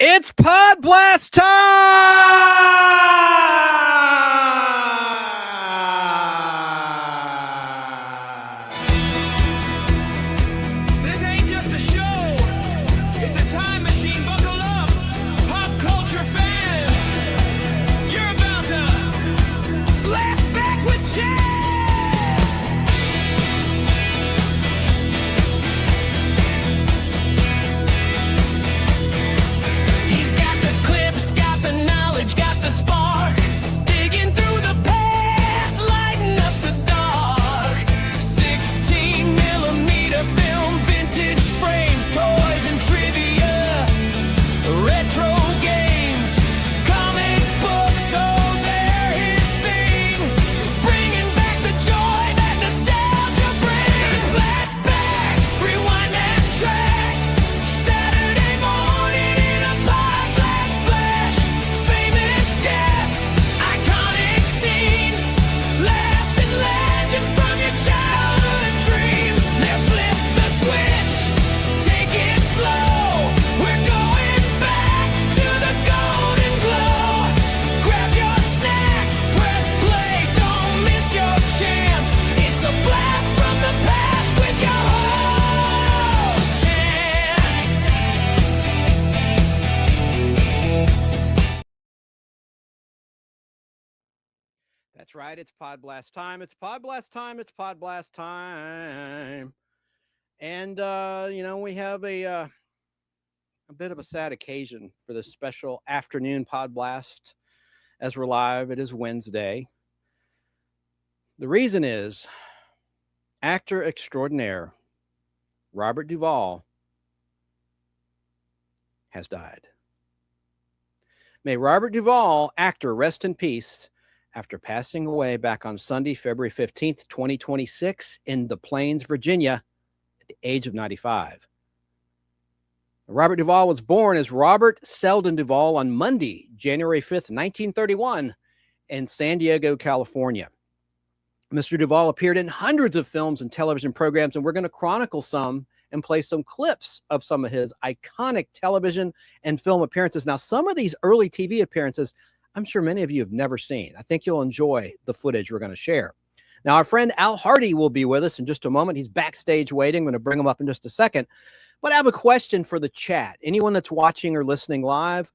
It's Podblast time! This ain't just a show, it's a time machine. Buckle up, pop culture fans. You're about to blast back with jazz. He's got the clips, got the knowledge, got the spark. Digging through the past, lighting up the dark. 16 millimeter film, vintage frames, toys and trivia, retro games, comic books, oh they're his thing. Bringing back the joy that nostalgia brings. Blast back, rewind that track. Saturday morning in a Podblast flash. Famous deaths, iconic scenes, laughs and legends from your childhood dreams. Now flip the switch, take it slow. We're going back to the golden glow. Grab your snacks, press play, don't miss your chance. It's a blast from the past with your host, Chance. That's right. It's Podblast time. It's Podblast time. It's Podblast time. And, we have a bit of a sad occasion for this special afternoon Podblast as we're live. It is Wednesday. The reason is actor extraordinaire Robert Duvall has died. May Robert Duvall, actor, rest in peace after passing away back on Sunday, February 15th, 2026 in the Plains, Virginia at the age of 95. Robert Duvall was born as Robert Selden Duvall on Monday, January 5th, 1931 in San Diego, California. Mr. Duvall appeared in hundreds of films and television programs, and we're going to chronicle some and play some clips of some of his iconic television and film appearances. Now, some of these early TV appearances, I'm sure many of you have never seen. I think you'll enjoy the footage we're going to share. Now, our friend Al Hardy will be with us in just a moment. He's backstage waiting. I'm going to bring him up in just a second. But I have a question for the chat. Anyone that's watching or listening live,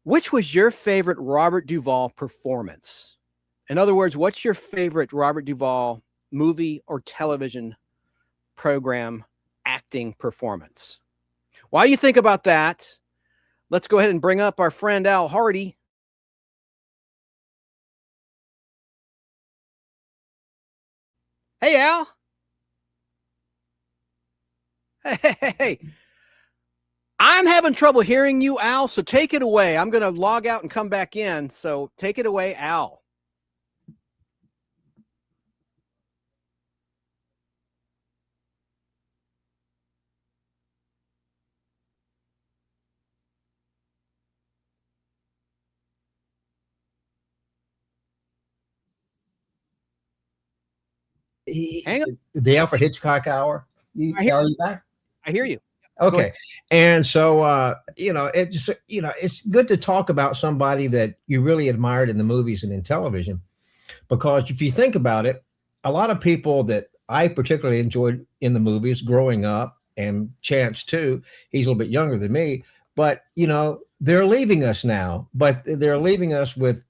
which was your favorite Robert Duvall performance? In other words, what's your favorite Robert Duvall movie or television program acting performance? While you think about that, let's go ahead and bring up our friend Al Hardy. Hey, Al. Hey. I'm having trouble hearing you, Al, so take it away. I'm going to log out and come back in, so take it away, Al. Hang on. The Alfred Hitchcock Hour. I hear Are you back? I hear you. Okay. And so, it's good to talk about somebody that you really admired in the movies and in television, because if you think about it, a lot of people that I particularly enjoyed in the movies growing up, and Chance too, he's a little bit younger than me, but, they're leaving us now, but they're leaving us with,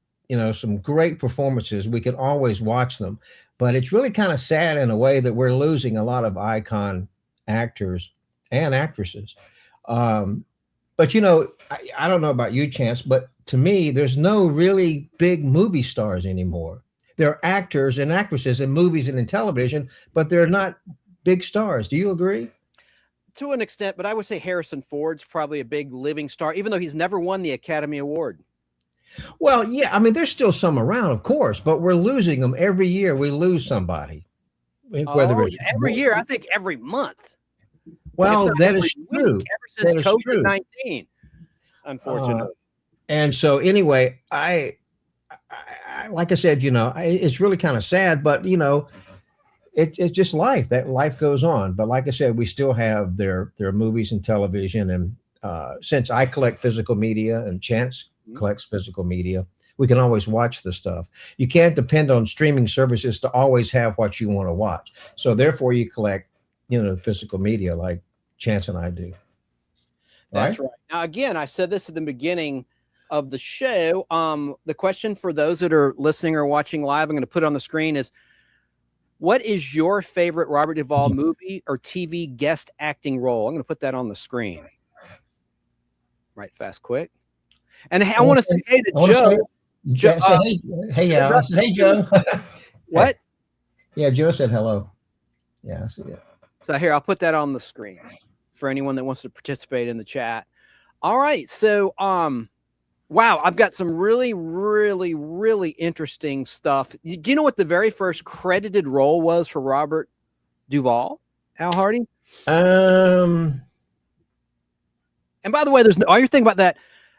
some great performances. We can always watch them, but it's really kind of sad in a way that we're losing a lot of icon actors and actresses. But I don't know about you, Chance, but to me, there's no really big movie stars anymore. There are actors and actresses in movies and in television, but they're not big stars. Do you agree? To an extent, but I would say Harrison Ford's probably a big living star, even though he's never won the Academy Award. Well, yeah, I mean, there's still some around, of course, but we're losing them every year. We lose somebody. Whether it's every year, I think every month. Well, that is true. Ever since COVID-19, unfortunately. And so anyway, I like I said, it's really kind of sad, but it's just life. That life goes on. But like I said, we still have their movies and television, and since I collect physical media and Chance collects physical media, we can always watch the stuff. You can't depend on streaming services to always have what you want to watch. So therefore you collect, physical media like Chance and I do. That's right. Now, again, I said this at the beginning of the show. The question for those that are listening or watching live, I'm going to put it on the screen, is what is your favorite Robert Duvall movie or TV guest acting role? I'm going to put that on the screen. Right, fast, quick. And I want to say hey to Joe. Hey, Joe. What? Yeah, Joe said hello. Yeah, I see it. So here, I'll put that on the screen for anyone that wants to participate in the chat. All right, so wow, I've got some really, really, really interesting stuff. Do you know what the very first credited role was for Robert Duvall, Al Hardy? And by the way, all you're thinking about that,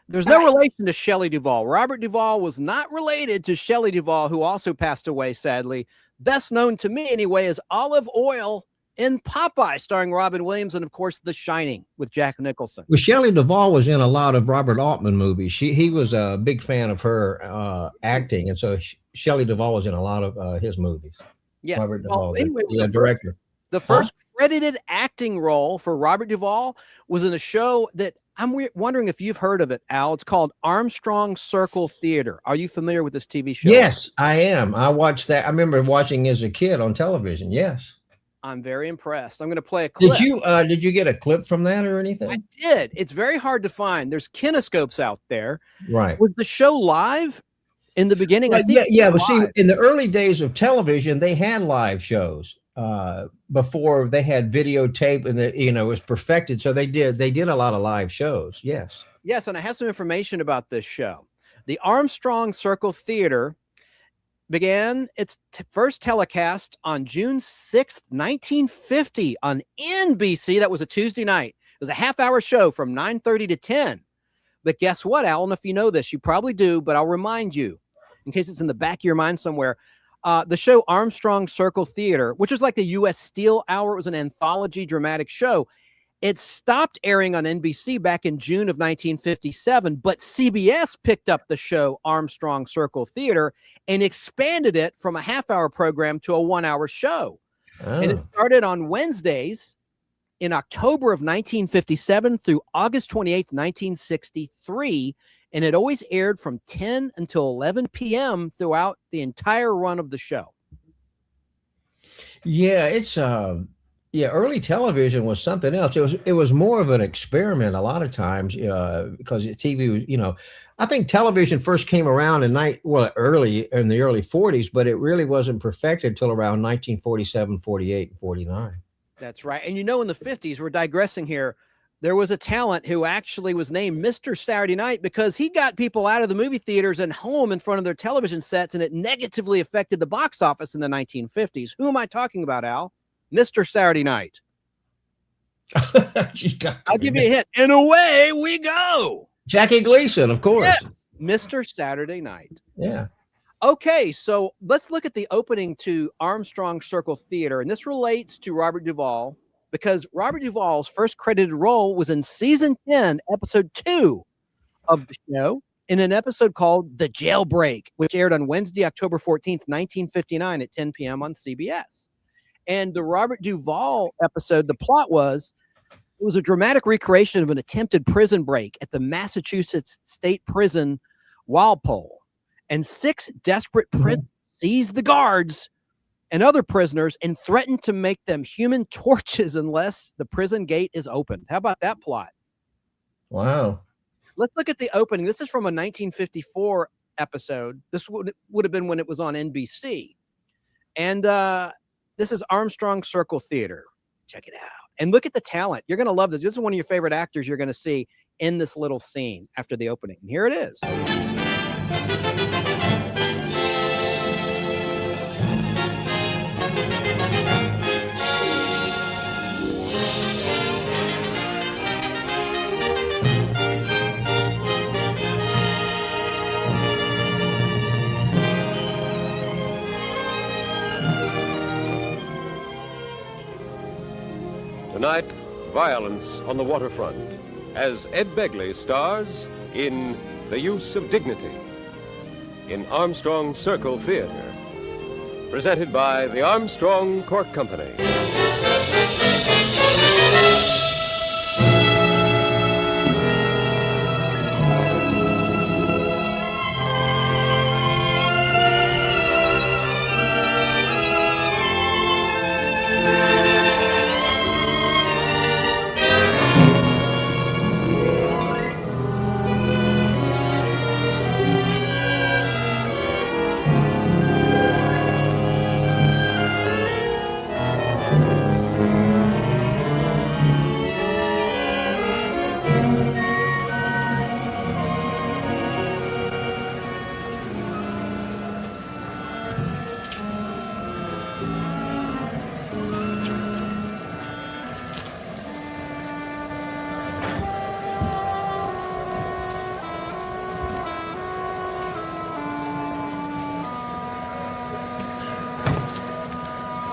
there's no relation to Shelley Duvall. Robert Duvall was not related to Shelley Duvall, who also passed away, sadly. Best known to me, anyway, as Olive Oyl in Popeye, starring Robin Williams, and, of course, The Shining with Jack Nicholson. Well, Shelley Duvall was in a lot of Robert Altman movies. He was a big fan of her acting, and so Shelley Duvall was in a lot of his movies. Yeah. Robert Duvall, anyway, the director. The first credited acting role for Robert Duvall was in a show that I'm wondering if you've heard of it, Al. It's called Armstrong Circle Theater. Are you familiar with this TV show? Yes, I am. I watched that. I remember watching as a kid on television. Yes. I'm very impressed. I'm going to play a clip. Did you get a clip from that or anything? I did. It's very hard to find. There's kinescopes out there. Right. Was the show live in the beginning? Yeah. But see, in the early days of television, they had live shows before they had videotape, and it was perfected. So they did a lot of live shows. Yes. Yes, and I have some information about this show. The Armstrong Circle Theater began its first telecast on June 6th, 1950 on NBC. That was a Tuesday night. It was a half-hour show from 9:30 to 10. But guess what, Al? I don't know if you know this. You probably do, but I'll remind you, in case it's in the back of your mind somewhere. The show Armstrong Circle Theater, which was like the U.S. Steel Hour, it was an anthology dramatic show. It stopped airing on NBC back in June of 1957, but CBS picked up the show Armstrong Circle Theater and expanded it from a half-hour program to a one-hour show. Oh. And it started on Wednesdays in October of 1957 through August 28th, 1963, and it always aired from 10 until 11 p.m. throughout the entire run of the show. Yeah, it's early television was something else. It was more of an experiment a lot of times because TV was, I think television first came around early in the early 40s, but it really wasn't perfected until around 1947, 48, and 49. That's right. And in the 50s, we're digressing here, there was a talent who actually was named Mr. Saturday Night because he got people out of the movie theaters and home in front of their television sets, and it negatively affected the box office in the 1950s. Who am I talking about, Al? Mr. Saturday Night. I'll give you a hint. And away we go. Jackie Gleason, of course. Yes, Mr. Saturday Night. Yeah. Okay, so let's look at the opening to Armstrong Circle Theater, and this relates to Robert Duvall because Robert Duvall's first credited role was in season 10, episode 2 of the show, in an episode called The Jailbreak, which aired on Wednesday, October 14th, 1959 at 10 p.m. on CBS. And the Robert Duvall episode, the plot was, it was a dramatic recreation of an attempted prison break at the Massachusetts State Prison, Walpole. And 6 desperate prisoners seized the guards and other prisoners and threatened to make them human torches unless the prison gate is opened. How about that plot? Wow. Let's look at the opening. This is from a 1954 episode. This would have been when it was on NBC. And this is Armstrong Circle Theater. Check it out. And look at the talent. You're going to love this. This is one of your favorite actors you're going to see in this little scene after the opening. And here it is. Tonight, violence on the waterfront. as Ed Begley stars in The Use of Dignity in Armstrong Circle Theater, presented by the Armstrong Cork Company.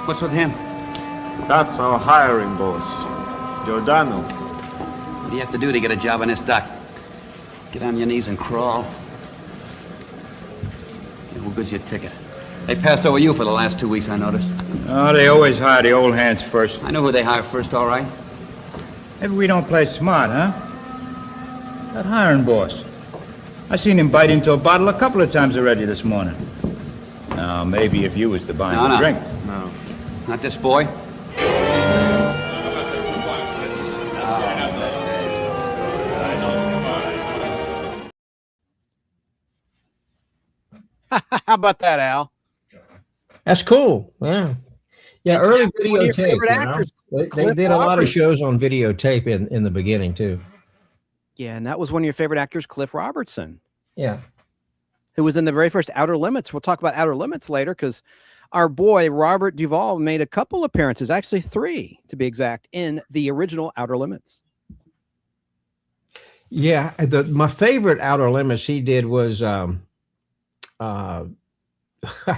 What's with him? That's our hiring boss, Giordano. What do you have to do to get a job on this dock? Get on your knees and crawl. Yeah, who goods your ticket? They passed over you for the last 2 weeks, I noticed. Oh, they always hire the old hands first. I know who they hire first, all right. Maybe we don't play smart, huh? That hiring boss. I seen him bite into a bottle a couple of times already this morning. Now, maybe if you was to buy him a drink. No. Not this boy. How about that, Al? That's cool. Yeah. Yeah, early One of your videotape. favorite You know? actors, They Cliff did a lot of Roberts. shows on videotape in the beginning, too. Yeah, and that was one of your favorite actors, Cliff Robertson, Yeah. who was in the very first Outer Limits. We'll talk about Outer Limits later because our boy Robert Duvall made a couple appearances, actually 3 to be exact, in the original Outer Limits. Yeah. My favorite Outer Limits he did was I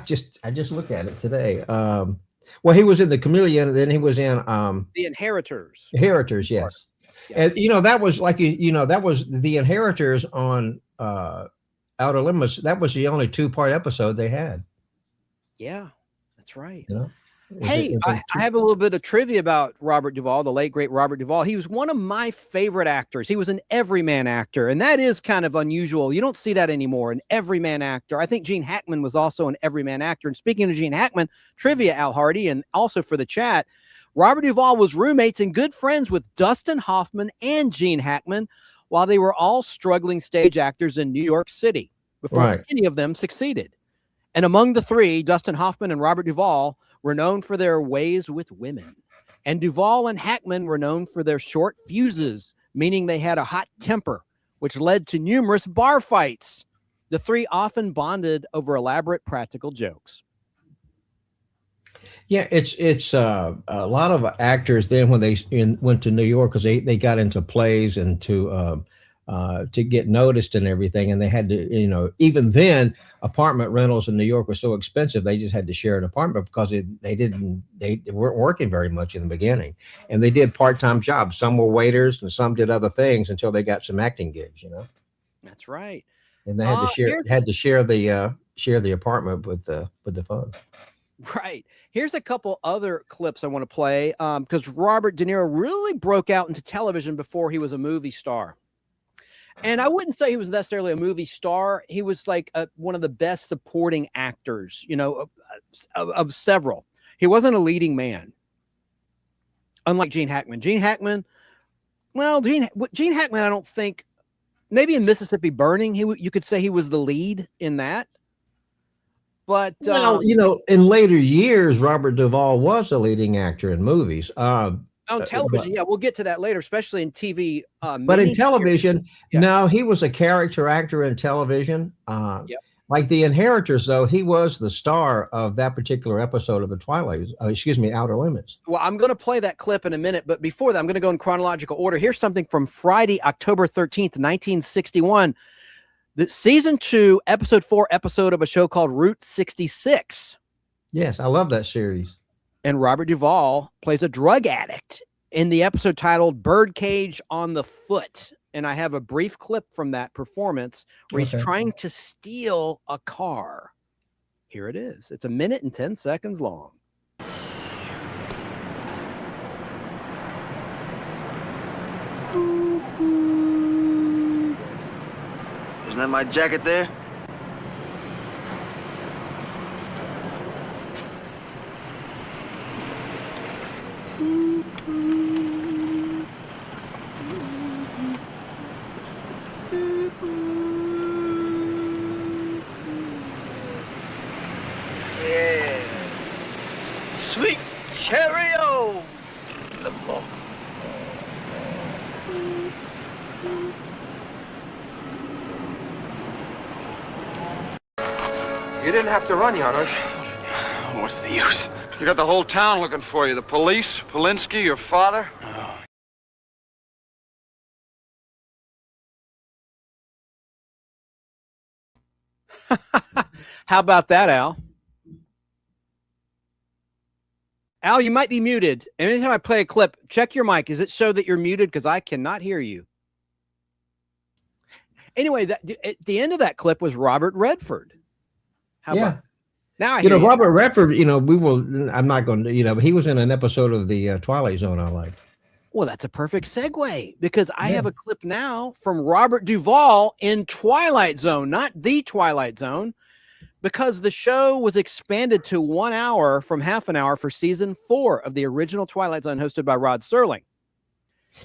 just looked at it today. Well, he was in The Chameleon, and then he was in The Inheritors. Inheritors, yes. Yeah. And that was like that was The Inheritors on Outer Limits. That was the only 2-part episode they had. Yeah, that's right. You know. Hey, I have a little bit of trivia about Robert Duvall, the late, great Robert Duvall. He was one of my favorite actors. He was an everyman actor, and that is kind of unusual. You don't see that anymore, an everyman actor. I think Gene Hackman was also an everyman actor. And speaking of Gene Hackman, trivia, Al Hardy, and also for the chat, Robert Duvall was roommates and good friends with Dustin Hoffman and Gene Hackman while they were all struggling stage actors in New York City before any of them succeeded. And among the 3, Dustin Hoffman and Robert Duvall were known for their ways with women. And Duvall and Hackman were known for their short fuses, meaning they had a hot temper, which led to numerous bar fights. The 3 often bonded over elaborate practical jokes. Yeah, it's a lot of actors then when they went to New York because they got into plays and to get noticed and everything, and they had to, even then apartment rentals in New York were so expensive they just had to share an apartment because they weren't working very much in the beginning, and they did part-time jobs. Some were waiters and some did other things until they got some acting gigs. That's right. And they had to share the apartment with the fun. Right. Here's a couple other clips I want to play because Robert De Niro really broke out into television before he was a movie star. And I wouldn't say he was necessarily a movie star. He was like one of the best supporting actors, of several. He wasn't a leading man, unlike Gene Hackman. Gene Hackman, I don't think, maybe in Mississippi Burning, you could say he was the lead in that. But in later years, Robert Duvall was a leading actor in movies. On television, we'll get to that later, especially in TV. But in television, no, he was a character actor in television. Like The Inheritors, though, he was the star of that particular episode of the Outer Limits. Well, I'm going to play that clip in a minute, but before that, I'm going to go in chronological order. Here's something from Friday, October 13th, 1961. The season 2, episode 4 episode of a show called Route 66. Yes, I love that series. And Robert Duvall plays a drug addict in the episode titled Birdcage on the Foot. And I have a brief clip from that performance where he's trying to steal a car. Here it is. It's 1 minute and 10 seconds long. Isn't that my jacket there? Yeah. Sweet cherry-o. Lamar. You didn't have to run, Janos. What's the use? You got the whole town looking for you. The police, Polinsky, your father. How about that, Al? Al, you might be muted. Anytime I play a clip, check your mic. Does it show that you're muted? Because I cannot hear you. Anyway, at the end of that clip was Robert Redford. How about now? I hear you. Robert Redford, I'm not going to, but he was in an episode of the Twilight Zone I liked. Well, that's a perfect segue because I have a clip now from Robert Duvall in Twilight Zone, not the Twilight Zone, because the show was expanded to 1 hour from half an hour for season 4 of the original Twilight Zone hosted by Rod Serling.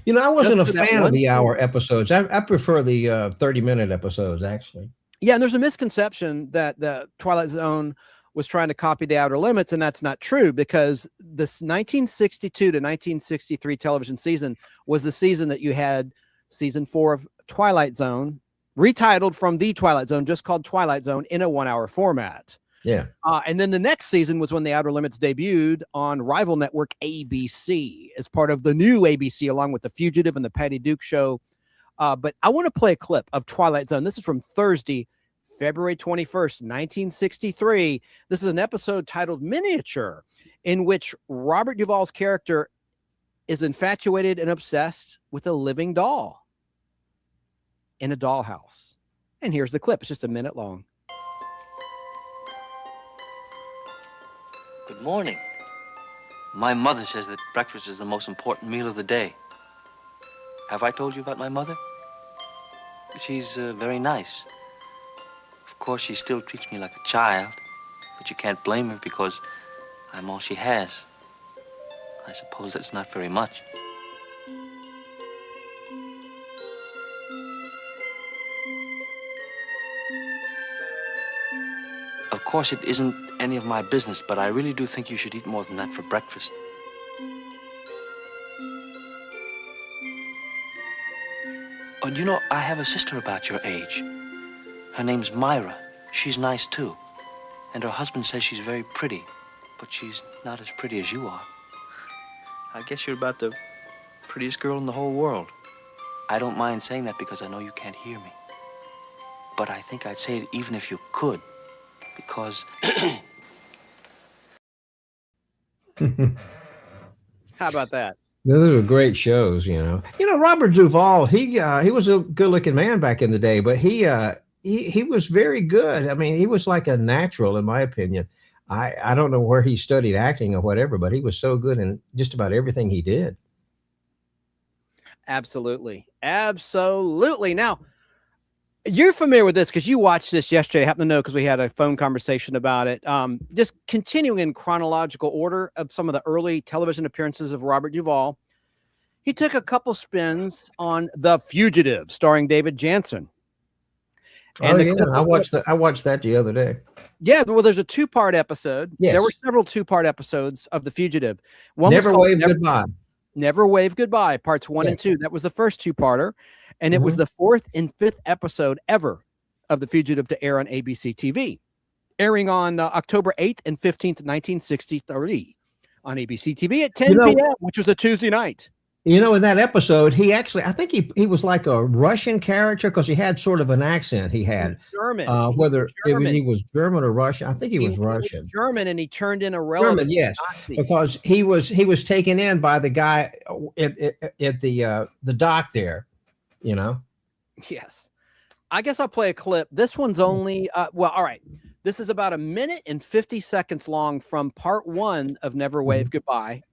I wasn't a fan of the hour episodes. I prefer the 30-minute episodes, actually. Yeah, and there's a misconception that the Twilight Zone was trying to copy the Outer Limits, and that's not true because this 1962 to 1963 television season was the season that you had season 4 of Twilight Zone, retitled from the Twilight Zone, just called Twilight Zone in a 1 hour format. Yeah. And then the next season was when the Outer Limits debuted on rival network ABC as part of the new ABC, along with The Fugitive and the Patty Duke Show. But I want to play a clip of Twilight Zone. This is from Thursday, February 21st, 1963. This is an episode titled Miniature, in which Robert Duvall's character is infatuated and obsessed with a living doll in a dollhouse. And here's the clip. It's just 1 minute long. Good morning. My mother says that breakfast is the most important meal of the day. Have I told you about my mother? She's very nice. Of course, she still treats me like a child, but you can't blame her because I'm all she has. I suppose that's not very much. Of course, it isn't any of my business, but I really do think you should eat more than that for breakfast. Oh, I have a sister about your age. Her name's Myra. She's nice, too. And her husband says she's very pretty, but she's not as pretty as you are. I guess you're about the prettiest girl in the whole world. I don't mind saying that because I know you can't hear me. But I think I'd say it even if you could, because... How about that? Those were great shows, Robert Duvall, he was a good-looking man back in the day, but he was very good. I mean, he was like a natural, in my opinion. I don't know where he studied acting or whatever, but he was so good in just about everything he did. Absolutely. Absolutely. Now, you're familiar with this because you watched this yesterday. I happen to know because we had a phone conversation about it. Just continuing in chronological order of some of the early television appearances of Robert Duvall. He took a couple spins on The Fugitive, starring David Janssen. And I watched that the other day. Yeah, well, there's a 2-part episode. Yes. There were several 2-part episodes of The Fugitive. One Never Wave Goodbye. Never Wave Goodbye, parts 1 and 2. That was the first 2-parter. And it was the 4th and 5th episode ever of The Fugitive to air on ABC TV, airing on October 8th and 15th, 1963 on ABC TV at 10 p.m., which was a Tuesday night. In that episode, he actually, I think he was like a Russian character because he had sort of an accent. He had German. Whether he was German or Russian, I think he was Russian. Was German, and he turned in a relative. German, yes, because he was taken in by the guy, at the dock there, you know. Yes. I guess I'll play a clip. This one's only, well, all right. This is about 1 minute and 50 seconds long from part 1 of Never Wave Goodbye.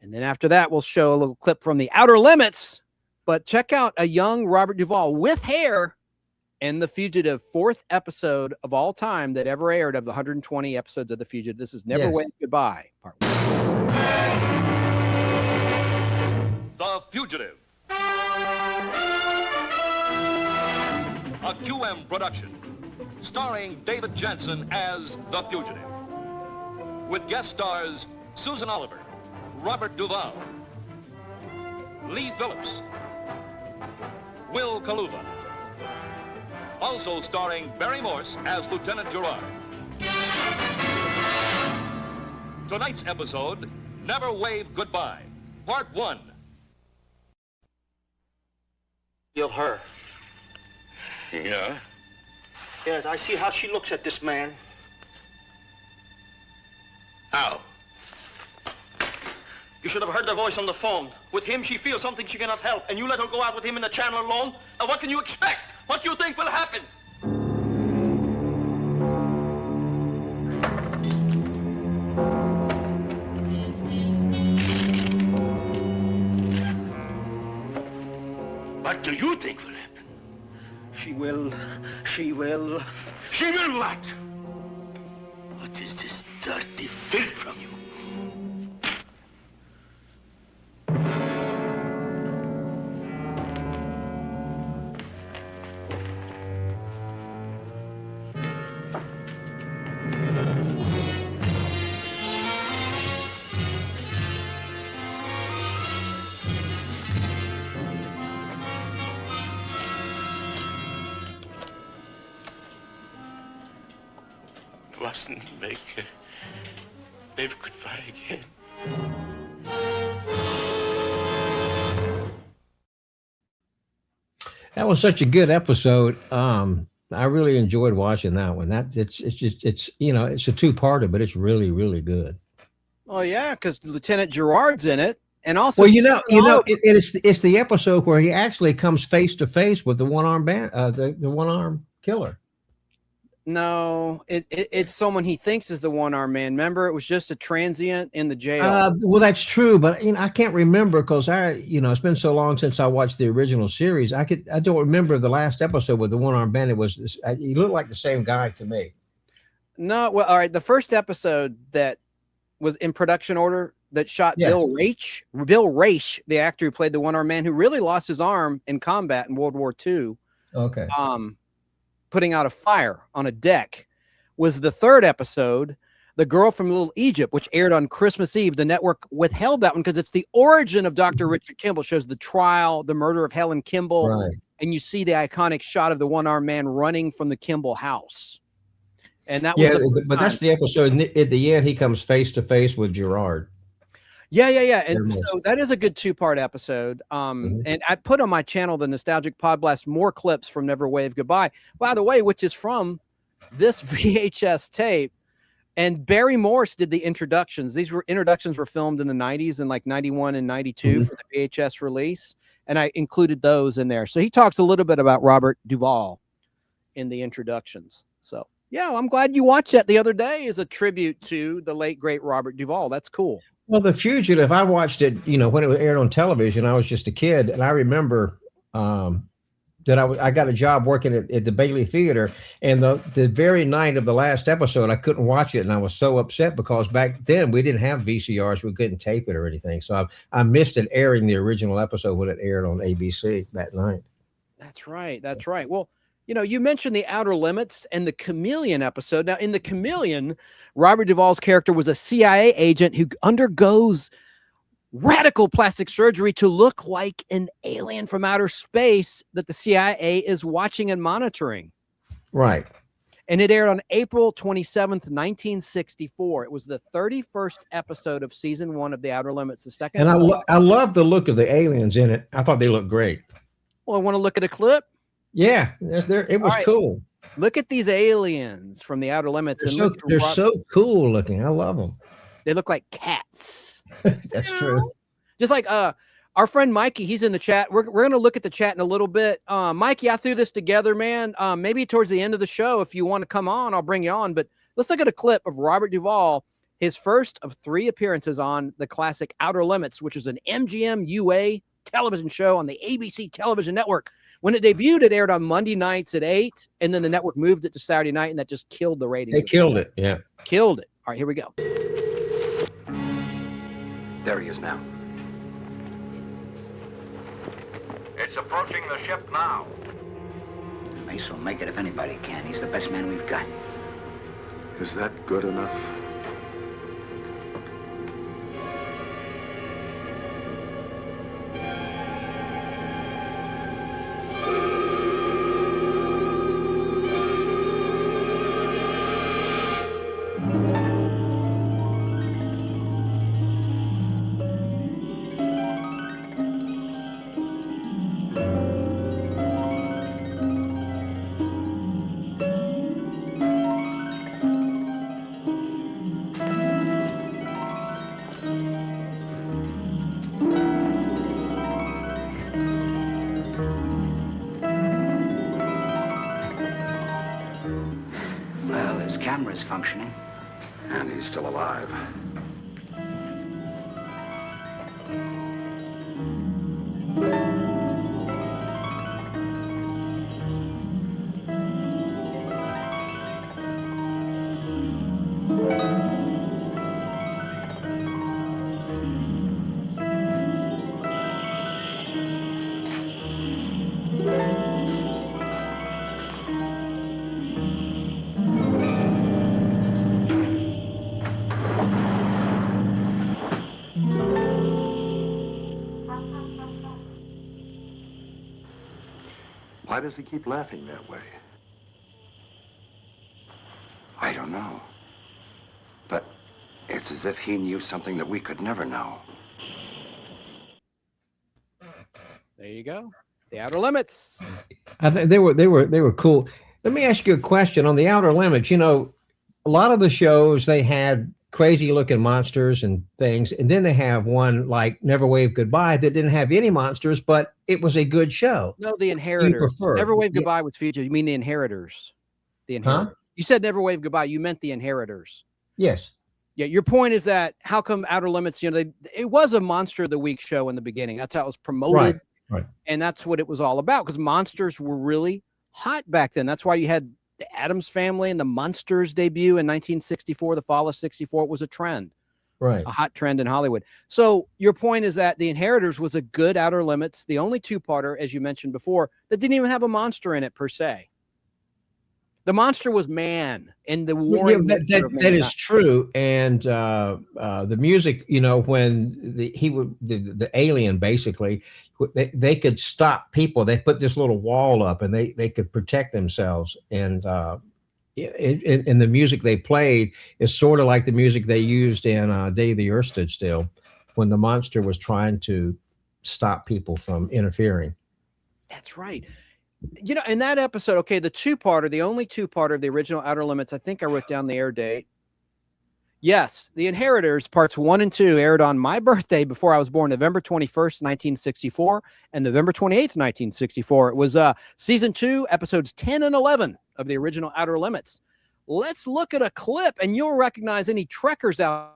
And then after that, we'll show a little clip from The Outer Limits. But check out a young Robert Duvall with hair in The Fugitive, 4th episode of all time that ever aired of the 120 episodes of The Fugitive. This is Never Wave Goodbye, part 1. The Fugitive. A QM production, starring David Jansen as The Fugitive, with guest stars Susan Oliver, Robert Duvall, Lee Phillips, Will Kaluva. Also starring Barry Morse as Lieutenant Gerard. Tonight's episode, Never Wave Goodbye, Part 1. Kill her. Yeah? Yes, I see how she looks at this man. How? You should have heard the voice on the phone. With him, she feels something she cannot help, and you let her go out with him in the channel alone? And what can you expect? What do you think will happen? What do you think will happen? She will what? What is this dirty filth from you? Mustn't make live goodbye again. That was such a good episode. I really enjoyed watching that one. It's you know, it's a two-parter, but it's really, really good. Oh yeah, because Lieutenant Gerard's in it, and also it's the episode where he actually comes face to face with the one-armed the one-armed killer. No, it's someone he thinks is the one-armed man. Remember, it was just a transient in the jail. Well, that's true, but I can't remember because it's been so long since I watched the original series. I don't remember the last episode with the one-armed bandit. He looked like the same guy to me. No, well, all right. The first episode that was in production order that shot Bill Raich, the actor who played the one-armed man, who really lost his arm in combat in World War II. Okay. Putting out a fire on a deck, was the third episode, The Girl from Little Egypt, which aired on Christmas Eve. The network withheld that one because it's the origin of Dr. Richard Kimball. It shows the trial, the murder of Helen Kimball, right. And you see the iconic shot of the one-armed man running from the Kimball house. And that was that's the episode. At the end, he comes face to face with Gerard. Yeah. And so that is a good two-part episode. And I put on my channel, the Nostalgic Podblast, more clips from Never Wave Goodbye, by the way, which is from this VHS tape. And Barry Morse did the introductions. These introductions were filmed in the 90s in like 91 and 92 for the VHS release. And I included those in there. So he talks a little bit about Robert Duvall in the introductions. So yeah, I'm glad you watched that the other day as a tribute to the late, great Robert Duvall. That's cool. Well, The Fugitive, I watched it, when it was aired on television. I was just a kid, and I remember that I got a job working at the Bailey Theater, and the very night of the last episode, I couldn't watch it, and I was so upset because back then we didn't have VCRs, we couldn't tape it or anything, so I missed it airing the original episode when it aired on ABC that night. That's right. Well, you mentioned The Outer Limits and the Chameleon episode. Now, in the Chameleon, Robert Duvall's character was a CIA agent who undergoes radical plastic surgery to look like an alien from outer space that the CIA is watching and monitoring. Right. And it aired on April 27th, 1964. It was the 31st episode of season 1 of The Outer Limits. The second. And I love the look of the aliens in it. I thought they looked great. Well, I want to look at a clip. Yeah, it was cool. Look at these aliens from The Outer Limits. They're so cool looking. I love them. They look like cats. That's true. Just like our friend Mikey, he's in the chat. We're going to look at the chat in a little bit. Mikey, I threw this together, man. Maybe towards the end of the show, if you want to come on, I'll bring you on. But let's look at a clip of Robert Duvall, his first of 3 appearances on the classic Outer Limits, which is an MGM UA television show on the ABC television network. When it debuted, it aired on Monday nights at 8, and then the network moved it to Saturday night, and that just killed the ratings. They killed it, yeah. Killed it. All right, here we go. There he is now. It's approaching the ship now. Mace will make it if anybody can. He's the best man we've got. Is that good enough? Camera's functioning. And he's still alive. Why does he keep laughing that way? I don't know. But it's as if he knew something that we could never know. There you go. The Outer Limits. I think they were cool. Let me ask you a question on the Outer Limits. You know, a lot of the shows they had crazy looking monsters and things, and then they have one like Never Wave Goodbye that didn't have any monsters, but it was a good show. No, The Inheritors. Never Wave Goodbye was featured. You mean The Inheritors? The Inheritors. Huh? You said Never Wave Goodbye. You meant The Inheritors. Yes. Yeah. Your point is that how come Outer Limits? You know, it was a Monster of the Week show in the beginning. That's how it was promoted, right? And that's what it was all about because monsters were really hot back then. That's why you had the Addams Family and the Munsters debut in 1964. The fall of '64 was a trend. Right. A hot trend in Hollywood. So your point is that The Inheritors was a good Outer Limits, the only 2-parter, as you mentioned before, that didn't even have a monster in it per se. The monster was man and the warring. Yeah, that is true. And the music, you know, when the alien basically, they could stop people. They put this little wall up and they could protect themselves. And in the music they played is sort of like the music they used in Day the Earth Stood Still when the monster was trying to stop people from interfering. That's right. You know, in that episode, okay, the 2-parter, the only 2-parter of the original Outer Limits, I think I wrote down the air date. Yes, The Inheritors, parts 1 and 2 aired on my birthday before I was born, November 21st, 1964, and November 28th, 1964. It was season 2, episodes 10 and 11 of the original Outer Limits. Let's look at a clip, and you'll recognize any Trekkers out.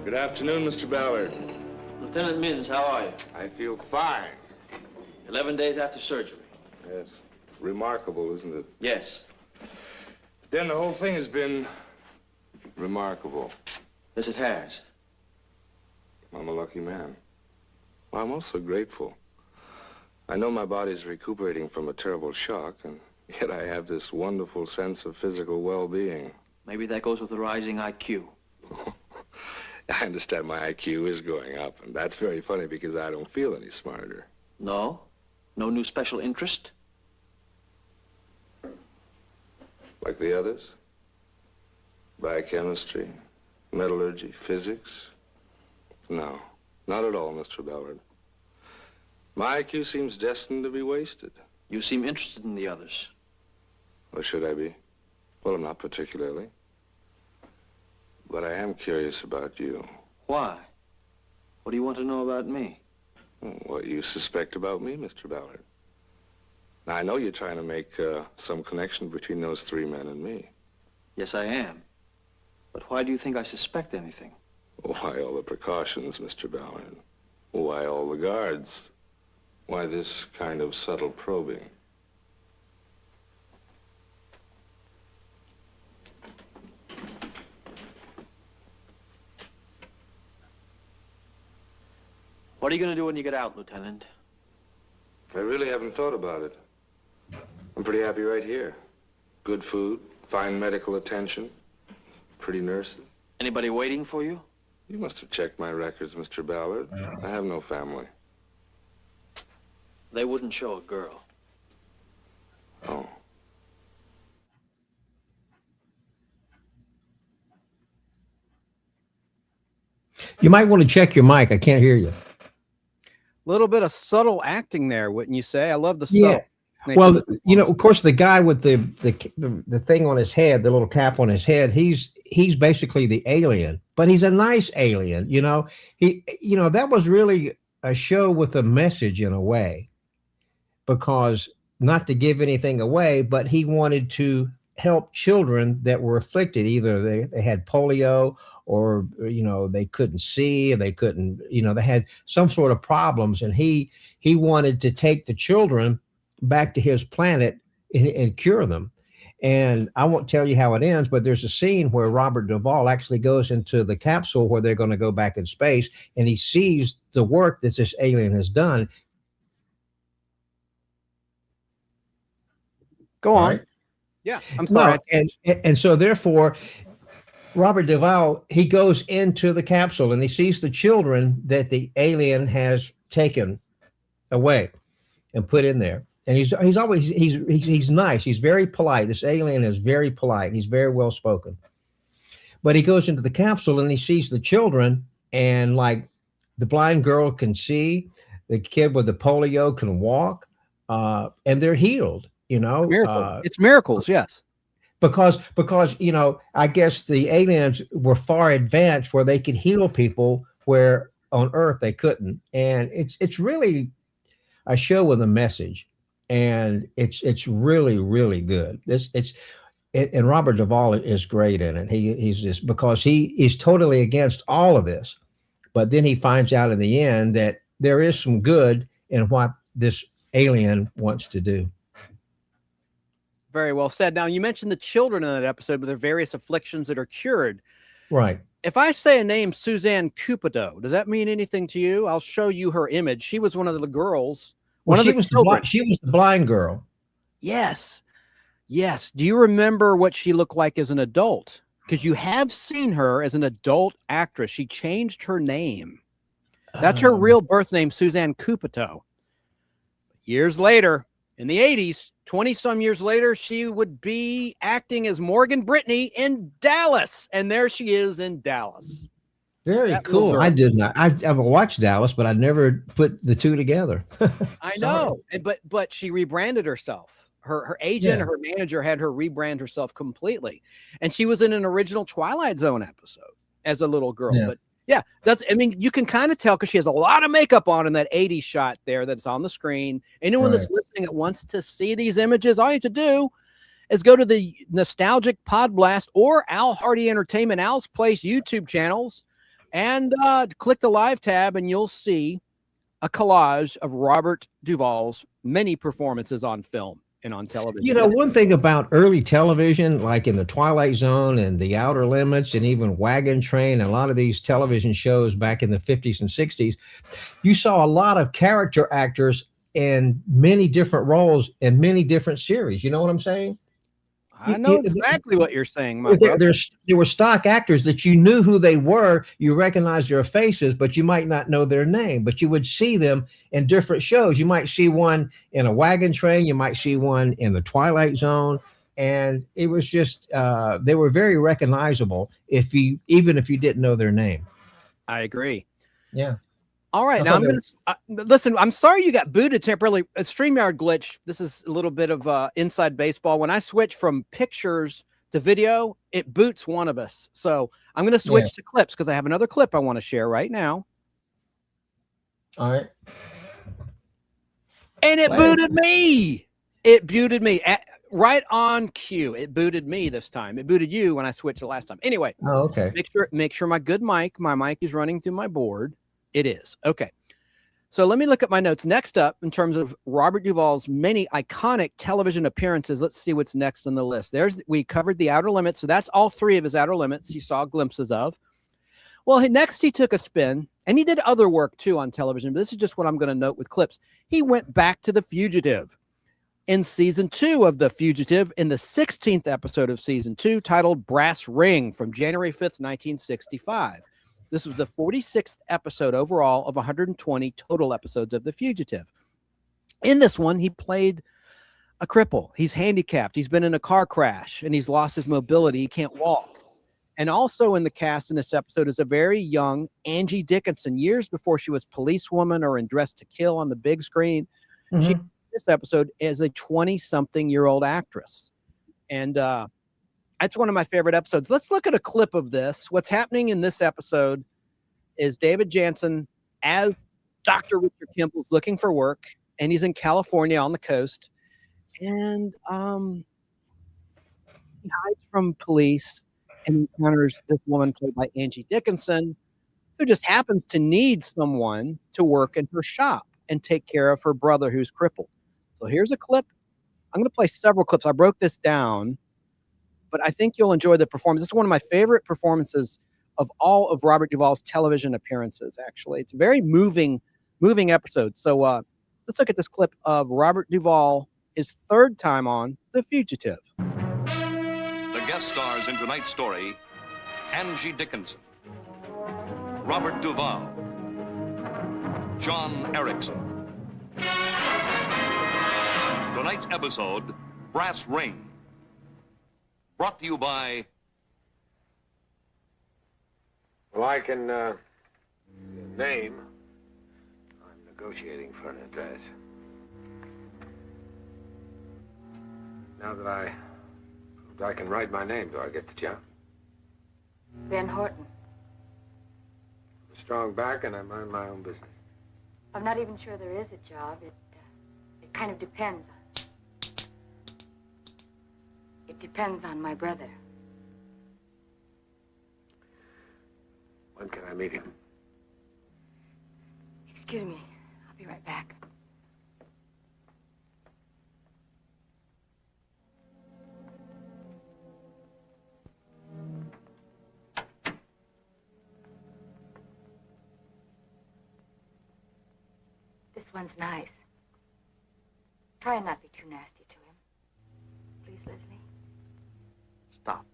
Good afternoon, Mr. Ballard. Lieutenant Minns, how are you? I feel fine. 11 days after surgery. Yes. Remarkable, isn't it? Yes. Then the whole thing has been remarkable. Yes, it has. I'm a lucky man. Well, I'm also grateful. I know my body's recuperating from a terrible shock, and yet I have this wonderful sense of physical well-being. Maybe that goes with the rising IQ. I understand my IQ is going up, and that's very funny because I don't feel any smarter. No? No new special interest? Like the others? Biochemistry, metallurgy, physics? No, not at all, Mr. Ballard. My IQ seems destined to be wasted. You seem interested in the others. Or should I be? Well, I'm not particularly. But I am curious about you. Why? What do you want to know about me? What you suspect about me, Mr. Ballard. Now, I know you're trying to make some connection between those three men and me. Yes, I am. But why do you think I suspect anything? Why all the precautions, Mr. Ballard? Why all the guards? Why this kind of subtle probing? What are you going to do when you get out, Lieutenant? I really haven't thought about it. I'm pretty happy right here. Good food, fine medical attention, pretty nurses. Anybody waiting for you? You must have checked my records, Mr. Ballard. I have no family. They wouldn't show a girl. Oh. You might want to check your mic. I can't hear you. Little bit of subtle acting there, wouldn't you say? I love the subtle. Well, you know, of course, the guy with the thing on his head, the little cap on his head, he's basically the alien, but he's a nice alien. You know, that was really a show with a message in a way, because not to give anything away, but he wanted to help children that were afflicted. Either they had polio, or, you know, they couldn't see, or they couldn't, you know, they had some sort of problems. And he wanted to take the children back to his planet and cure them. And I won't tell you how it ends, but there's a scene where Robert Duvall actually goes into the capsule where they're going to go back in space, and he sees the work that this alien has done. Go on. Right. Yeah, I'm sorry. No, and so therefore, Robert Duvall, he goes into the capsule and he sees the children that the alien has taken away and put in there. And he's nice. He's very polite. This alien is very polite. He's very well spoken. But he goes into the capsule and he sees the children, and like the blind girl can see, the kid with the polio can walk, and they're healed. You know, it's miracles. Yes. Because, you know, I guess the aliens were far advanced where they could heal people where on Earth they couldn't. And it's really a show with a message, and it's really, really good. And Robert Duvall is great in it. He's just, because he's totally against all of this, but then he finds out in the end that there is some good in what this alien wants to do. Very well said. Now, you mentioned the children in that episode with their various afflictions that are cured. Right. If I say a name, Suzanne Cupido, does that mean anything to you? I'll show you her image. She was one of the girls. She was the blind girl. Yes. Yes. Do you remember what she looked like as an adult? Because you have seen her as an adult actress. She changed her name. That's her real birth name, Suzanne Cupido. Years later, in the 80s, 20-some years later, she would be acting as Morgan Brittany in Dallas. And there she is in Dallas. Very cool. I did not. I've watched Dallas, but I never put the two together. I know. But she rebranded herself. Her agent, her manager had her rebrand herself completely. And she was in an original Twilight Zone episode as a little girl. Yeah. But yeah, you can kind of tell because she has a lot of makeup on in that 80s shot there that's on the screen. Anyone that's listening that wants to see these images, all you have to do is go to the Nostalgic Podblast or Al Hardy Entertainment, Al's Place YouTube channels, and click the live tab, and you'll see a collage of Robert Duvall's many performances on film and on television. You know, one thing about early television, like in the Twilight Zone and The Outer Limits and even Wagon Train, and a lot of these television shows back in the 50s and 60s, you saw a lot of character actors in many different roles in many different series. You know what I'm saying? I know exactly what you're saying, my brother. There were stock actors that you knew who they were. You recognized their faces, but you might not know their name. But you would see them in different shows. You might see one in a wagon train. You might see one in the Twilight Zone. And it was just, they were very recognizable even if you didn't know their name. I agree. Yeah. All right, now I'm going to listen. I'm sorry you got booted temporarily. A StreamYard glitch. This is a little bit of inside baseball. When I switch from pictures to video, it boots one of us. So I'm going to switch to clips because I have another clip I want to share right now. All right. And it booted me. It booted me right on cue. It booted me this time. It booted you when I switched the last time. Anyway. Oh, okay. Make sure my mic is running through my board. It is. Okay. So let me look at my notes. Next up, in terms of Robert Duvall's many iconic television appearances, let's see what's next on the list. We covered The Outer Limits. So that's all three of his Outer Limits you saw glimpses of. Well, next he took a spin, and he did other work too on television. But this is just what I'm going to note with clips. He went back to The Fugitive in season 2 of The Fugitive in the 16th episode of season 2, titled Brass Ring, from January 5th, 1965. This was the 46th episode overall of 120 total episodes of The Fugitive. In this one, he played a cripple. He's handicapped. He's been in a car crash, and he's lost his mobility. He can't walk. And also in the cast in this episode is a very young Angie Dickinson, years before she was Policewoman or in Dressed to Kill on the big screen. She, this episode, is a 20-something-year-old actress. And that's one of my favorite episodes. Let's look at a clip of this. What's happening in this episode is David Jansen as Dr. Richard Kimball's looking for work, and he's in California on the coast. And he hides from police and encounters this woman played by Angie Dickinson, who just happens to need someone to work in her shop and take care of her brother who's crippled. So here's a clip. I'm going to play several clips. I broke this down, but I think you'll enjoy the performance. This is one of my favorite performances of all of Robert Duvall's television appearances, actually. It's a very moving episode. So let's look at this clip of Robert Duvall, his third time on The Fugitive. The guest stars in tonight's story, Angie Dickinson, Robert Duvall, John Erickson. Tonight's episode, Brass Ring. Brought to you by... Well, I can, name. I'm negotiating for an address. Now that I can write my name, do I get the job? Ben Horton. A strong back and I mind my own business. I'm not even sure there is a job. It kind of depends. It depends on my brother. When can I meet him? Excuse me. I'll be right back. This one's nice. Try and not be too nasty to him. Please, Leslie. Stop.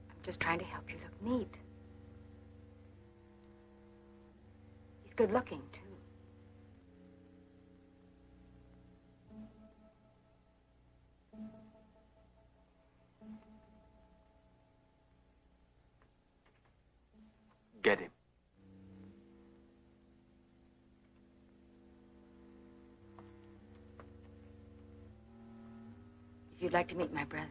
I'm just trying to help you look neat. He's good looking, too. Get him. If you'd like to meet my brother.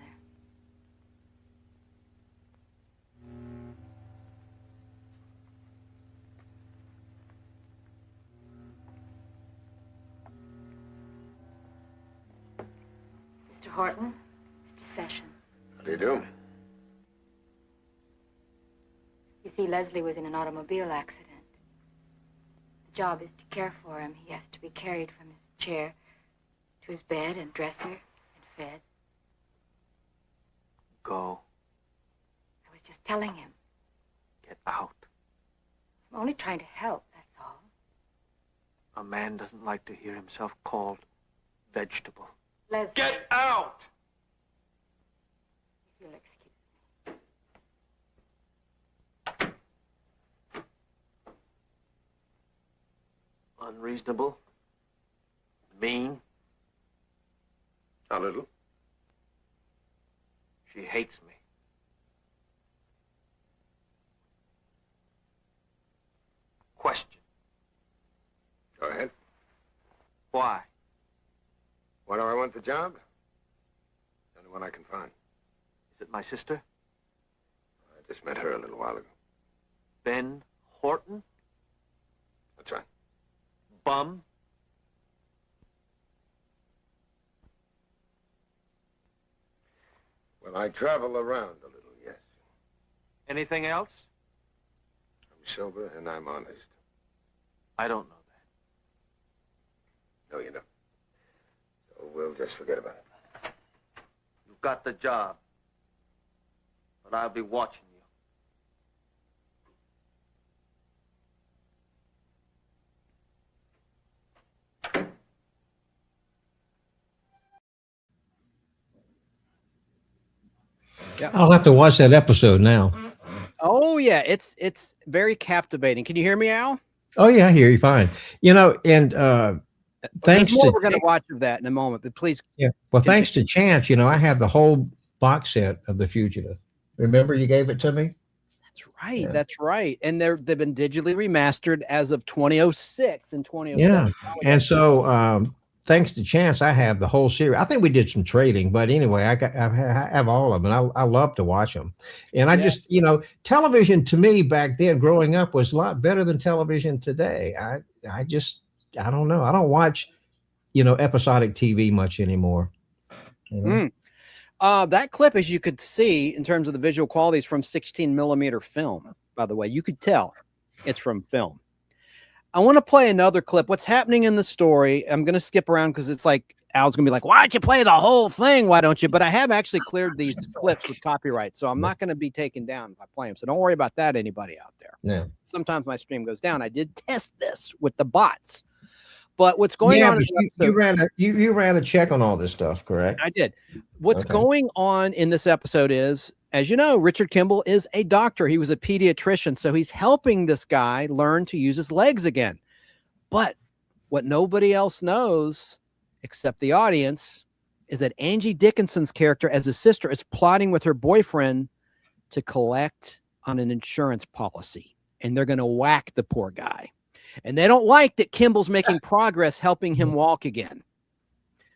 Mr. Horton, Mr. Sessions. How do you do? You see, Leslie was in an automobile accident. The job is to care for him. He has to be carried from his chair to his bed and dresser and fed. Go. I was just telling him. Get out. I'm only trying to help, that's all. A man doesn't like to hear himself called vegetable. Leslie. Get out! Unreasonable? Mean? A little. She hates me. Question. Go ahead. Why? Why do I want the job? The only one I can find. Is it my sister? I just met her a little while ago. Ben Horton? That's right. Bum? Well, I travel around a little, yes. Anything else? I'm sober and I'm honest. I don't know that. No, you don't. So we'll just forget about it. You've got the job. But I'll be watching you. I'll have to watch that episode now. Oh yeah, it's very captivating. Can you hear me, Al? Oh yeah, I hear you fine. And thanks There's more to we're going to watch of that in a moment, but please. Yeah. Well, thanks to Chance, I have the whole box set of The Fugitive. Remember you gave it to me? That's right. Yeah. That's right. And they've been digitally remastered as of 2006 and 2007. Yeah. And so thanks to Chance, I have the whole series. I think we did some trading, but anyway, I have all of them. And I love to watch them. And I just, television to me back then growing up was a lot better than television today. I don't know. I don't watch, episodic TV much anymore. That clip, as you could see, in terms of the visual qualities, from 16 millimeter film. By the way, you could tell it's from film. I want to play another clip. What's happening in the story? I'm going to skip around because it's like Al's going to be like, "Why don't you play the whole thing? Why don't you?" But I have actually cleared these clips with copyright, so I'm not going to be taken down if I play them. So don't worry about that, anybody out there. Yeah. Sometimes my stream goes down. I did test this with the bots. But what's going on? You ran a check on all this stuff, correct? I did. What's going on in this episode is, as you know, Richard Kimball is a doctor. He was a pediatrician, so he's helping this guy learn to use his legs again. But what nobody else knows, except the audience, is that Angie Dickinson's character as his sister is plotting with her boyfriend to collect on an insurance policy, and they're going to whack the poor guy. And they don't like that Kimball's making progress helping him walk again.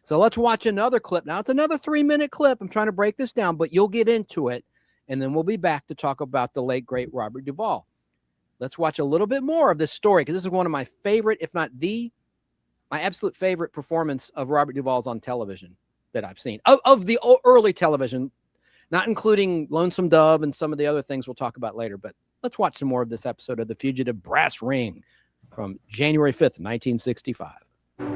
So let's watch another clip. Now, it's another 3-minute clip. I'm trying to break this down, but you'll get into it. And then we'll be back to talk about the late, great Robert Duvall. Let's watch a little bit more of this story, because this is one of my favorite, if not my absolute favorite performance of Robert Duvall's on television that I've seen. Of the early television, not including Lonesome Dove and some of the other things we'll talk about later. But let's watch some more of this episode of The Fugitive Brass Ring from January 5th, 1965. There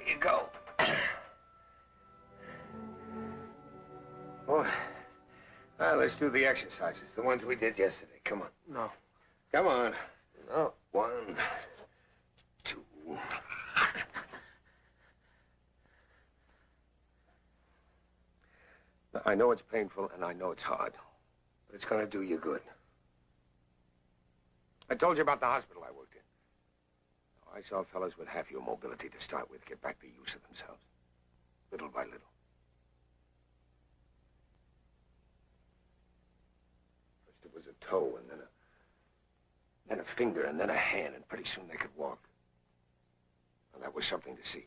you go. Well, let's do the exercises, the ones we did yesterday. Come on. No. Come on. No. 1, 2. I know it's painful and I know it's hard, but it's going to do you good. I told you about the hospital I worked in. I saw fellas with half your mobility to start with get back the use of themselves, little by little. First it was a toe, and then a finger, and then a hand, and pretty soon they could walk. And that was something to see.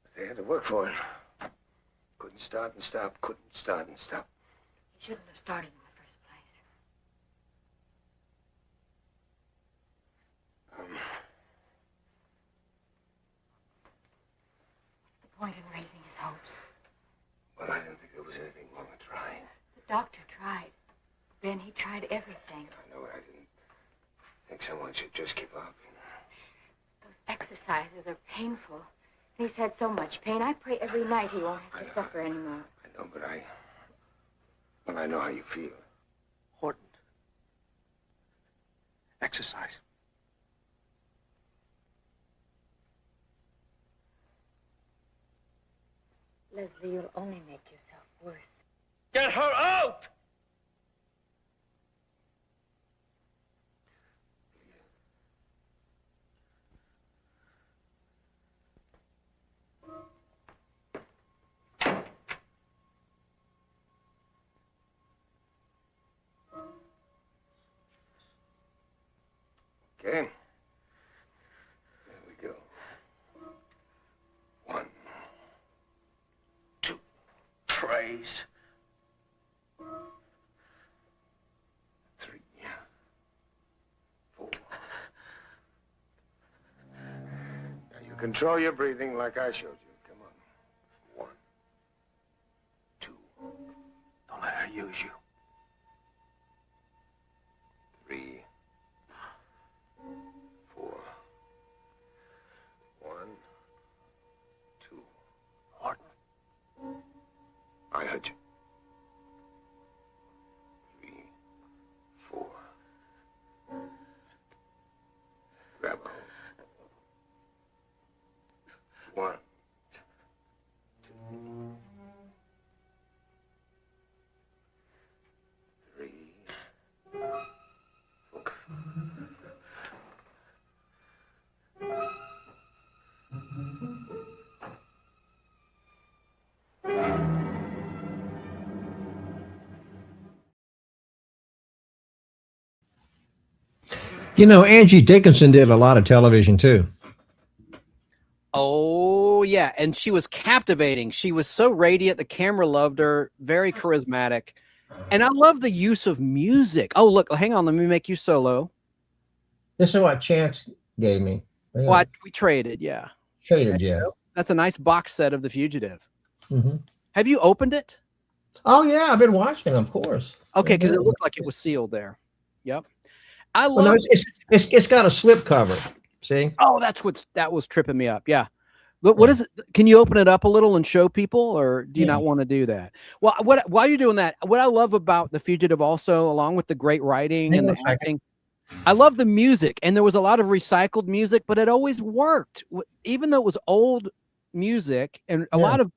But they had to work for it. Couldn't start and stop, couldn't start and stop. You shouldn't have started in the first place. What's the point in raising his hopes? Well, I didn't think there was anything wrong with trying. The doctor tried. Ben, he tried everything. I know it. I didn't think someone should just give up. Those exercises are painful. He's had so much pain. I pray every night he won't have to suffer anymore. I know, but I know how you feel. Horton. Exercise. Leslie, you'll only make yourself worse. Get her out! Okay. There we go. 1, 2, Praise. 3, 4. Now you control your breathing like I showed you. Come on. 1, 2. Don't let her use you. 3, 4. 1, 2. Horton. I heard you. 3, 4. Grab a hold. 1, 2. 3, 4. You know, Angie Dickinson did a lot of television too. Oh, yeah. And she was captivating. She was so radiant. The camera loved her. Very charismatic. And I love the use of music. Oh, look, hang on. Let me make you solo. This is what Chance gave me. Well, we traded. Yeah. Traded, yeah. That's a nice box set of The Fugitive. Mm-hmm. Have you opened it? Oh, yeah. I've been watching, of course. Okay, because it looked like it was sealed there. Yep. I love. Well, no, it's got a slip cover. See? Oh, that was tripping me up. Yeah. But what is it? Can you open it up a little and show people, or do you not want to do that? Well, while you're doing that, what I love about The Fugitive also, along with the great writing and the acting, I love the music. And there was a lot of recycled music, but it always worked. Even though it was old music and a lot of,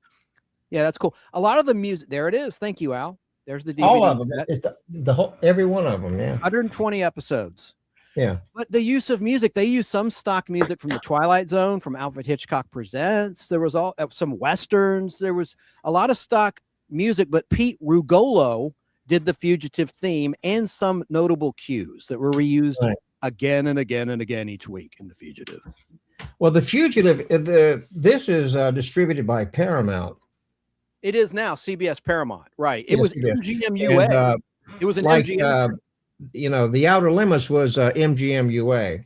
that's cool. A lot of the music, there it is. Thank you, Al. There's the DVD. All of them. It's the whole, every one of them, yeah. 120 episodes. Yeah. But the use of music, they use some stock music from The Twilight Zone, from Alfred Hitchcock Presents. There was some Westerns. There was a lot of stock music, but Pete Rugolo did the Fugitive theme and some notable cues that were reused again and again and again each week in The Fugitive. Well, The Fugitive, this is distributed by Paramount. It is now CBS Paramount, right? It Yes, was it is. MGM UA. And, it was an like, MGM. You know, The Outer Limits was MGM UA.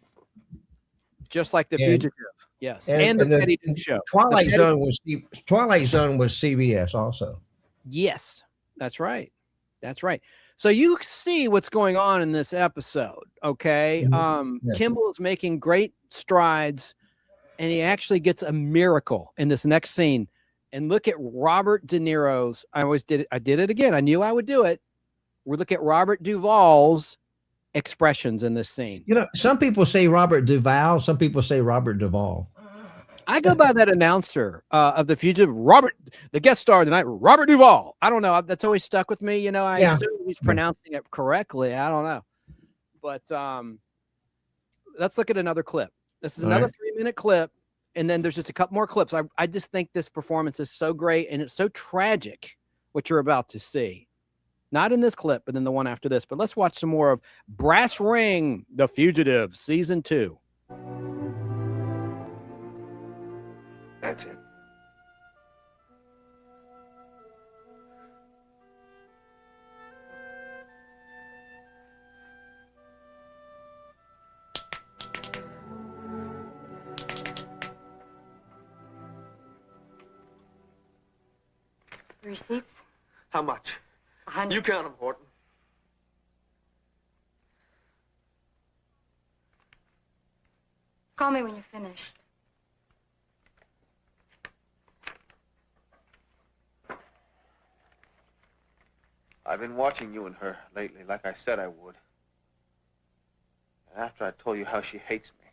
Just like The Fugitive, yes. And the Paddington Show. Twilight Zone was CBS also. Yes, that's right. That's right. So you see what's going on in this episode, okay? Yes. Kimball is making great strides, and he actually gets a miracle in this next scene. And look at Robert De Niro's. I did it again. I knew I would do it. We look at Robert Duvall's expressions in this scene. You know, some people say Robert Duvall, some people say Robert Duvall. I go by that announcer of The Fugitive, the guest star tonight, Robert Duvall. I don't know. That's always stuck with me. You know, I assume he's pronouncing it correctly. I don't know. But let's look at another clip. This is another 3-minute clip. And then there's just a couple more clips. I just think this performance is so great, and it's so tragic what you're about to see. Not in this clip, but in the one after this. But let's watch some more of Brass Ring, The Fugitive, Season 2. That's it. Receipts? How much? 100. You count them, Horton. Call me when you're finished. I've been watching you and her lately, like I said I would. And after I told you how she hates me,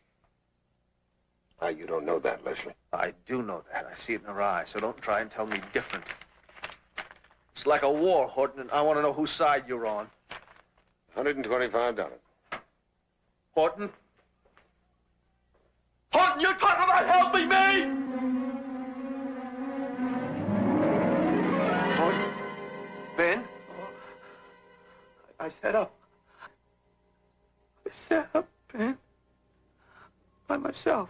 You don't know that, Leslie. I do know that. I see it in her eyes, so don't try and tell me different. It's like a war, Horton, and I want to know whose side you're on. $125. Horton? Horton, you're talking about helping me? Horton? Ben? I set up. I set up, Ben. By myself.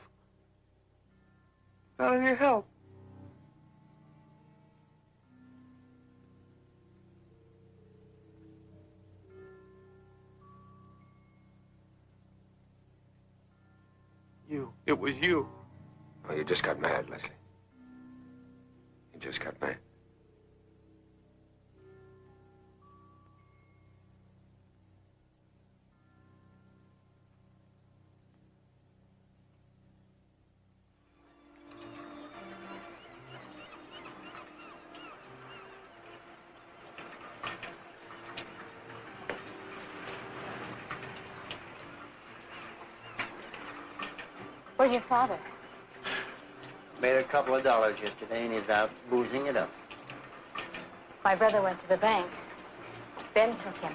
Not any help. You. It was you. Oh, you just got mad, Leslie. You just got mad. Where's your father? Made a couple of dollars yesterday, and he's out boozing it up. My brother went to the bank. Ben took him.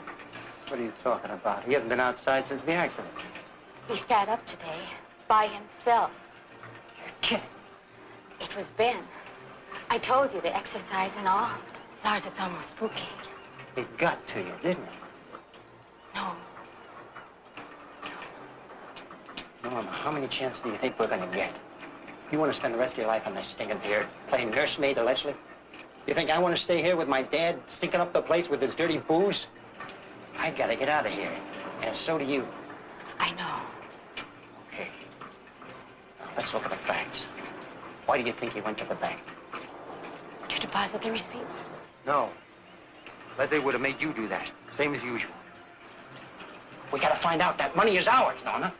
What are you talking about? He hasn't been outside since the accident. He sat up today by himself. You're kidding. It was Ben. I told you the exercise and all. Lars, it's almost spooky. It got to you, didn't it? No. Norma, how many chances do you think we're going to get? You want to spend the rest of your life on this stinking pier, playing nursemaid to Leslie? You think I want to stay here with my dad stinking up the place with his dirty booze? I got to get out of here, and so do you. I know. Okay. Now, let's look at the facts. Why do you think he went to the bank? To deposit the receipt? No. Leslie would have made you do that, same as usual. We got to find out. That money is ours, Norma.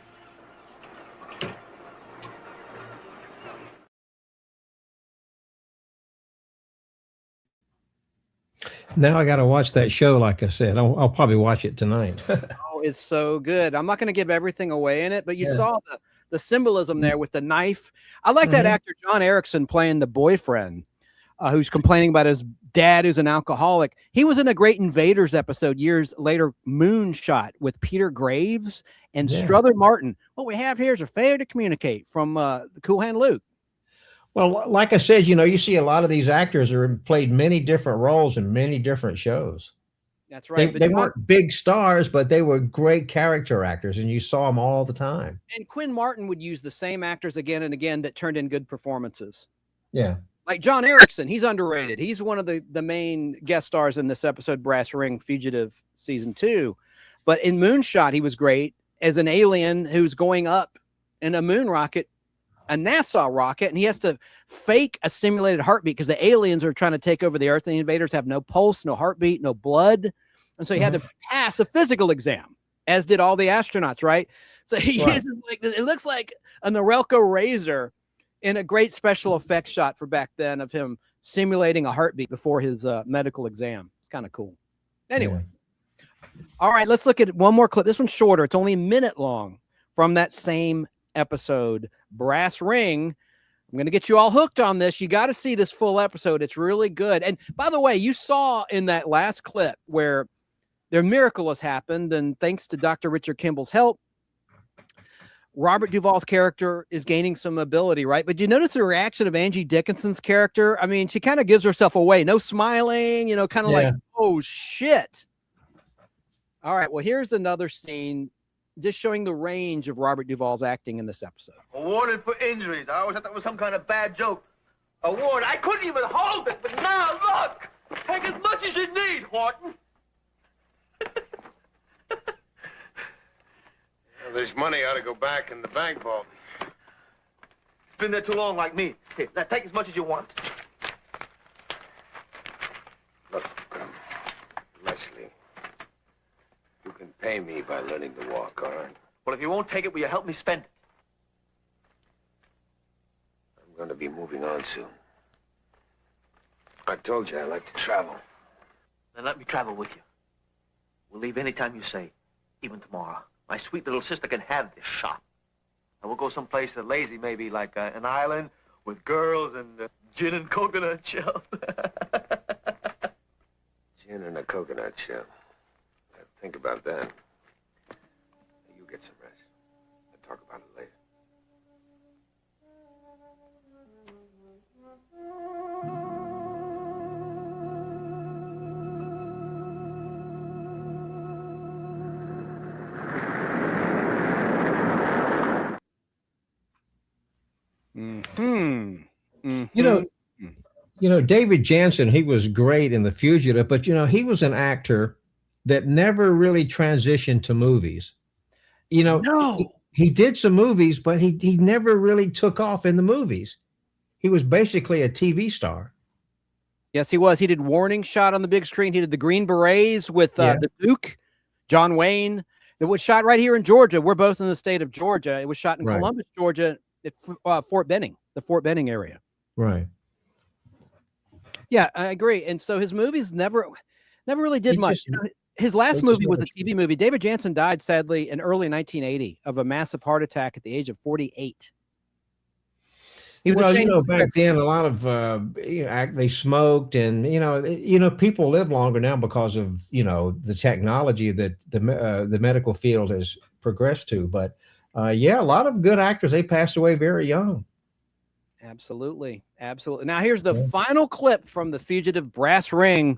Now I got to watch that show. Like I said, I'll probably watch it tonight. Oh, it's so good. I'm not going to give everything away in it, but you saw the symbolism there with the knife. I like that actor John Erickson playing the boyfriend who's complaining about his dad who's an alcoholic. He was in a Great Invaders episode years later, Moonshot, with Peter Graves and Strother Martin. What we have here is a failure to communicate from the Cool Hand Luke. Well, like I said, you see a lot of these actors are played many different roles in many different shows. That's right. They weren't big stars, but they were great character actors, and you saw them all the time. And Quinn Martin would use the same actors again and again that turned in good performances. Yeah. Like John Erickson, he's underrated. He's one of the main guest stars in this episode, Brass Ring Fugitive Season 2. But in Moonshot, he was great as an alien who's going up in a moon rocket, a NASA rocket, and he has to fake a simulated heartbeat because the aliens are trying to take over the Earth, and the invaders have no pulse, no heartbeat, no blood. And so he had to pass a physical exam, as did all the astronauts, right? So he uses it looks like a Norelco razor in a great special effects shot for back then of him simulating a heartbeat before his medical exam. It's kind of cool. Anyway. All right, let's look at one more clip. This one's shorter. It's only a minute long from that same episode, Brass Ring. I'm going to get you all hooked on this. You got to see this full episode. It's really good. And by the way, you saw in that last clip where their miracle has happened, and thanks to Dr. Richard Kimball's help, Robert Duvall's character is gaining some ability, right? But you notice the reaction of Angie Dickinson's character? I mean, she kind of gives herself away. No smiling, kind of like, oh, shit. All right, well, here's another scene just showing the range of Robert Duvall's acting in this episode. Awarded for injuries. I always thought that was some kind of bad joke. Award. I couldn't even hold it, but now look. Take as much as you need, Horton. This money ought to go back in the bank vault. It's been there too long, like me. Here, now take as much as you want. Look, Leslie, you can pay me by learning to walk, all right? Well, if you won't take it, will you help me spend it? I'm going to be moving on soon. I told you I like to travel. Then let me travel with you. We'll leave any time you say, even tomorrow. My sweet little sister can have this shop. And we'll go someplace lazy, maybe like an island with girls and gin and coconut shell. Gin and a coconut shell. Think about that. You get some rest. We'll talk about it later. You know, David Jansen, he was great in The Fugitive, but he was an actor that never really transitioned to movies. He did some movies, but he never really took off in the movies. He was basically a TV star. Yes, he was. He did Warning Shot on the big screen. He did the Green Berets with the Duke, John Wayne. It was shot right here in Georgia. We're both in the state of Georgia. It was shot in Columbus, Georgia, at Fort Benning, the Fort Benning area. Right. Yeah, I agree. And so his movies never really did much. His last movie was a TV movie. David Jansen died, sadly, in early 1980 of a massive heart attack at the age of 48. Back then, a lot of they smoked, and people live longer now because of the technology that the medical field has progressed to. But a lot of good actors, they passed away very young. Absolutely. Now here's the final clip from The Fugitive Brass Ring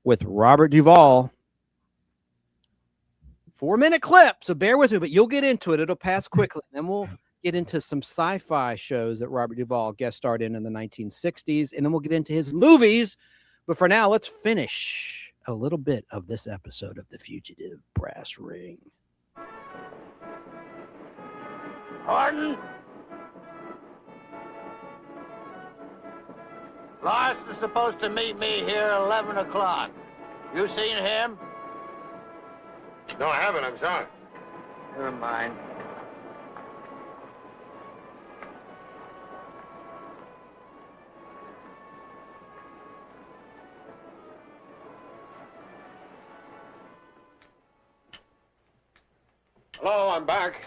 with Robert Duvall. 4-minute clip, so bear with me, but you'll get into it. It'll pass quickly. Then we'll get into some sci-fi shows that Robert Duvall guest starred in the 1960s, and then we'll get into his movies. But for now, let's finish a little bit of this episode of The Fugitive Brass Ring. Pardon? Lars is supposed to meet me here at 11 o'clock. You seen him? No, I haven't. I'm sorry. Never mind. Hello, I'm back.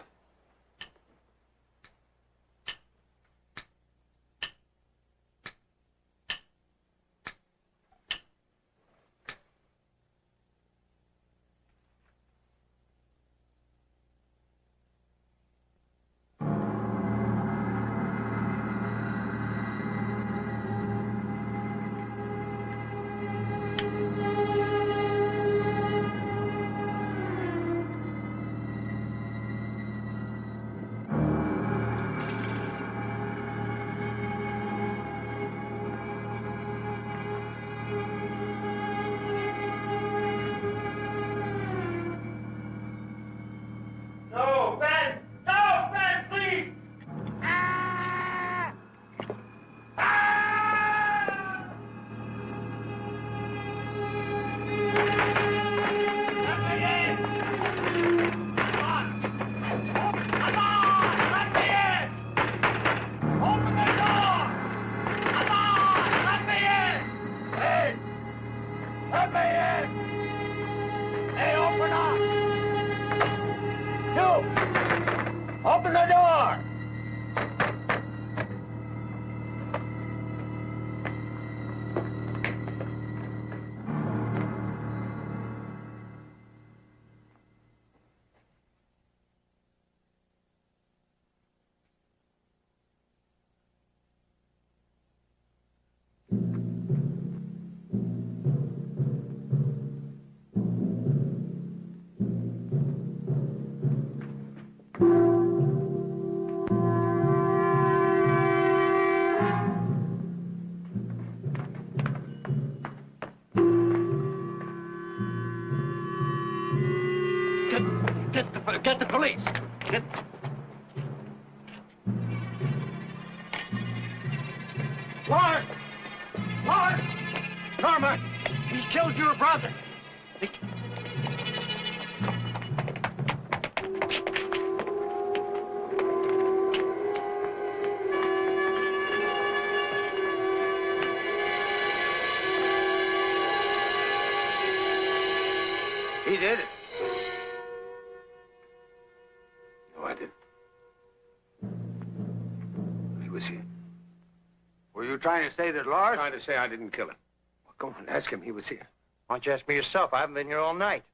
Open the door! Get the police. Lord! Lord! Norma, he killed your brother. He did it. No, I didn't. trying to say that Lars... Trying to say I didn't kill him. Well, go on, ask him. He was here. Why don't you ask me yourself? I haven't been here all night.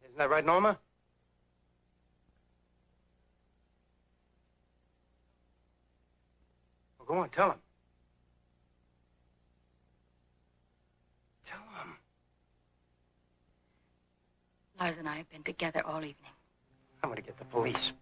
Isn't that right, Norma? Well, go on, tell him. Tell him. Lars and I have been together all evening. I'm going to get the police.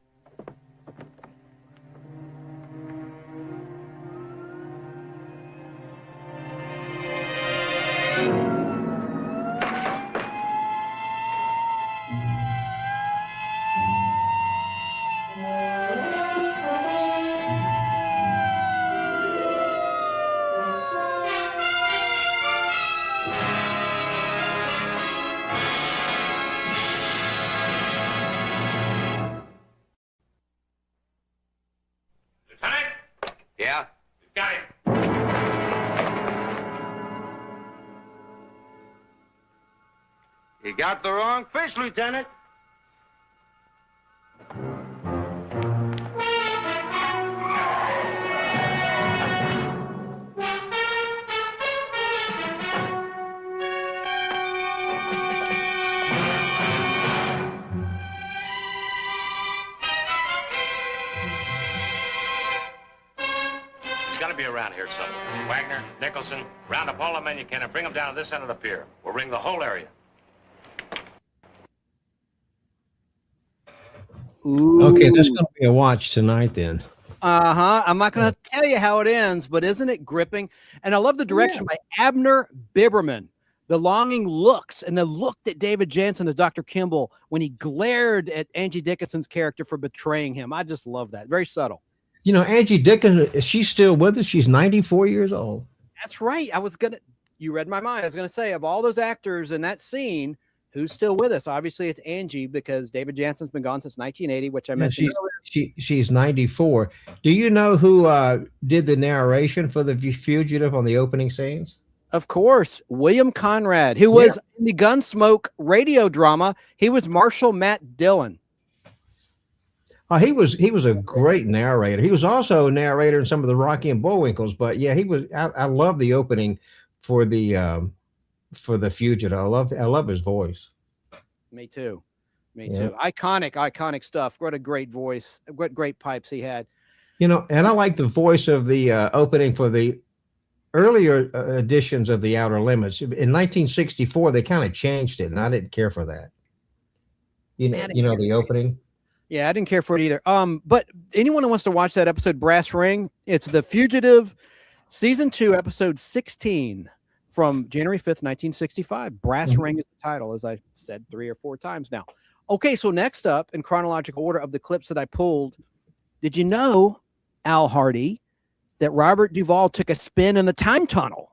Yeah? Got him. You got the wrong fish, Lieutenant. He's got to be around here somewhere. Wagner, Nicholson, round up all the men you can and bring them down to this end of the pier. We'll ring the whole area. Ooh. Okay, that's going to be a watch tonight then. I'm not going to tell you how it ends, but isn't it gripping? And I love the direction by Abner Biberman. The longing looks and the look that David Jansen as Dr. Kimball when he glared at Angie Dickinson's character for betraying him. I just love that. Very subtle. You know, Angie Dickinson, she's still with us. She's 94 years old. That's right. You read my mind. I was going to say, of all those actors in that scene, who's still with us? Obviously, it's Angie because David Jansen's been gone since 1980, which I mentioned earlier. She's 94. Do you know who did the narration for The Fugitive on the opening scenes? Of course, William Conrad, who was in the Gunsmoke radio drama. He was Marshal Matt Dillon. He was a great narrator. He was also a narrator in some of the Rocky and Bullwinkles. But yeah, he was. I love the opening for the Fugitive. I love his voice. Me too. Iconic stuff. What a great voice. What great pipes he had. You know, and I like the voice of the opening for the earlier editions of The Outer Limits. In 1964, they kind of changed it, and I didn't care for that. You know the opening. Yeah, I didn't care for it either. But anyone who wants to watch that episode, Brass Ring, it's The Fugitive, season 2, episode 16 from January 5th, 1965. Brass Ring is the title, as I said 3 or 4 times now. Okay, so next up in chronological order of the clips that I pulled, did you know, Al Hardy, that Robert Duvall took a spin in the time tunnel?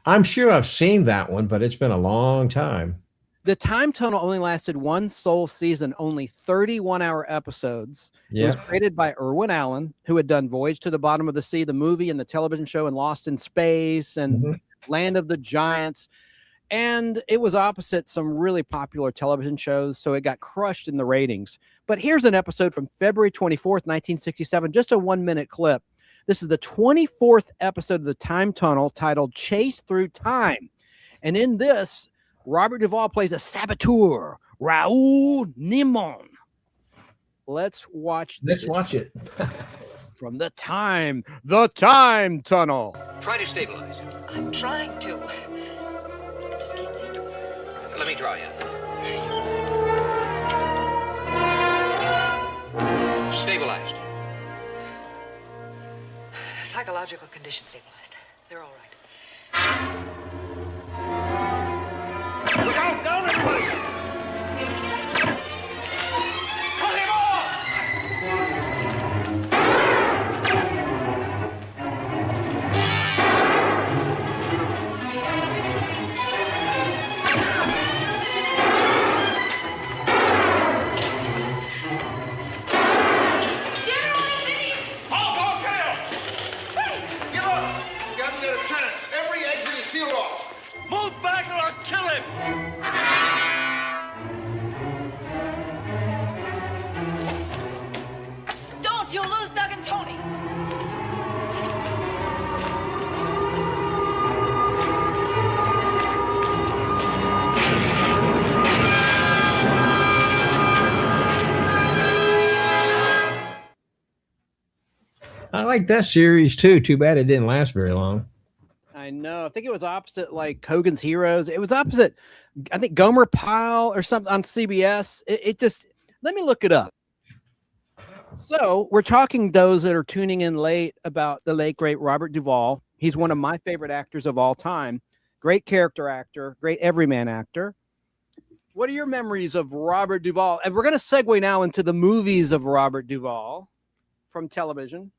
I'm sure I've seen that one, but it's been a long time. The time tunnel only lasted one sole season, only 31-hour episodes. Yeah. It was created by Irwin Allen, who had done Voyage to the Bottom of the Sea, the movie and the television show, and Lost in Space and Land of the Giants. And it was opposite some really popular television shows, so it got crushed in the ratings. But here's an episode from February 24th, 1967, just a 1-minute clip. This is the 24th episode of the Time Tunnel, titled Chase Through Time. And in this, Robert Duvall plays a saboteur, Raoul Nimon. Let's watch it. From the Time Tunnel. Try to stabilize. I'm trying to. I just can't seem to. Let me draw you. Stabilized. Psychological condition stabilized. They're all right. Look out! Down, everybody! Cut him off! Halt, okay! Give up! You haven't got a chance. Every exit is sealed off. Move back or I'll kill him! like that series too. Too bad it didn't last very long. I know. I think it was opposite like Hogan's Heroes. It was opposite, I think, Gomer Pyle or something on CBS. It just, let me look it up. So we're talking, those that are tuning in late, about the late, great Robert Duvall. He's one of my favorite actors of all time. Great character actor, great everyman actor. What are your memories of Robert Duvall? And we're going to segue now into the movies of Robert Duvall from television.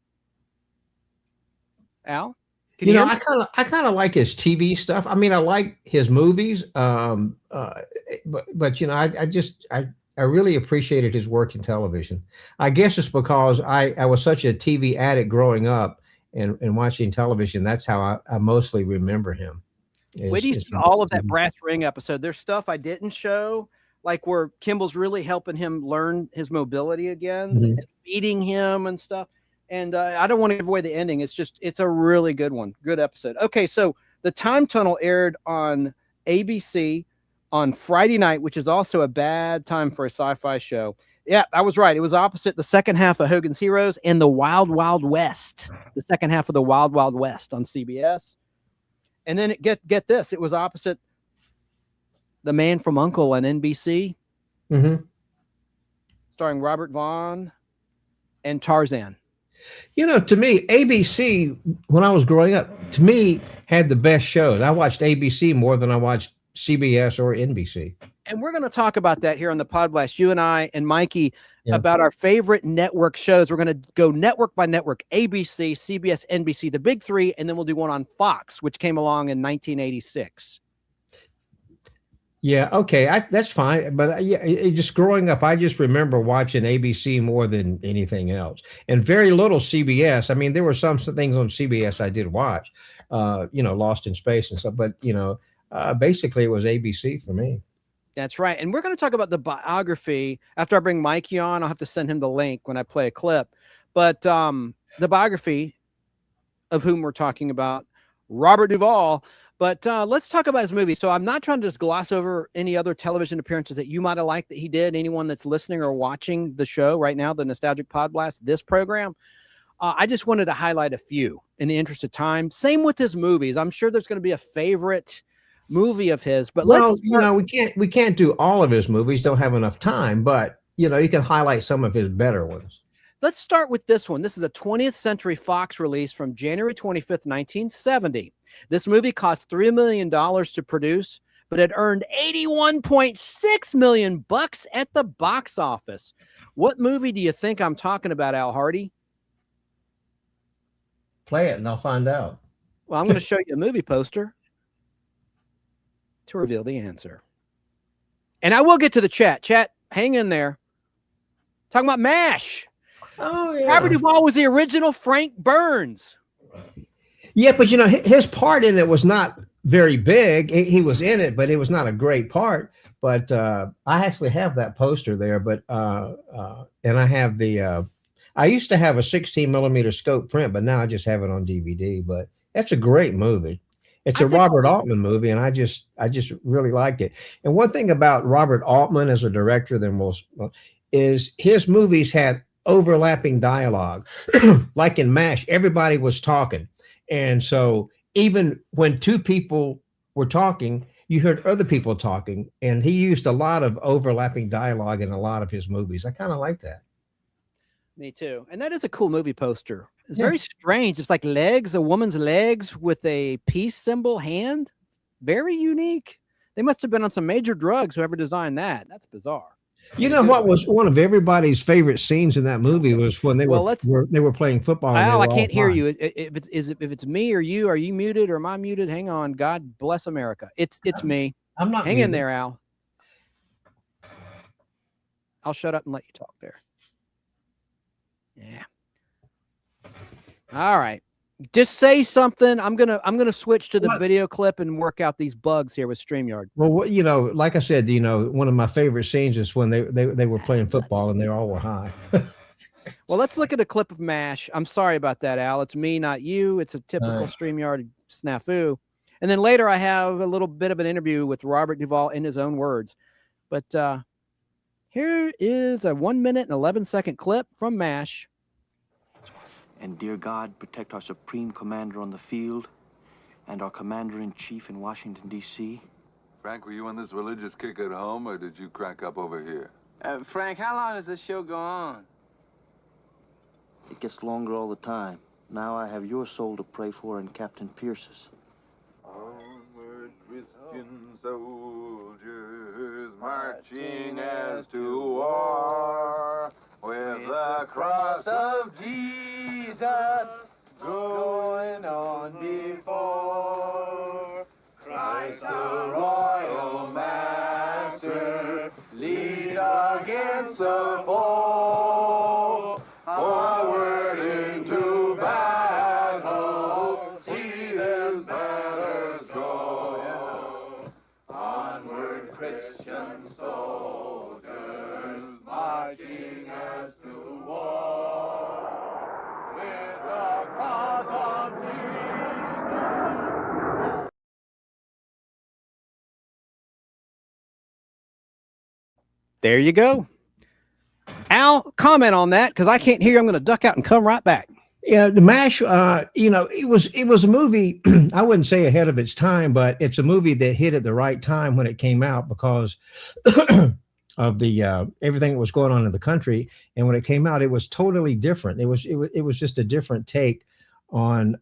Al? You know, I kind of like his TV stuff. I mean, I like his movies, but you know, I really appreciated his work in television. I guess it's because I was such a TV addict growing up and watching television. That's how I mostly remember him. Wait till you see all of that Brass Ring episode. There's stuff I didn't show, like where Kimball's really helping him learn his mobility again, and feeding him and stuff. And I don't want to give away the ending. It's a really good one. Good episode. Okay, so The Time Tunnel aired on ABC on Friday night, which is also a bad time for a sci-fi show. Yeah, I was right. It was opposite the second half of Hogan's Heroes and the Wild Wild West, the second half of the Wild Wild West on CBS. And then get this, it was opposite The Man from U.N.C.L.E. on NBC, starring Robert Vaughn and Tarzan. You know, to me, ABC, when I was growing up, to me, had the best shows. I watched ABC more than I watched CBS or NBC. And we're going to talk about that here on the Podblast, you and I and Mikey, about our favorite network shows. We're going to go network by network, ABC, CBS, NBC, the big three, and then we'll do one on Fox, which came along in 1986. Yeah, okay, that's fine. But just growing up, I just remember watching ABC more than anything else, and very little CBS. I mean, there were some things on CBS I did watch, you know, Lost in Space and stuff. But you know, basically, it was ABC for me. That's right. And we're going to talk about the biography after I bring Mikey on. I'll have to send him the link when I play a clip. But the biography of whom we're talking about, Robert Duvall. But let's talk about his movie. So I'm not trying to just gloss over any other television appearances that you might have liked that he did. Anyone that's listening or watching the show right now, the Nostalgic Podblast, this program, I just wanted to highlight a few in the interest of time. Same with his movies. I'm sure there's going to be a favorite movie of his, but you know, we can't do all of his movies. Don't have enough time, but you know, you can highlight some of his better ones. Let's start with this one. This is a 20th Century Fox release from January 25th, 1970. This movie cost $3 million to produce, but it earned $81.6 million at the box office. What movie do you think I'm talking about, Al Hardy? Play it and I'll find out. Well, I'm going to show you a movie poster to reveal the answer. And I will get to the chat. Chat, hang in there. Talking about MASH. Oh, yeah. Robert Duvall was the original Frank Burns. Yeah, but you know, his part in it was not very big. He was in it, but it was not a great part. But I actually have that poster there. But and I have the I used to have a 16 millimeter scope print, but now I just have it on DVD. But that's a great movie. It's a Robert Altman movie, and I just really liked it. And one thing about Robert Altman as a director is his movies had overlapping dialogue. Like in MASH, everybody was talking. And so even when two people were talking, you heard other people talking. And he used a lot of overlapping dialogue in a lot of his movies. I kind of like that. Me too. And that is a cool movie poster. It's very strange. It's like legs, a woman's legs with a peace symbol hand. Very unique. They must have been on some major drugs, whoever designed that. That's bizarre. You know what was one of everybody's favorite scenes in that movie was when they were playing football. Al, I can't hear you. If it's me or you, are you muted or am I muted? Hang on. God bless America. It's me. I'm not. Hang in there, Al. I'll shut up and let you talk there. Yeah. All right. Just say something. I'm gonna switch to the video clip and work out these bugs here with StreamYard. Well, you know, like I said, you know, one of my favorite scenes is when they were playing football and they all were high. Well, let's look at a clip of MASH. I'm sorry about that, Al. It's me, not you. It's a typical StreamYard snafu. And then later I have a little bit of an interview with Robert Duvall in his own words. But here is a 1 minute and 11 second clip from MASH. And dear God, protect our Supreme Commander on the field and our Commander-in-Chief in Washington, D.C. Frank, were you on this religious kick at home, or did you crack up over here? Frank, how long does this show go on? It gets longer all the time. Now I have your soul to pray for and Captain Pierce's. Onward, Christian soldiers, marching as to war, with the cross of Jesus going on before. Christ the royal master leads against the foe. Forward into battle, see his banners go. Onward, Christian soldiers, marching as to war, with the cross of Jesus. There you go. Al, comment on that, because I can't hear you. I'm going to duck out and come right back. Yeah, the MASH, it was a movie, I wouldn't say ahead of its time, but it's a movie that hit at the right time when it came out because of the everything that was going on in the country. And when it came out, it was totally different. It was just a different take on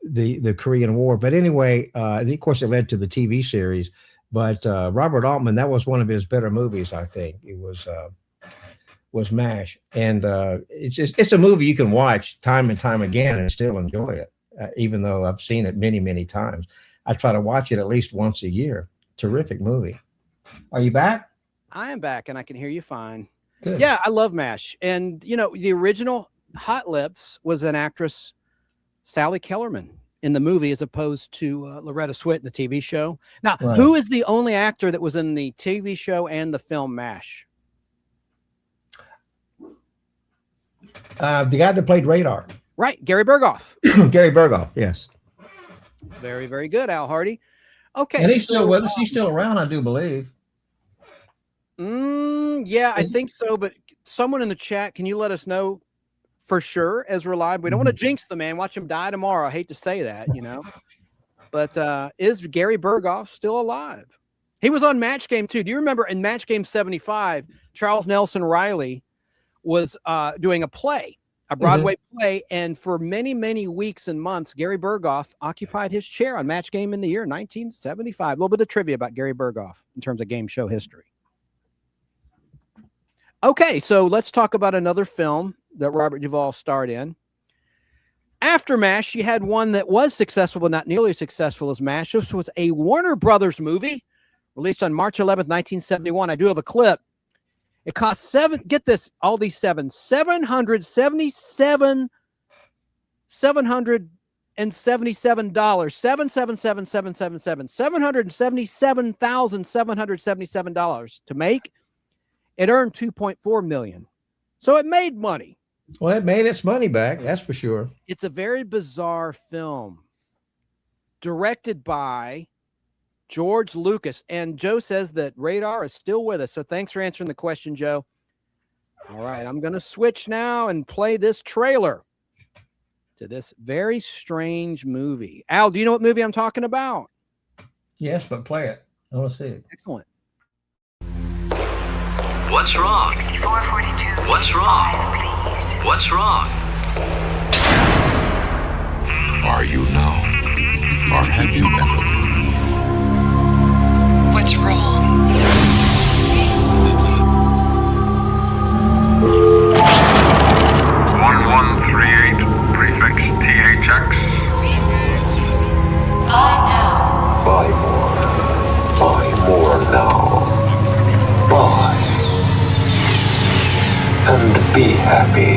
the Korean War. But anyway, and of course, it led to the TV series. But Robert Altman, that was one of his better movies, I think. It was MASH, and it's a movie you can watch time and time again and still enjoy it, even though I've seen it many, many times. I try to watch it at least once a year. Terrific movie. Are you back? I am back, and I can hear you fine. Good. Yeah, I love MASH, and the original Hot Lips was an actress, Sally Kellerman, in the movie, as opposed to Loretta Swit in the TV show. Now, Right. Who is the only actor that was in the TV show and the film MASH? The guy that played Radar. Right, Gary Berghoff. Gary Berghoff, yes. Very, very good, Al Hardy. Okay. And he's still with us. He's still around, I do believe. Yeah, I think so, but someone in the chat, can you let us know for sure, Ezra Live? We don't want to jinx the man. Watch him die tomorrow. I hate to say that, But is Gary Berghoff still alive? He was on Match Game too. Do you remember in Match Game 75, Charles Nelson Riley was doing a play, a Broadway play, and for many, many weeks and months, Gary Berghoff occupied his chair on Match Game in the year 1975. A little bit of trivia about Gary Berghoff in terms of game show history. Okay, so let's talk about another film that Robert Duvall starred in. After MASH, you had one that was successful, but not nearly as successful as MASH. This was a Warner Brothers movie released on March 11th, 1971. I do have a clip. It cost $777 $777,777 to make. It earned $2.4 million. So it made money. Well, it made its money back, that's for sure. It's a very bizarre film directed by George Lucas. And Joe says that Radar is still with us. So thanks for answering the question, Joe. All right, I'm going to switch now and play this trailer to this very strange movie. Al, do you know what movie I'm talking about? Yes, but play it. I want to see it. Excellent. What's wrong? 442. What's wrong? What's wrong? Are you now? Or have you ever been? What's wrong? Prefix THX. Buy more. Buy more now. Buy. And be happy.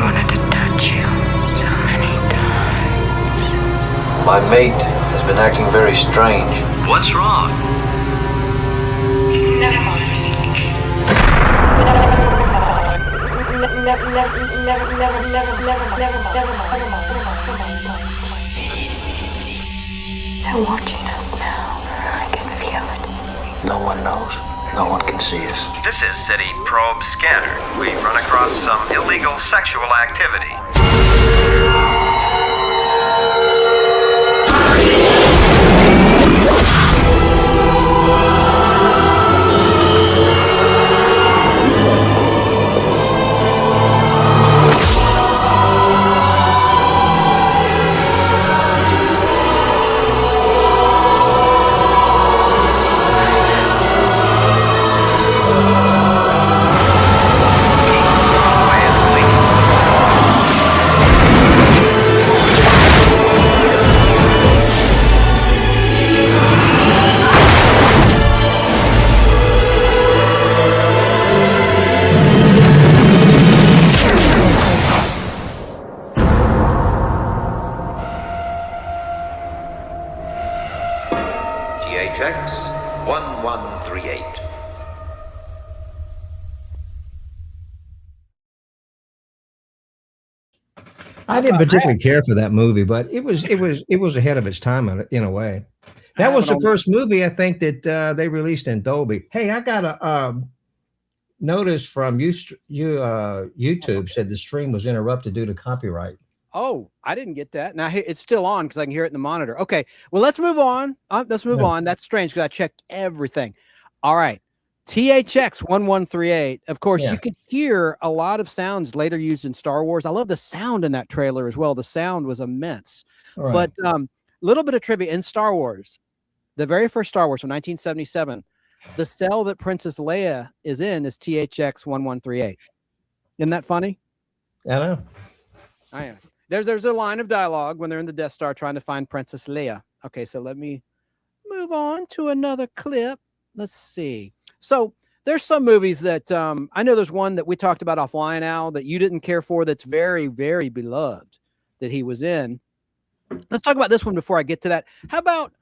Wanted to touch you so many times. My mate has been acting very strange. What's wrong? Never mind. They're watching us now. I can feel it. No one knows. No one can see us. This is City Probe Scanner. We've run across some illegal sexual activity. THX 1138. I didn't particularly care for that movie, but it was ahead of its time in a way. That was the first movie I think that they released in Dolby. Hey, I got a notice from YouTube said the stream was interrupted due to copyright. Oh, I didn't get that. Now it's still on because I can hear it in the monitor. Okay, well, let's move on. Let's move on. That's strange because I checked everything. All right. THX 1138. Of course, you could hear a lot of sounds later used in Star Wars. I love the sound in that trailer as well. The sound was immense. Right. But a little bit of trivia in Star Wars, the very first Star Wars from 1977, the cell that Princess Leia is in is THX 1138. Isn't that funny? I know. I am. There's a line of dialogue when they're in the Death Star trying to find Princess Leia. Okay, so let me move on to another clip. Let's see. So there's some movies that I know there's one that we talked about offline, Al, that you didn't care for that's very, very beloved that he was in. Let's talk about this one before I get to that. How about,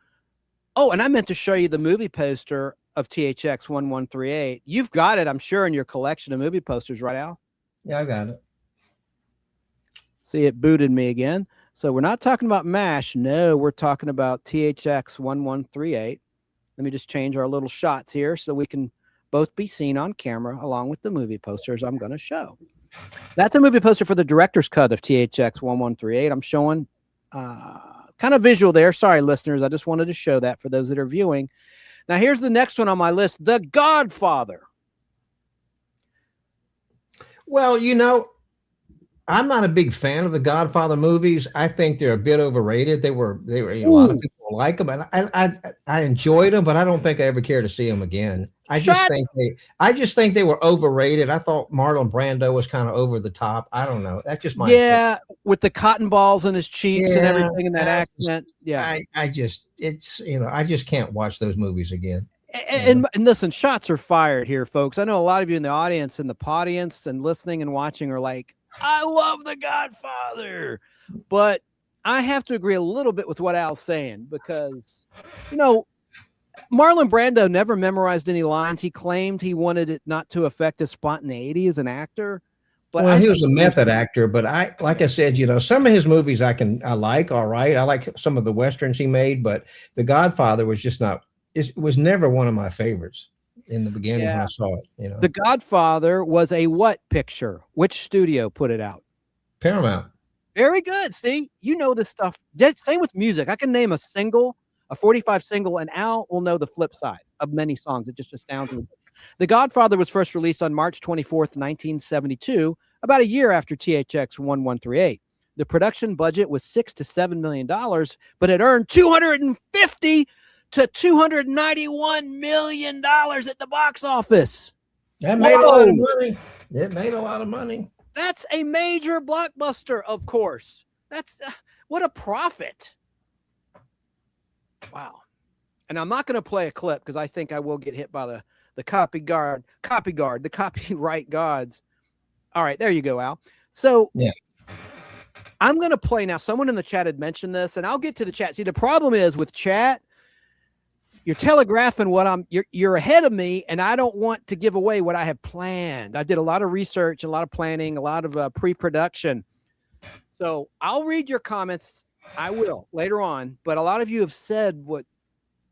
and I meant to show you the movie poster of THX 1138. You've got it, I'm sure, in your collection of movie posters, right, Al? Yeah, I got it. See, it booted me again. So we're not talking about MASH. No, we're talking about THX 1138. Let me just change our little shots here so we can both be seen on camera along with the movie posters I'm going to show. That's a movie poster for the director's cut of THX 1138. I'm showing kind of visual there. Sorry, listeners. I just wanted to show that for those that are viewing. Now, here's the next one on my list, The Godfather. Well, I'm not a big fan of the Godfather movies. I think they're a bit overrated. They were a lot of people like them, and I enjoyed them, but I don't think I ever care to see them again. I just think they were overrated. I thought Marlon Brando was kind of over the top. I don't know. That's just my opinion. With the cotton balls in his cheeks and everything in that accent. Yeah, I just can't watch those movies again. And listen, shots are fired here, folks. I know a lot of you in the audience and the audience and listening and watching are like, I love The Godfather, but I have to agree a little bit with what Al's saying because, Marlon Brando never memorized any lines. He claimed he wanted it not to affect his spontaneity as an actor. But he was a method actor, but like I said, some of his movies I like, all right. I like some of the Westerns he made, but The Godfather was was never one of my favorites. In the beginning when I saw it, The Godfather was a what picture? Which studio put it out? Paramount. Very good. See, you know this stuff. Same with music. I can name a 45 single, and Al will know the flip side of many songs. It just astounds me. The Godfather was first released on March 24th, 1972, about a year after THX 1138. The production budget was $6 to $7 million, but it earned $250 to $291 million at the box office. That made a lot of money. It made a lot of money. That's a major blockbuster, of course. That's what a profit. Wow. And I'm not going to play a clip because I think I will get hit by the copyright gods. All right, there you go, Al. So I'm going to play now. Someone in the chat had mentioned this, and I'll get to the chat. See, the problem is with chat, you're telegraphing what you're ahead of me, and I don't want to give away what I have planned. I did a lot of research, a lot of planning, a lot of pre-production. So I'll read your comments. I will later on, but a lot of you have said what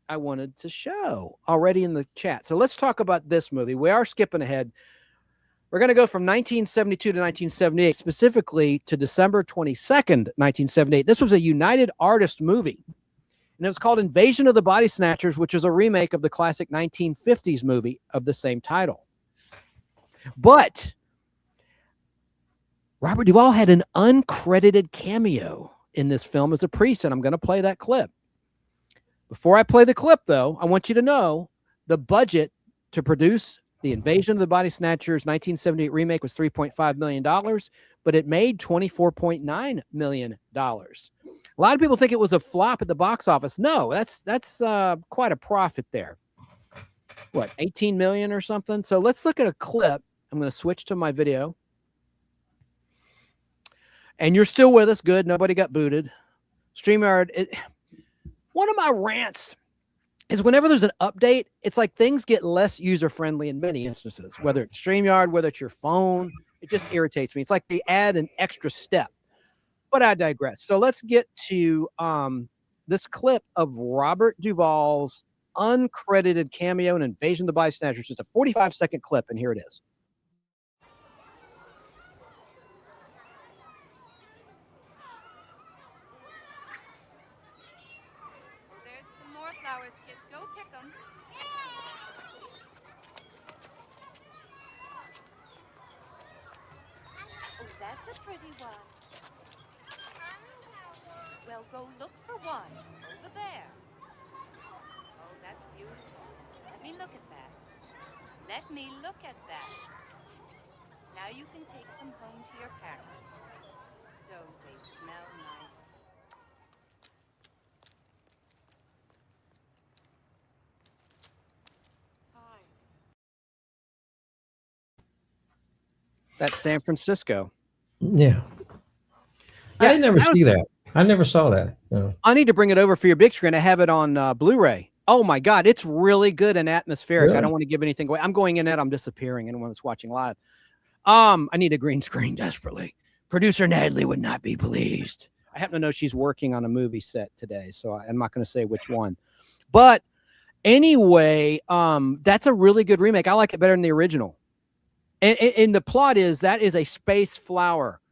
I wanted to show already in the chat. So let's talk about this movie. We are skipping ahead. We're going to go from 1972 to 1978, specifically to December 22nd, 1978. This was a United Artists movie, and it was called Invasion of the Body Snatchers, which is a remake of the classic 1950s movie of the same title. But Robert Duvall had an uncredited cameo in this film as a priest, and I'm going to play that clip. Before I play the clip, though, I want you to know the budget to produce the Invasion of the Body Snatchers 1978 remake was $3.5 million, but it made $24.9 million. A lot of people think it was a flop at the box office. No, that's quite a profit there. What, 18 million or something? So let's look at a clip. I'm going to switch to my video. And you're still with us. Good. Nobody got booted. StreamYard. One of my rants is whenever there's an update, it's like things get less user-friendly in many instances, whether it's StreamYard, whether it's your phone. It just irritates me. It's like they add an extra step. But I digress. So let's get to this clip of Robert Duvall's uncredited cameo in Invasion of the Body Snatchers. Just a 45-second clip, and here it is. That's a pretty one. Well, go look for one over there. Oh, that's beautiful. Let me look at that. Let me look at that. Now you can take them home to your parents. Don't they smell nice? Hi. That's San Francisco. Yeah. I never see that. I never saw that. No. I need to bring it over for your big screen. I have it on Blu-ray. Oh my God, it's really good and atmospheric. Really? I don't want to give anything away. I'm going in it. I'm disappearing. Anyone that's watching live. I need a green screen desperately. Producer Natalie would not be pleased. I happen to know she's working on a movie set today, so I'm not going to say which one. But anyway, that's a really good remake. I like it better than the original. And the plot is that is a space flower,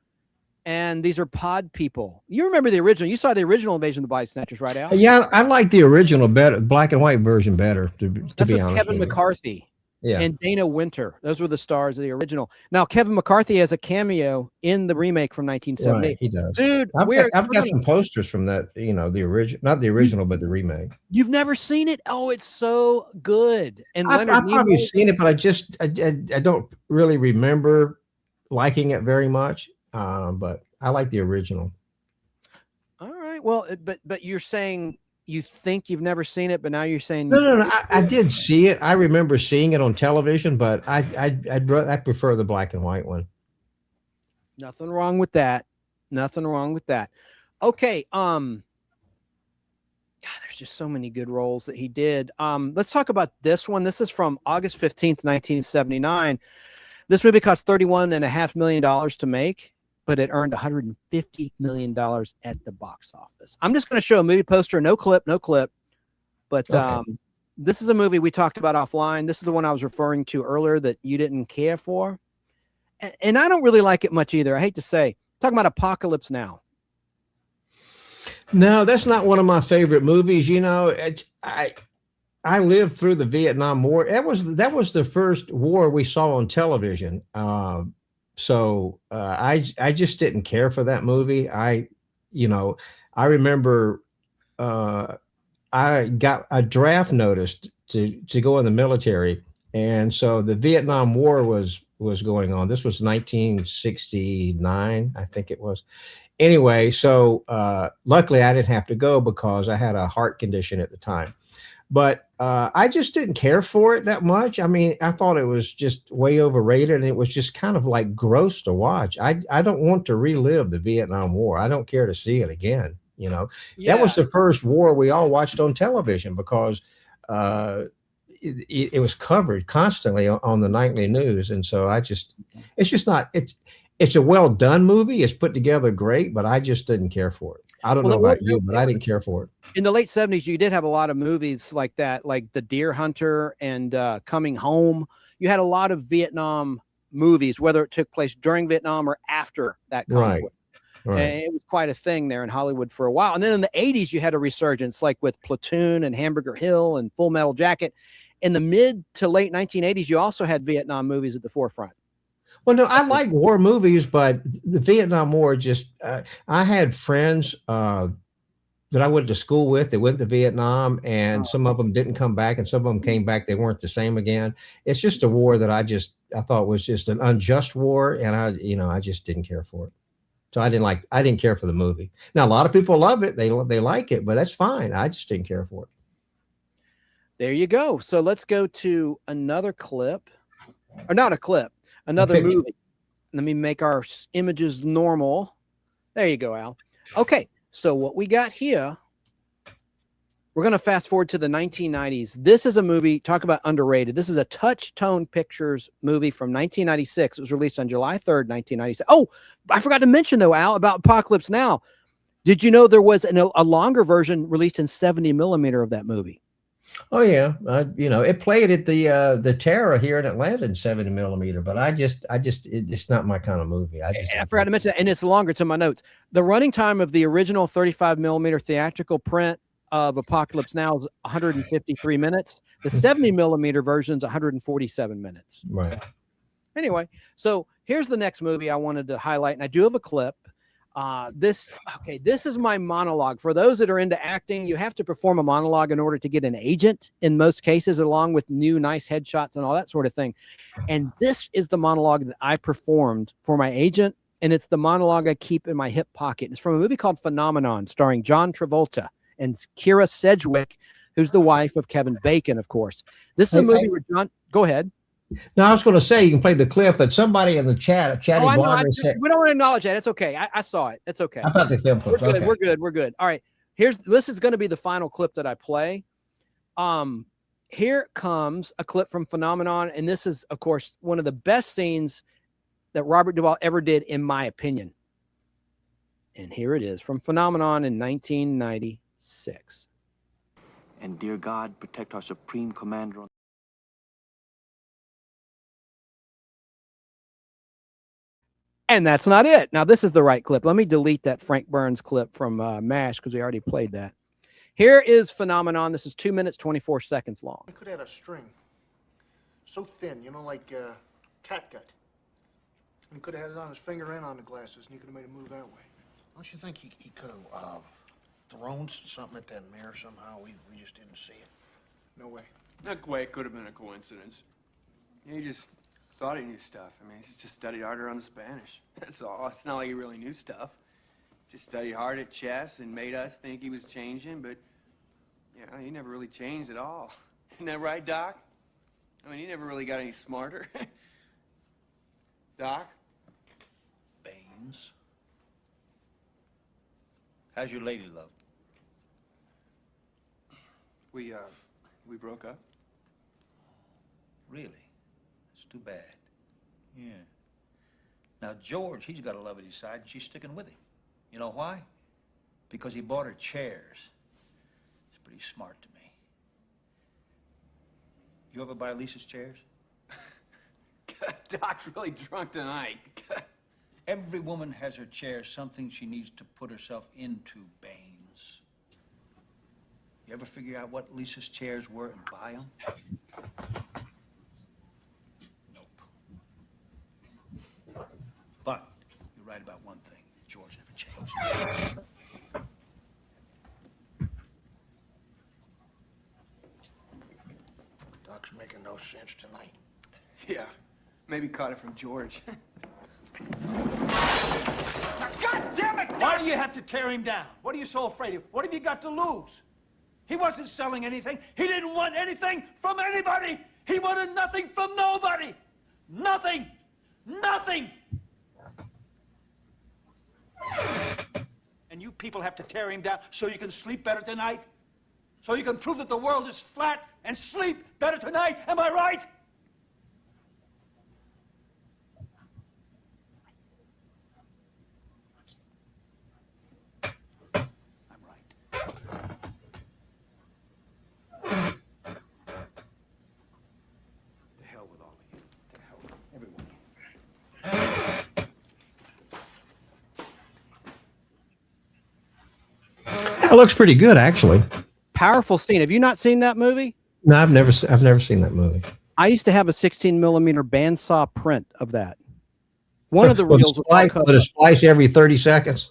and these are pod people. You remember the original? You saw the original Invasion of the Body Snatchers, right, Al? Yeah, I like the original better, black and white version better. To be honest, Kevin McCarthy. Yeah. And Dana Winter. Those were the stars of the original. Now, Kevin McCarthy has a cameo in the remake from 1978. Right, he does. Dude, I've got some posters from that, you know, the original, not the original, but the remake. You've never seen it? Oh, it's so good. And I've probably seen it, but I don't really remember liking it very much. But I like the original. All right. Well, but you're saying you think you've never seen it, but now you're saying no. I did see it. I remember seeing it on television, but I prefer the black and white one. Nothing wrong with that. Nothing wrong with that. Okay. God, there's just so many good roles that he did. Let's talk about this one. This is from August 15th, 1979. This movie cost $31.5 million to make, but it earned $150 million at the box office. I'm just going to show a movie poster. No clip. But Okay. This is a movie we talked about offline. This is the one I was referring to earlier that you didn't care for. And I don't really like it much either. I hate to say. Talking about Apocalypse Now. No, that's not one of my favorite movies. You know, I lived through the Vietnam War. That was the first war we saw on television. So I just didn't care for that movie. I remember I got a draft notice to go in the military, and so the Vietnam War was going on. This was 1969, I think it was. Anyway, so luckily I didn't have to go because I had a heart condition at the time. But I just didn't care for it that much. I mean, I thought it was just way overrated, and it was just kind of like gross to watch. I don't want to relive the Vietnam War. I don't care to see it again. You know, That was the first war we all watched on television because it was covered constantly on the nightly news. And so it's a well done movie. It's put together great, but I just didn't care for it. I don't know about you, but I didn't care for it. In the late 70s, you did have a lot of movies like that, like The Deer Hunter and Coming Home. You had a lot of Vietnam movies, whether it took place during Vietnam or after that conflict. Right. And it was quite a thing there in Hollywood for a while. And then in the 80s, you had a resurgence, like with Platoon and Hamburger Hill and Full Metal Jacket. In the mid to late 1980s, you also had Vietnam movies at the forefront. Well, no, I like war movies, but the Vietnam War just, I had friends that I went to school with, they went to Vietnam, and some of them didn't come back, and some of them came back, they weren't the same again. It's just a war that I thought was just an unjust war, and I just didn't care for it. So I didn't care for the movie. Now, a lot of people love it, they like it, but that's fine. I just didn't care for it. There you go. So let's go to another clip, or not a clip, another movie. Let me make our images normal. There you go, Al. Okay, so what we got here, we're going to fast forward to the 1990s. This is a movie, talk about underrated. This is a Touchstone Pictures movie from 1996. It was released on July 3rd, 1996. Oh, I forgot to mention, though, Al, about Apocalypse Now. Did you know there was a longer version released in 70 millimeter of that movie? Oh yeah, it played at the Terra here in Atlanta in 70 millimeter, but it's not my kind of movie. I forgot to mention that, and it's longer. It's in my notes. The running time of the original 35 millimeter theatrical print of Apocalypse Now is 153 minutes. The 70 millimeter version is 147 minutes. Right. Anyway, so here's the next movie I wanted to highlight, and I do have a clip. This is my monologue. For those that are into acting, you have to perform a monologue in order to get an agent in most cases, along with new nice headshots and all that sort of thing. And this is the monologue that I performed for my agent, and it's the monologue I keep in my hip pocket. It's from a movie called Phenomenon, starring John Travolta and Kira Sedgwick, who's the wife of Kevin Bacon, of course. This is a movie where John, go ahead. No, I was going to say you can play the clip, but somebody in the chat, Chatty Blogger said we don't want to acknowledge that. It's okay. I saw it. It's okay. I thought the film clip. We're good. We're good. All right. This is going to be the final clip that I play. Here comes a clip from Phenomenon, and this is, of course, one of the best scenes that Robert Duvall ever did, in my opinion. And here it is from Phenomenon in 1996. And dear God, protect our supreme commander. And that's not it. Now, this is the right clip. Let me delete that Frank Burns clip from MASH because we already played that. Here is Phenomenon. This is 2 minutes, 24 seconds long. He could have had a string so thin, like catgut. And he could have had it on his finger and on the glasses, and he could have made a move that way. Don't you think he could have thrown something at that mirror somehow? We just didn't see it. No way. That way, it could have been a coincidence. He just thought he knew stuff. I mean, he's just studied harder on the Spanish. That's all. It's not like he really knew stuff. Just studied hard at chess and made us think he was changing, but, he never really changed at all. Isn't that right, Doc? I mean, he never really got any smarter. Doc? Baines. How's your lady love? We broke up. Really? It's too bad. Yeah. Now, George, he's got a love at his side, and she's sticking with him. You know why? Because he bought her chairs. It's pretty smart to me. You ever buy Lisa's chairs? Doc's really drunk tonight. Every woman has her chair, something she needs to put herself into, Baines. You ever figure out what Lisa's chairs were and buy them? But you're right about one thing. George never changed. Doc's making no sense tonight. Yeah, maybe caught it from George. God damn it! Why do you have to tear him down? What are you so afraid of? What have you got to lose? He wasn't selling anything. He didn't want anything from anybody. He wanted nothing from nobody. Nothing. Nothing. And you people have to tear him down so you can sleep better tonight? So you can prove that the world is flat and sleep better tonight? Am I right? it looks pretty good, actually. Powerful scene. Have you not seen that movie? No, I've never seen that movie. I used to have a 16 millimeter bandsaw print of that. One of the Would reels was all cut up. splice every 30 seconds.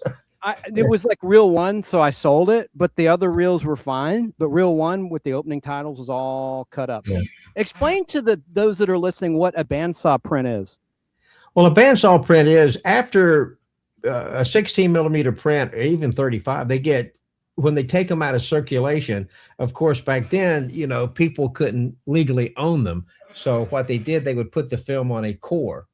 It was like reel 1, so I sold it, but the other reels were fine. But reel 1 with the opening titles was all cut up. Yeah. Explain to those that are listening what a bandsaw print is. Well, a bandsaw print is after a 16 millimeter print, or even 35, they get, when they take them out of circulation, of course, back then, people couldn't legally own them. So what they did, they would put the film on a core.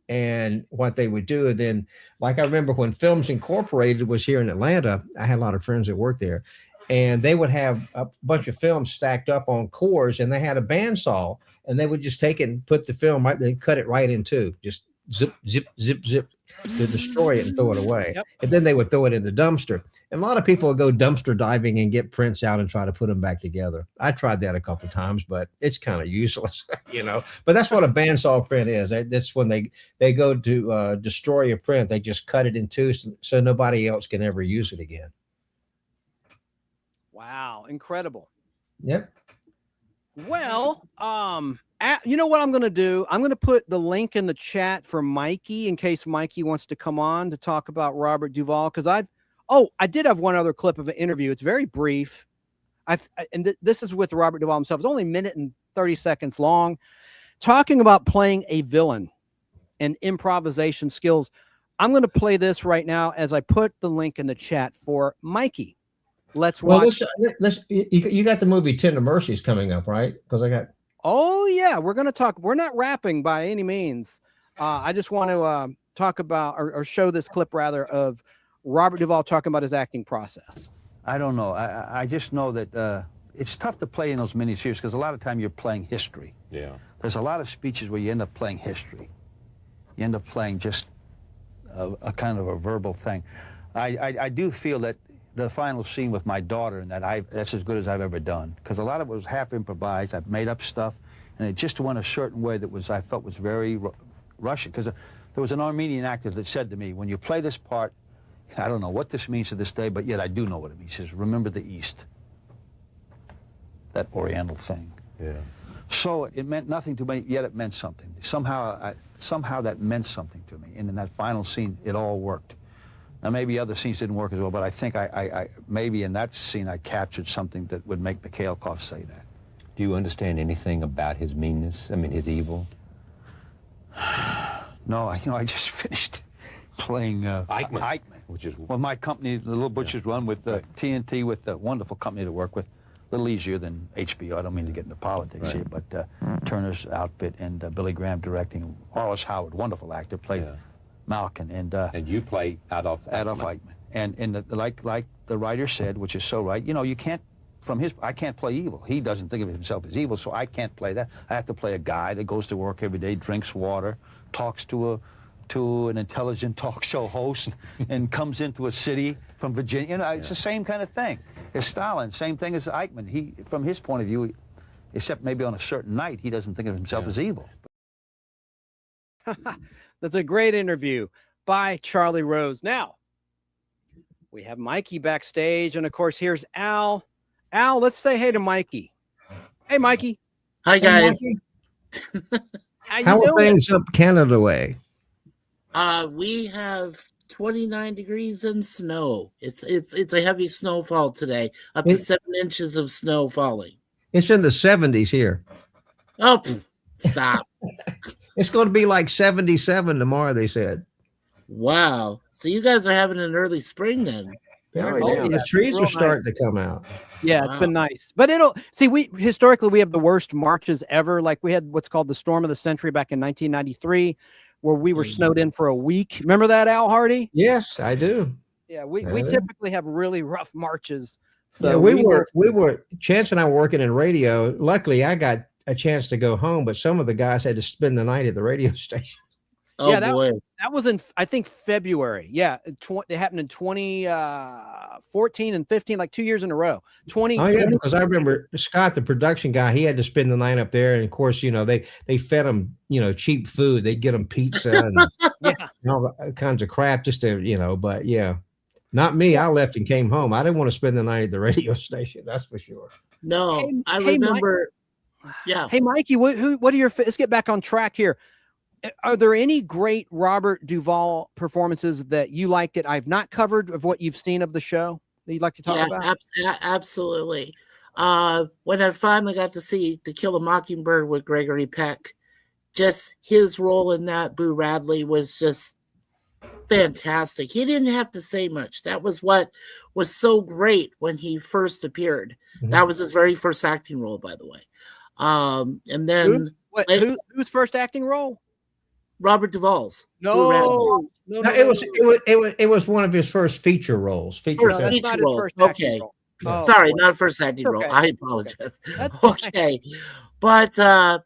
And what they would do then, like I remember when Films Incorporated was here in Atlanta, I had a lot of friends that worked there, and they would have a bunch of films stacked up on cores, and they had a bandsaw, and they would just take it and put the film right, they cut it right in two, just zip, zip, zip, zip, to destroy it and throw it away. Yep. And then they would throw it in the dumpster. And a lot of people would go dumpster diving and get prints out and try to put them back together. I tried that a couple of times, but it's kind of useless, But that's what a bandsaw print is. That's when they go to destroy a print. They just cut it in two so nobody else can ever use it again. Wow, incredible. Yep. Well, you know what I'm going to do? I'm going to put the link in the chat for Mikey in case Mikey wants to come on to talk about Robert Duvall. Because I did have one other clip of an interview. It's very brief. This is with Robert Duvall himself. It's only a minute and 30 seconds long, talking about playing a villain and improvisation skills. I'm going to play this right now as I put the link in the chat for Mikey. Let's watch. You got the movie Tender Mercies coming up, right? Because I got. Oh yeah, we're going to talk. We're not rapping by any means. I just want to talk about or show this clip rather of Robert Duvall talking about his acting process. I don't know. I just know that it's tough to play in those miniseries because a lot of time you're playing history. Yeah. There's a lot of speeches where you end up playing history. You end up playing just a kind of a verbal thing. I do feel that the final scene with my daughter and that's as good as I've ever done, because a lot of it was half improvised. I've made up stuff, and it just went a certain way that I felt was very Russian. Because there was an Armenian actor that said to me, when you play this part, I don't know what this means to this day, but yet I do know what it means. He says, remember the East, that Oriental thing. Yeah. So it meant nothing to me, yet it meant something. Somehow that meant something to me. And in that final scene, it all worked. Now, maybe other scenes didn't work as well, but I think I maybe in that scene I captured something that would make Mikhailkov say that. Do you understand anything about his meanness? I mean, his evil? No, I just finished playing Eichmann. Which is my company, the Little Butchers Run with TNT, with a wonderful company to work with. A little easier than HBO. I don't mean to get into politics here, but Turner's outfit and Billy Graham directing. Wallace Howard, wonderful actor, played Malkin, and you play Adolf Eichmann. And like the writer said, which is so right. You can't I can't play evil. He doesn't think of himself as evil, so I can't play that. I have to play a guy that goes to work every day, drinks water, talks to an intelligent talk show host, and comes into a city from Virginia. It's the same kind of thing. As Stalin, same thing as Eichmann. He, from his point of view, except maybe on a certain night, he doesn't think of himself as evil. That's a great interview by Charlie Rose. Now, we have Mikey backstage, and of course, here's Al. Al, let's say hey to Mikey. Hey, Mikey. Hi, guys. How are things up Canada way? We have 29 degrees and snow. It's a heavy snowfall today, up to 7 inches of snow falling. It's in the 70s here. Oh, stop. It's going to be like 77 tomorrow, they said. Wow. So you guys are having an early spring then. Yeah, the trees are starting to come out. Yeah, it's been nice. But we historically have the worst Marches ever. Like we had what's called the storm of the century back in 1993, where we wwere snowed in for a week. Remember that, Al Hardy? Yes, I do. Yeah, we typically have really rough Marches. So yeah, we were Chance and I were working in radio. Luckily, I got a chance to go home, but some of the guys had to spend the night at the radio station. Oh, boy. That was in, I think, February. Yeah, it happened in 2014 and 15, like 2 years in a row. Oh, yeah, because I remember Scott, the production guy, he had to spend the night up there. And, of course, they fed him, cheap food. They'd get him pizza and, and all kinds of crap just to, but, yeah. Not me. I left and came home. I didn't want to spend the night at the radio station. That's for sure. No, I hey, remember. Yeah. Hey, Mikey, what are your? Let's get back on track here. Are there any great Robert Duvall performances that you liked that I've not covered of what you've seen of the show that you'd like to talk about? Absolutely. When I finally got to see To Kill a Mockingbird with Gregory Peck, just his role in that, Boo Radley, was just fantastic. He didn't have to say much. That was what was so great when he first appeared. Mhm. That was his very first acting role, by the way. And then whose first acting role? Robert Duvall's. No, it was one of his first feature roles. First feature roles. Okay. Sorry, not first acting role. Okay. I apologize. Okay. But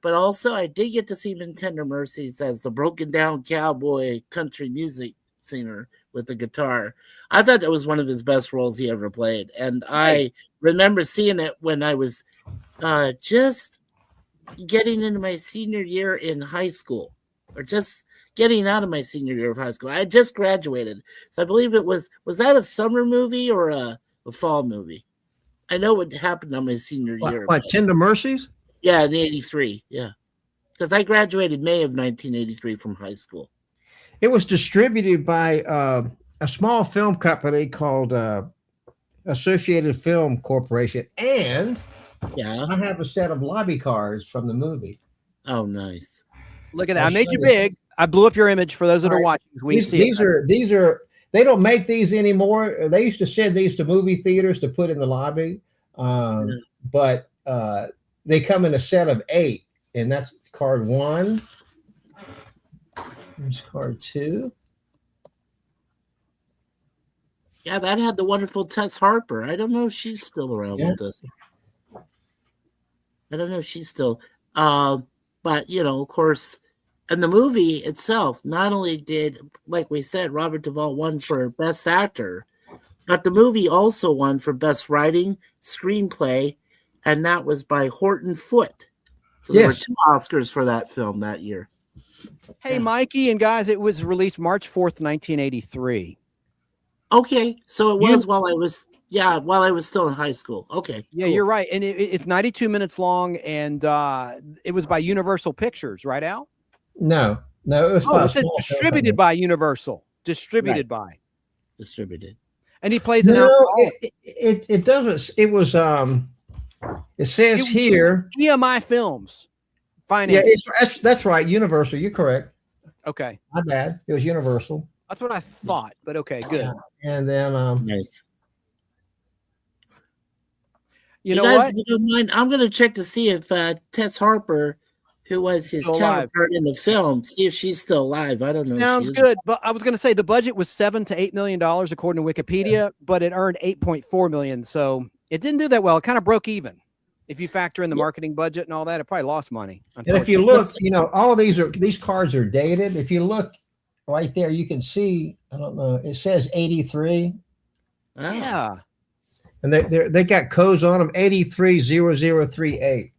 also I did get to see him in Tender Mercies as the broken down cowboy country music singer with the guitar. I thought that was one of his best roles he ever played. And I remember seeing it when I was just getting into my senior year in high school, or just getting out of my senior year of high school. I had just graduated. So I believe it was that a summer movie or a fall movie? I know what happened on my senior year. What, Tender Mercies? Yeah, in 83. Yeah. Because I graduated May of 1983 from high school. It was distributed by a small film company called Associated Film Corporation. And I have a set of lobby cards from the movie. Oh, nice. Look at that. I made you big. I blew up your image for those that are watching. These are they don't make these anymore. They used to send these to movie theaters to put in the lobby. But they come in a set of 8, and that's card 1. Here's card 2. Yeah, that had the wonderful Tess Harper. I don't know if she's still around with us. I don't know if she's still, but of course, and the movie itself, not only did, like we said, Robert Duvall won for Best Actor, but the movie also won for Best Writing, Screenplay, and that was by Horton Foote. So there were 2 Oscars for that film that year. Hey, Mikey and guys, it was released March 4th, 1983. Okay, so it was while I was still in high school. Okay. Yeah, you're right. And it's 92 minutes long, and it was by Universal Pictures, right, Al? No, it was it says distributed by Universal. Distributed. And he plays an alcoholic. It doesn't. It was it says here EMI Films. Finance. Yeah, that's right. Universal. You're correct. Okay. My bad. It was Universal. That's what I thought, but okay, good. And then nice. You know guys, what? If you don't mind, I'm going to check to see if Tess Harper, who was his counterpart in the film, see if she's still alive. I don't know. Sounds good. But I was going to say the budget was $7 to $8 million according to Wikipedia, but it earned $8.4 million. So it didn't do that well. It kind of broke even. If you factor in the marketing budget and all that, it probably lost money. And if you look, all of these cards are dated. If you look right there, you can see, I don't know, it says 83. Yeah. And they got codes on them, 830038.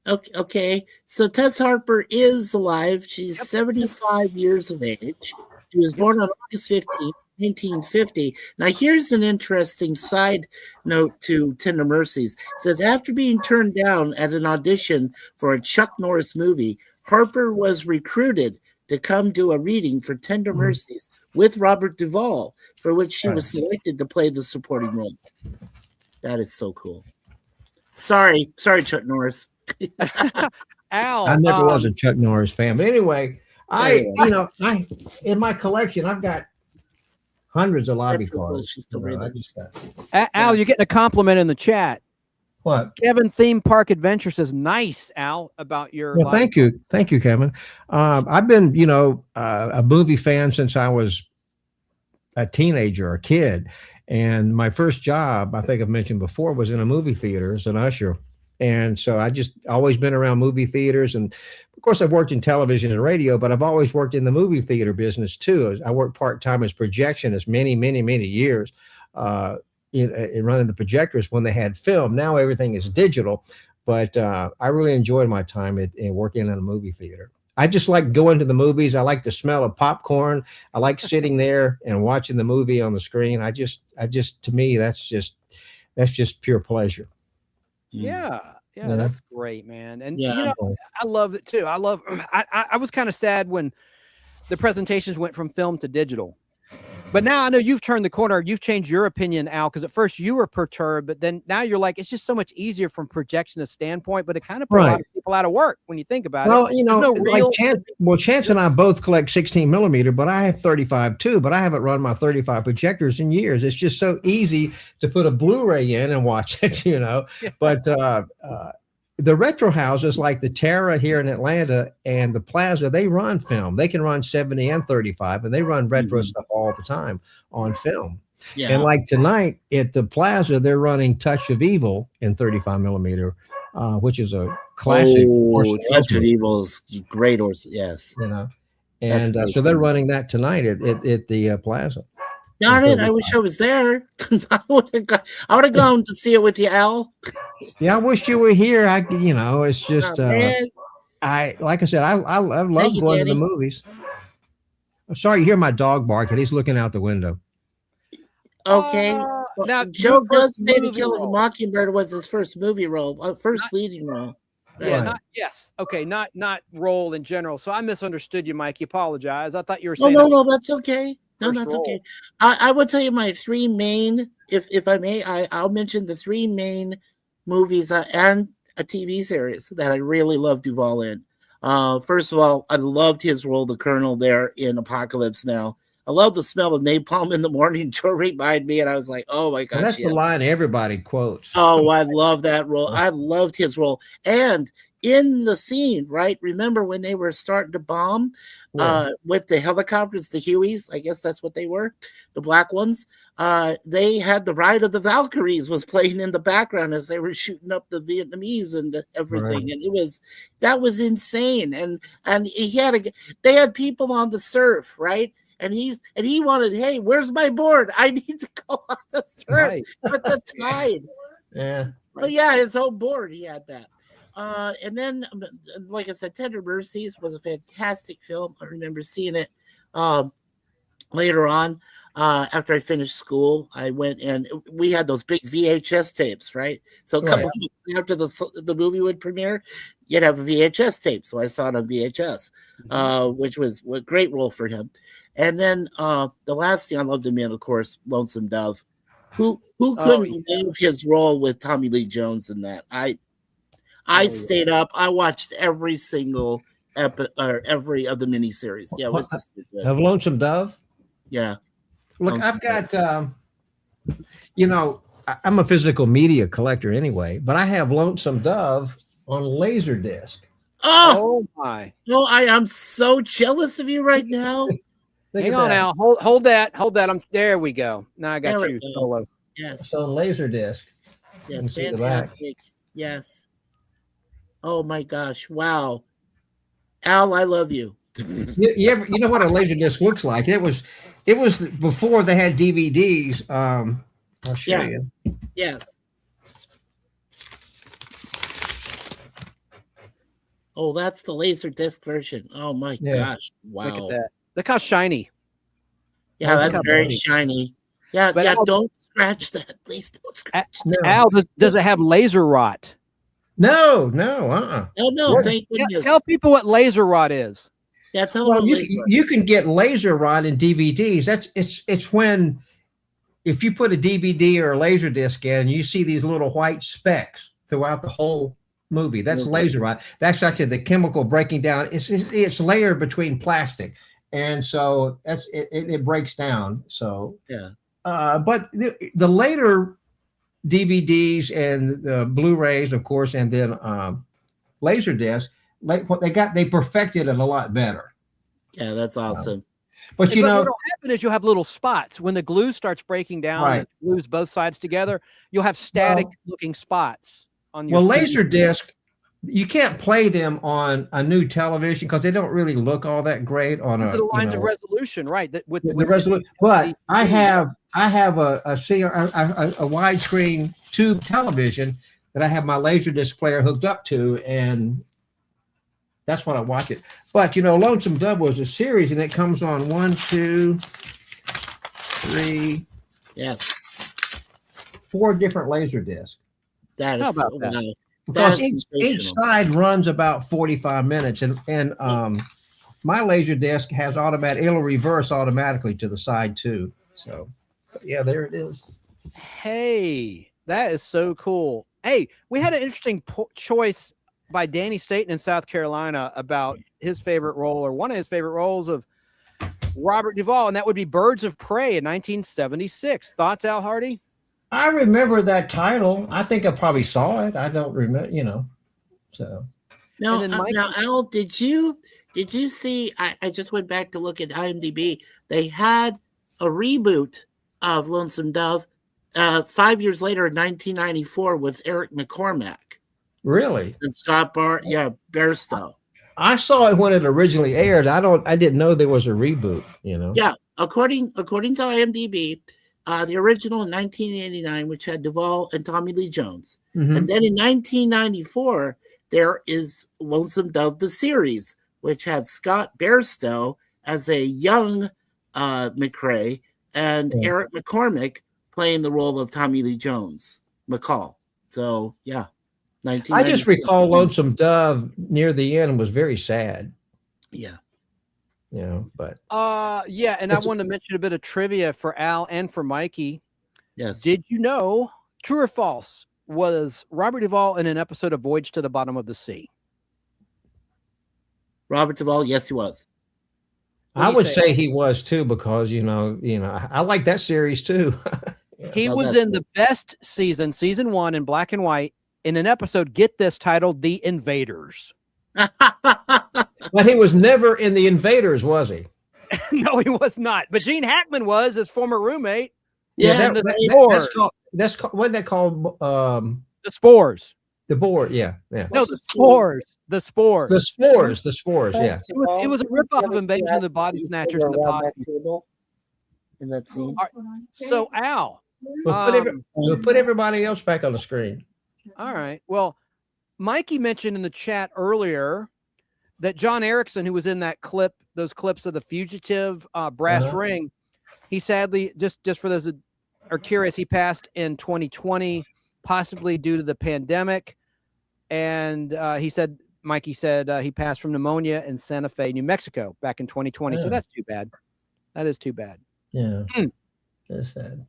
Okay. So Tess Harper is alive. She's 75 years of age. She was born on August 15th, 1950. Now, here's an interesting side note to Tender Mercies. It says, after being turned down at an audition for a Chuck Norris movie, Harper was recruited to come do a reading for Tender Mercies with Robert Duvall, for which she was selected to play the supporting role. That is so cool. Sorry, Chuck Norris. Al, I never was a Chuck Norris fan, but anyway, I in my collection, I've got hundreds of lobby cards. She's still reading. Al, you're getting a compliment in the chat. What? Kevin Theme Park Adventure says, nice, Al, about your. Well, thank you, Kevin. I've been, a movie fan since I was a teenager, a kid, and my first job, I think I've mentioned before, was in a movie theater as an usher. And so I just always been around movie theaters. And of course, I've worked in television and radio, but I've always worked in the movie theater business too. I worked part-time as projectionist many, many, many years in running the projectors when they had film. Now everything is digital, but I really enjoyed my time in working in a movie theater. I just like going to the movies. I like the smell of popcorn. I like sitting there and watching the movie on the screen. To me, that's just pure pleasure. Yeah. Yeah, Yeah. that's great, man. And Yeah. you know, I love it too. I was kind of sad when the presentations went from film to digital. But now I know you've turned the corner. You've changed your opinion, Al, because at first you were perturbed, but then now you're like, it's just so much easier from projectionist standpoint, but it kind of put a lot of people out of work when you think about it. Well, you know, There's no real... Chance and I both collect 16 millimeter, but I have 35 too, but I haven't run my 35 projectors in years. It's just so easy to put a Blu-ray in and watch it, you know, but the retro houses like the Terra here in Atlanta and the Plaza, they run film. They can run 70 and 35, and they run retro stuff all the time on film. Yeah. And like tonight at the Plaza, they're running Touch of Evil in 35 millimeter, which is a classic. Touch of Evil is great. Yes. You know, and so they're running that tonight at the Plaza. Darn it! I wish I was there. I would have gone to see it with you, Al. Yeah, I wish you were here. It's just like I said, I love going to the movies. I'm sorry you hear my dog barking. He's looking out the window. Okay. Now Joe does say To Kill a Mockingbird was his first movie role, first leading role. Yeah, Right. not role in general. So I misunderstood you, Mike. You apologize. I thought you were saying No, that's okay. No, first that's role. okay. I will tell you my three main, if I may, I'll mention the three main movies and a TV series that I really love Duvall in. First of all, I loved his role, the Colonel, there in Apocalypse Now. I love the smell of napalm in the morning to remind me, and I was like, oh my gosh. And that's the line everybody quotes. Oh, I love that role. I loved his role. And in the scene, right? Remember when they were starting to bomb with the helicopters, the Hueys? I guess that's what they were, the black ones. They had the Ride of the Valkyries was playing in the background as they were shooting up the Vietnamese and everything. Right. And that was insane. And they had people on the surf, right? And he wanted, hey, where's my board? I need to go on the surf with the tide. Yeah. But yeah, his whole board, he had that. And then, like I said, Tender Mercies was a fantastic film. I remember seeing it later on. After I finished school, I went and we had those big VHS tapes, right? So a couple weeks after the movie would premiere, you'd have a VHS tape. So I saw it on VHS, which was a great role for him. And then the last thing I loved him in, of course, Lonesome Dove. Who couldn't love his role with Tommy Lee Jones in that? I stayed up. I watched every single every of the miniseries. Yeah, it was just so good. Of Lonesome Dove? Yeah. Look, I've got, I'm a physical media collector anyway, but I have Lonesome Dove on Laserdisc. Oh my! No, I am so jealous of you right now. Hang on, Al. Hold that. There we go. Now I got you solo. Yes. It's on Laserdisc. Yes, fantastic. Yes. Oh my gosh! Wow, Al, I love you. You know what a Laserdisc looks like? It was before they had DVDs. I'll show you. Yes. Oh, that's the Laserdisc version. Oh my gosh! Wow. Look at that. Look how shiny. Yeah, that's very shiny. Yeah, But Al, don't scratch that. Please don't scratch that. Al, does it have laser rot? No. No, thank goodness. Tell people what laser rot is. Yeah, tell them. You can get laser rot in DVDs. It's when if you put a DVD or a laser disc in, you see these little white specks throughout the whole movie. That's laser rot. That's actually the chemical breaking down. It's layered between plastic, and so it breaks down. So yeah. But the later DVDs and the Blu-rays, of course, and then Laserdisc, they perfected it a lot better. Yeah, that's awesome. But what'll happen is you'll have little spots when the glue starts breaking down. And it glues both sides together. You'll have static-looking spots on your. Well, Laserdisc, you can't play them on a new television because they don't really look all that great on a. The lines of resolution, right? With the resolution. But I have a widescreen tube television that I have my Laserdisc player hooked up to, and That's what I watch it. But you know, Lonesome Dove was a series, and it comes on 1, 2, 3, yes, 4 different laser discs. That How is about that? wow. Because That is each sensational. side runs about 45 minutes, and my laser disc has automatic. It'll reverse automatically to the side too. So, yeah, there it is. Hey, that is so cool. Hey, we had an interesting choice by Danny Staten in South Carolina about his favorite role, or one of his favorite roles of Robert Duvall, and that would be Birds of Prey in 1976. Thoughts, Al Hardy? I remember that title. I think I probably saw it. I don't remember, you know. So Now, And then Mike- now, Al, did you see? I just went back to look at IMDb. They had a reboot of Lonesome Dove 5 years later in 1994 with Eric McCormack really, and Scott Bairstow. I saw it when it originally aired. I didn't know there was a reboot. You know. Yeah, according to IMDb, the original in 1989, which had Duvall and Tommy Lee Jones, Mhm. and then in 1994 there is Lonesome Dove the series, which had Scott Bairstow as a young McCrae and Yeah. Eric McCormack playing the role of Tommy Lee Jones McCall. So yeah, I just recall Lonesome Dove near the end was very sad. Yeah. You know, but yeah, and I wanted to mention a bit of trivia for Al and for Mikey. Yes. Did you know, true or false, was Robert Duvall in an episode of Voyage to the Bottom of the Sea? Robert Duvall, yes, he was. I would say he was too, because you know, I like that series too. He was in the best season 1 in black and white, in an episode, get this, titled The Invaders. But he was never in The Invaders, was he? No, he was not. But Gene Hackman was, his former roommate. Yeah, the that's called wasn't that called The Spores. The board, yeah. No, the Spores. The Spores. The Spores, yeah. It was a ripoff of Invasion of the Body Snatchers in the body. In that scene. All right. So Al, We'll put everybody else back on the screen. all right. Well, Mikey mentioned in the chat earlier that John Erickson, who was in that clip, those clips of the Fugitive brass ring, he sadly, just for those that are curious, he passed in 2020, possibly due to the pandemic. And Mikey said he passed from pneumonia in Santa Fe, New Mexico, back in 2020. So Yeah. that's too bad. That is too bad. Yeah. That's sad.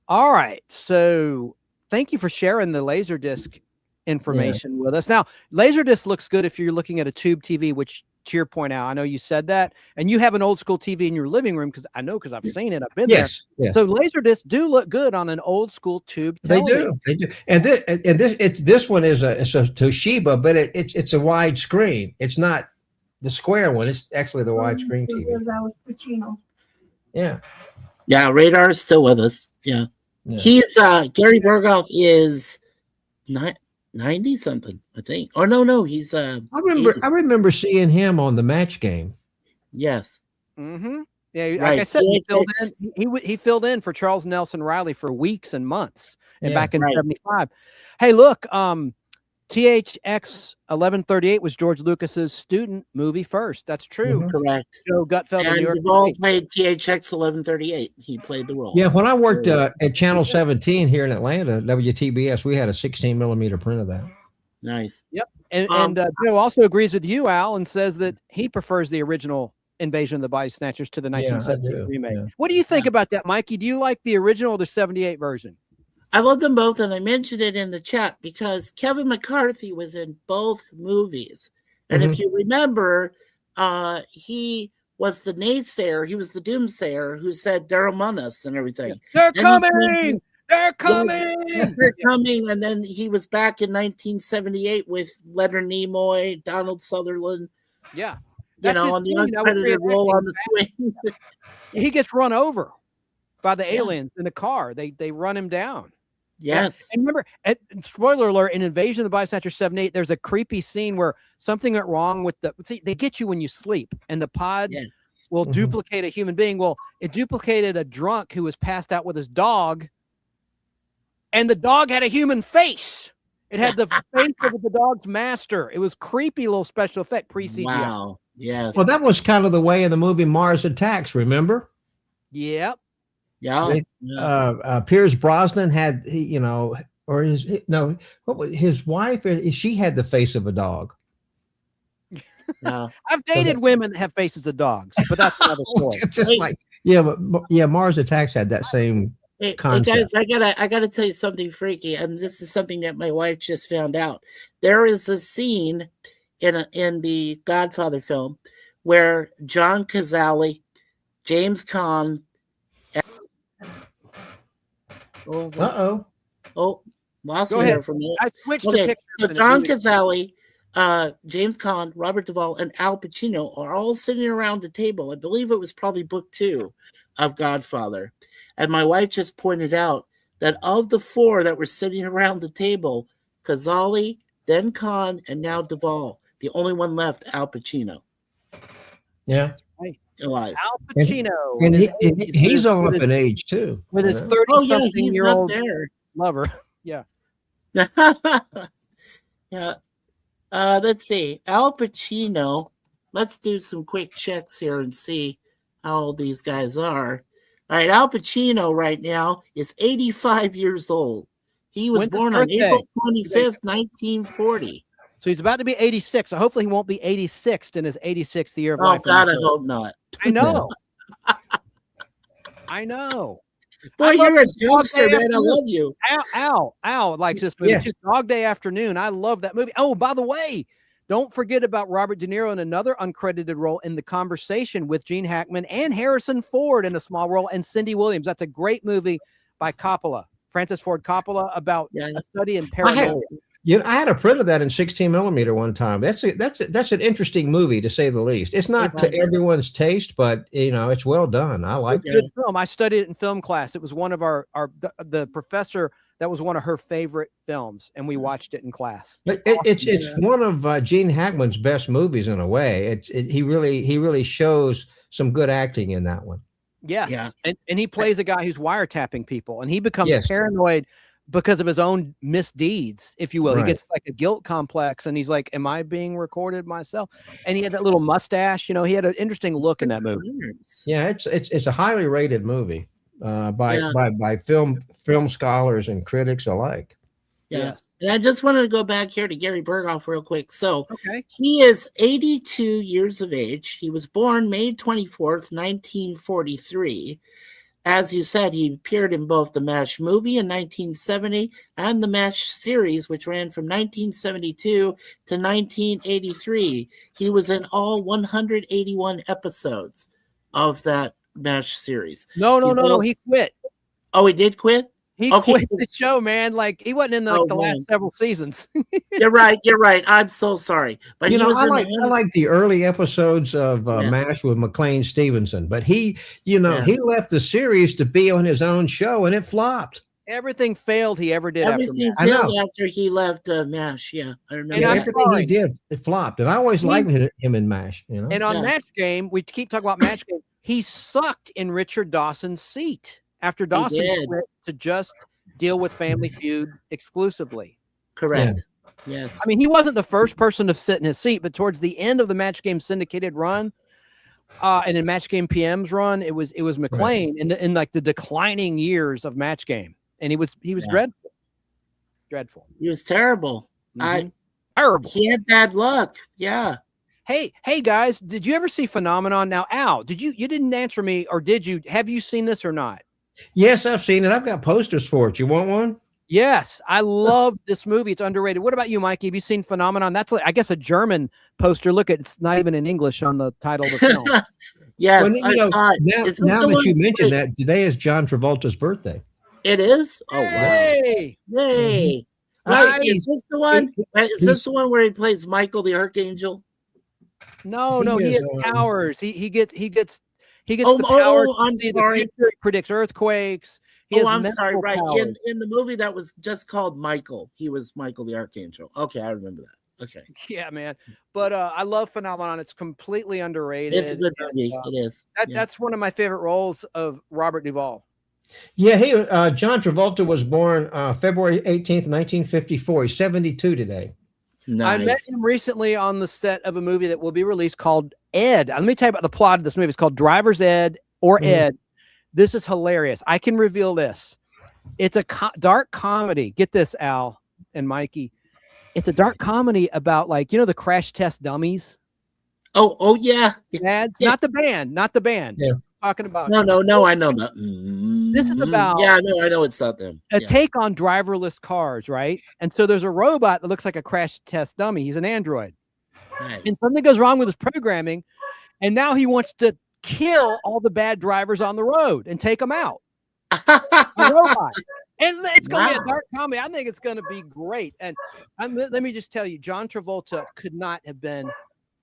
All right. So thank you for sharing the Laserdisc information with us. Now, Laserdisc looks good if you're looking at a tube TV, which, to your point out, I know you said that, and you have an old school TV in your living room, because I've seen it. I've been there. Yes. So Laserdisc do look good on an old school tube television. They do. And this one is a Toshiba, but it's a wide screen. It's not the square one. It's actually the widescreen TV. Yeah. Yeah, Radar is still with us. Yeah. He's Gary Berghoff is 90 something, I think. Or no, he's I remember seeing him on the Match Game. Yes. Mm-hmm. Yeah, like Right. I said, he Yeah, filled in. He filled in for Charles Nelson Riley for weeks and months, and Yeah. back in Right. '75. Hey, look, THX 1138 was George Lucas's student movie first. That's true. Correct. Joe Gutfeld in New And York. Duvall City. played THX 1138. He played the role. Yeah, when I worked at Channel 17 here in Atlanta, WTBS, we had a 16 millimeter print of that. Nice. Yep. And Joe also agrees with you, Al, and says that he prefers the original Invasion of the Body Snatchers to the 1978 remake. yeah. What do you think about that, Mikey? Do you like the original or the '78 version? I love them both, and I mentioned it in the chat because Kevin McCarthy was in both movies. And if you remember, he was the naysayer, he was the doomsayer who said they're among us and everything. They're And he coming! They're coming! They're coming. And then he was back in 1978 with Leonard Nimoy, Donald Sutherland. Yeah. You know, on the uncredited role on the screen. He gets run over by the aliens in a car. They run him down. Yes. And remember, spoiler alert, in Invasion of the Body Snatchers 78, there's a creepy scene where something went wrong with they get you when you sleep, and the pod will duplicate a human being. Well, it duplicated a drunk who was passed out with his dog, and the dog had a human face. It had the face of the dog's master. It was creepy little special effect pre-CGI. Wow. Yes. Well, that was kind of the way in the movie Mars Attacks, remember? Yep. Yeah. Pierce Brosnan had, or what was his wife? She had the face of a dog. Yeah. I've dated women that have faces of dogs, but that's another story. Just like, Mars Attacks had that same Hey concept. guys, I gotta tell you something freaky, and this is something that my wife just found out. There is a scene in the Godfather film where John Cazale, James Caan, lost Go me ahead. there for a minute. I switched to Okay, pictures so and it John really- Cazale, James Caan, Robert Duvall, and Al Pacino are all sitting around the table. I believe it was probably book 2 of Godfather. And my wife just pointed out that of the 4 that were sitting around the table, Cazale, then Caan, and now Duvall, the only one left, Al Pacino, Yeah. alive. Al Pacino. And in his 80s, he's with all up his- in age too. with his you know? 30-something-year-old there. lover. Yeah. Yeah. Let's see. Al Pacino. Let's do some quick checks here and see how old these guys are. All right, Al Pacino right now is 85 years old. He was When's his born on birthday? April 25th, 1940. So he's about to be 86. So hopefully he won't be 86th in his 86th year of Oh, life. God, I hope not. I know. I know. Boy, I love you're a this Dog jokester, Day man. I Afternoon. love you. Al likes this movie Yeah. too. Dog Day Afternoon. I love that movie. Oh, by the way, don't forget about Robert De Niro in another uncredited role in The Conversation with Gene Hackman and Harrison Ford in a small role, and Cindy Williams. That's a great movie by Coppola, Francis Ford Coppola, about a study in paranoia. I had a print of that in 16 millimeter one time. That's an interesting movie to say the least. It's not to everyone's taste, but it's well done. I like It's a good film. I studied it in film class. It was one of the professor that was one of her favorite films, and we watched it in class. It's one of Gene Hackman's best movies in a way. He really shows some good acting in that one. Yes. Yeah. And he plays a guy who's wiretapping people, and he becomes Yes. paranoid because of his own misdeeds, if you will. Right. He gets like a guilt complex, and he's like, am I being recorded myself? And he had that little mustache. He had an interesting look in that movie. Yeah, it's a highly rated movie by film scholars and critics alike. Yeah. Yes. And I just wanted to go back here to Gary Berghoff real quick. So Okay. he is 82 years of age. He was born May 24th, 1943. As you said, he appeared in both the MASH movie in 1970 and the MASH series, which ran from 1972 to 1983. He was in all 181 episodes of that MASH series. No. He quit. Oh, he did quit? He Okay. quit the show, man. Like he wasn't in the Oh, last man. several seasons. You're right. I'm so sorry. But he was I in like the early episodes of Yes. MASH with McLean Stevenson, but he left the series to be on his own show, and it flopped. Everything failed he ever did everything after MASH. failed after he left MASH. Yeah, I remember. And that. I'm Everything sorry. he did, it flopped, and I always liked him in MASH. And on Yeah. Match Game, we keep talking about Match Game. He sucked in Richard Dawson's seat after Dawson did. quit to just deal with Family Feud exclusively. Correct. Yes. I mean, he wasn't the first person to sit in his seat, but towards the end of the Match Game syndicated run, and in Match Game PM's run, it was McLean in like the declining years of Match Game, and he was dreadful. He was terrible. Terrible. He had bad luck. Yeah. Hey guys, did you ever see Phenomenon? Now, Al, you didn't answer me, or did you? Have you seen this or not? Yes, I've seen it. I've got posters for it. You want one? Yes, I love this movie. It's underrated. What about you, Mikey? Have you seen Phenomenon? That's like, I guess, a German poster. Look, it's not even in English on the title of the film. Yes, Well, I saw it. now Is this now the that one- you mentioned that, today is John Travolta's birthday. It is? Oh, wow. Hey, Yay. Right. Is this the one? Is this the one where he plays Michael the Archangel? no, he is, has powers. He gets Oh, the powers. I'm to see the sorry. future. He predicts earthquakes. He has I'm sorry. mental Right. powers. In the movie that was just called Michael, he was Michael the Archangel. Okay, I remember that. Okay. Yeah, man. But I love Phenomenon. It's completely underrated. It's a good movie. And, It is. That's one of my favorite roles of Robert Duvall. Yeah, he John Travolta was born February 18th, 1954. He's 72 today. I met him recently on the set of a movie that will be released called Ed. Let me tell you about the plot of this movie. It's called Driver's Ed or Ed. This is hilarious. I can reveal this. It's a dark comedy. Get this, Al and Mikey. It's a dark comedy about, like, you know, the crash test dummies. Oh yeah. Ads. Not the band. Yeah. Talking about no, I know that. This is about I know it's not them. A take on driverless cars, right? And so there's a robot that looks like a crash test dummy. He's an android. Right. And something goes wrong with his programming, and now he wants to kill all the bad drivers on the road and take them out. The robot. And it's going to be a dark comedy. I think it's going to be great. And let me just tell you, John Travolta could not have been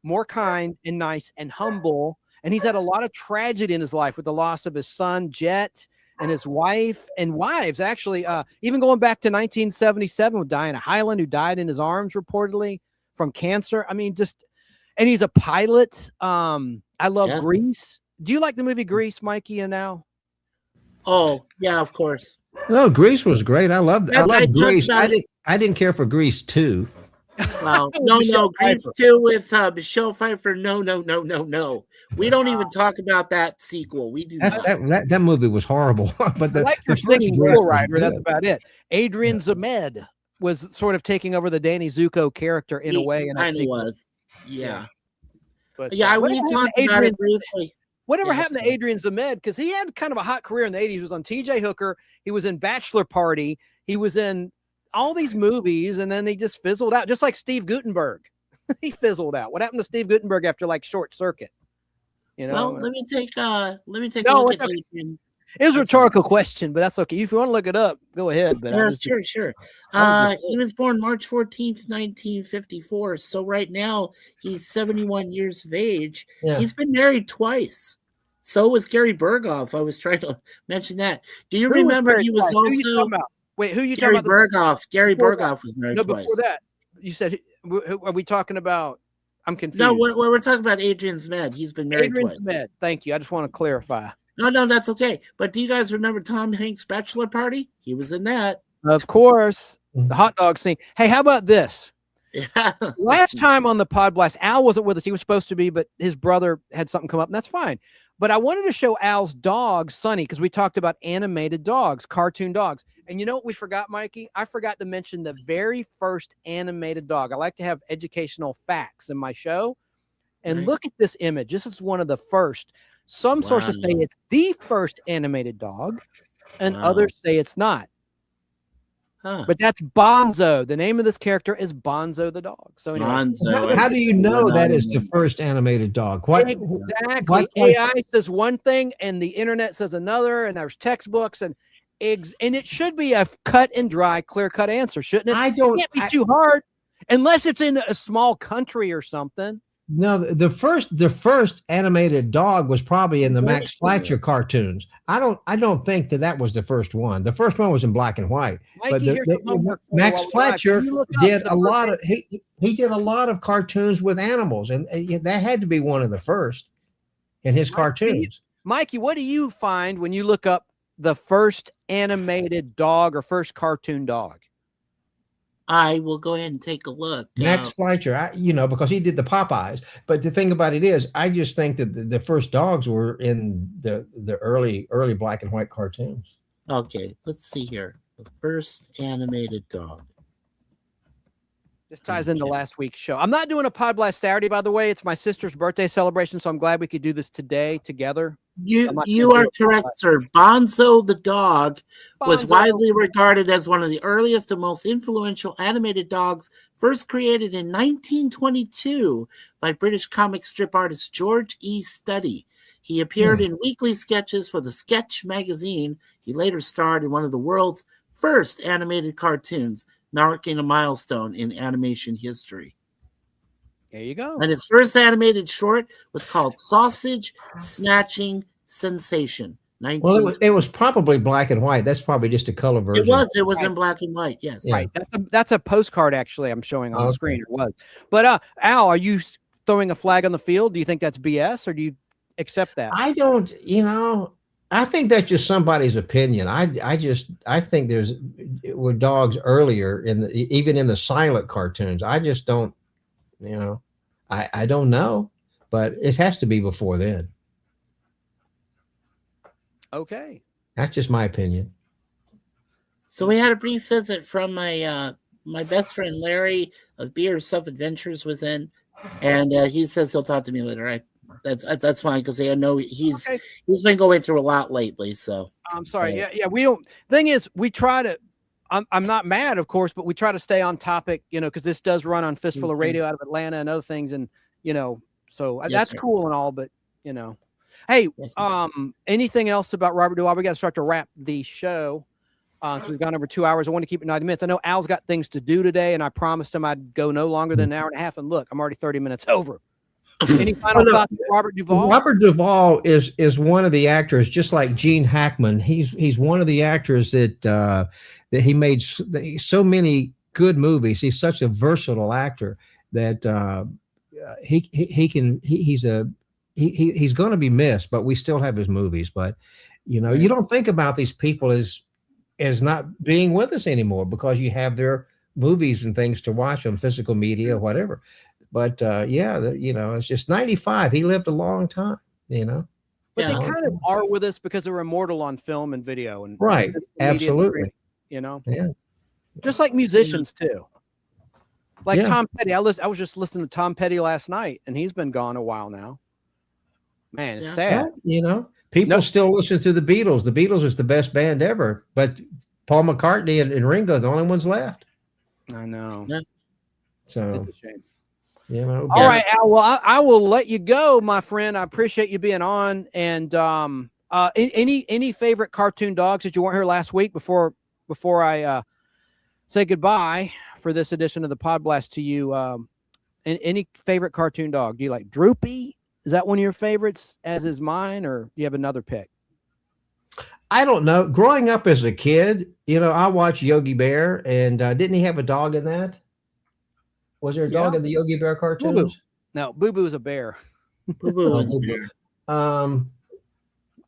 more kind and nice and humble. And he's had a lot of tragedy in his life with the loss of his son, Jet, and his wife and wives, actually, even going back to 1977 with Diana Hyland, who died in his arms reportedly from cancer. I mean, and he's a pilot. I love Grease. Do you like the movie Grease, Mikey and Al? Oh, yeah, of course. No, Grease was great. I loved Grease. I didn't care for Grease 2. Well, no, Grease 2 with Michelle Pfeiffer. No. We don't even talk about that sequel. We do that movie was horrible. But I like your singing Bull Rider. That's about it. Adrian Zemed was sort of taking over the Danny Zuko character in a way. He kind of was. Yeah. But we talked about it briefly. Whatever happened to Adrian Zemed? Because he had kind of a hot career in the 80s. He was on TJ Hooker. He was in Bachelor Party. He was in all these movies, and then he just fizzled out, just like Steve Guttenberg. He fizzled out. What happened to Steve Guttenberg after, like, Short Circuit? You know. Well, let me take a look at Adrian. It was a rhetorical question, but that's okay. If you want to look it up, go ahead. But sure. He was born March 14th, 1954. So right now he's 71 years of age. Yeah. He's been married twice. So was Gary Berghoff. I was trying to mention that. Do you remember he was also? Wait, who you Gary talking about? Berghoff. Gary Berghoff was married twice. Before that, you said, who are we talking about? I'm confused. No, we're talking about Adrian Zemed. He's been married twice. Zemed. Thank you. I just want to clarify. No, that's okay. But do you guys remember Tom Hanks' Bachelor Party? He was in that. Of course. The hot dog scene. Hey, how about this? Yeah. Last time on the Podblast, Al wasn't with us. He was supposed to be, but his brother had something come up, and that's fine. But I wanted to show Al's dog, Sonny, because we talked about animated dogs, cartoon dogs. And you know what we forgot, Mikey? I forgot to mention the very first animated dog. I like to have educational facts in my show. And look at this image. This is one of the first. Some sources say it's the first animated dog, and others say it's not. But that's Bonzo. The name of this character is Bonzo the dog. So anyway, Bonzo. How do you know that is the first animated dog? Exactly. AI says one thing, and the internet says another, and there's textbooks and it should be a cut and dry, clear-cut answer, shouldn't it? It can't be too hard, unless it's in a small country or something. No, the first animated dog was probably in the Max Fleischer cartoons. I don't think that was the first one. The first one was in black and white. Mikey, but Max Fleischer did a lot of he did a lot of cartoons with animals, and that had to be one of the first in his cartoons. Mikey, what do you find when you look up the first animated dog or first cartoon dog? I will go ahead and take a look. Max Fleischer, because he did the Popeyes. But the thing about it is, I just think that the first dogs were in the early black and white cartoons. Okay, let's see here. The first animated dog. This ties into last week's show. I'm not doing a Podblast Saturday, by the way. It's my sister's birthday celebration, so I'm glad we could do this today together. You are correct, sir. Bonzo the dog was widely regarded as one of the earliest and most influential animated dogs, first created in 1922 by British comic strip artist George E. Studdy. He appeared in weekly sketches for the Sketch magazine. He later starred in one of the world's first animated cartoons, marking a milestone in animation history. There you go. And his first animated short was called Sausage Snatching Sensation. Well, it was probably black and white. That's probably just a color version. It was in black and white. Yes. Yeah. Right. That's a postcard actually I'm showing on the screen. It was. But Al, are you throwing a flag on the field? Do you think that's BS or do you accept that? I don't, I think that's just somebody's opinion. I think were dogs earlier even in the silent cartoons. I just don't, I don't know, but it has to be before then. Okay. That's just my opinion. So we had a brief visit from my best friend Larry of Beer Sub Adventures was in, and he says he'll talk to me later. That's fine because I know he's been going through a lot lately. So I'm sorry. Yeah. We don't. Thing is, we try to. I'm not mad, of course, but we try to stay on topic, because this does run on Fistful of Radio out of Atlanta and other things, and so that's cool and all, but hey, anything else about Robert Duvall? We got to start to wrap the show. We've gone over 2 hours. I want to keep it 90 minutes. I know Al's got things to do today, and I promised him I'd go no longer than an hour and a half. And look, I'm already 30 minutes over. Any final thoughts, Robert Duvall? Robert Duvall is one of the actors, just like Gene Hackman. He's one of the actors that he made so many good movies. He's such a versatile actor that he's going to be missed, but we still have his movies. But you don't think about these people as not being with us anymore because you have their movies and things to watch on physical media or whatever. But it's just 95. He lived a long time, But they kind of are with us because they're immortal on film and video, and right, absolutely. Just like musicians too. Like Tom Petty. I was just listening to Tom Petty last night, and he's been gone a while now. Man, it's sad. People still listen to the Beatles. The Beatles is the best band ever, but Paul McCartney and Ringo are the only ones left. I know. Yeah. So it's a shame. All right, Al. Well, I will let you go, my friend. I appreciate you being on. And any favorite cartoon dogs that you weren't here last week before I say goodbye for this edition of the Podblast to you? Any favorite cartoon dog? Do you like Droopy? Is that one of your favorites, as is mine, or do you have another pick? I don't know. Growing up as a kid, I watched Yogi Bear, and didn't he have a dog in that? Was there a dog in the Yogi Bear cartoons? Boo-boo. No, Boo-boo is a bear. Boo-boo is a bear.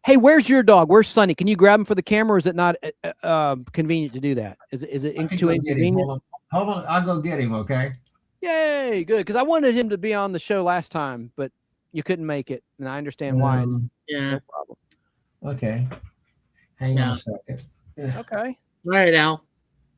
Hey, where's your dog? Where's Sonny? Can you grab him for the camera, or is it not convenient to do that? Is it too inconvenient? Hold on, I'll go get him. Okay. Yay, good. Because I wanted him to be on the show last time, but you couldn't make it, and I understand why. Yeah. No problem. Okay. Hang on a second. Okay. All right, Al.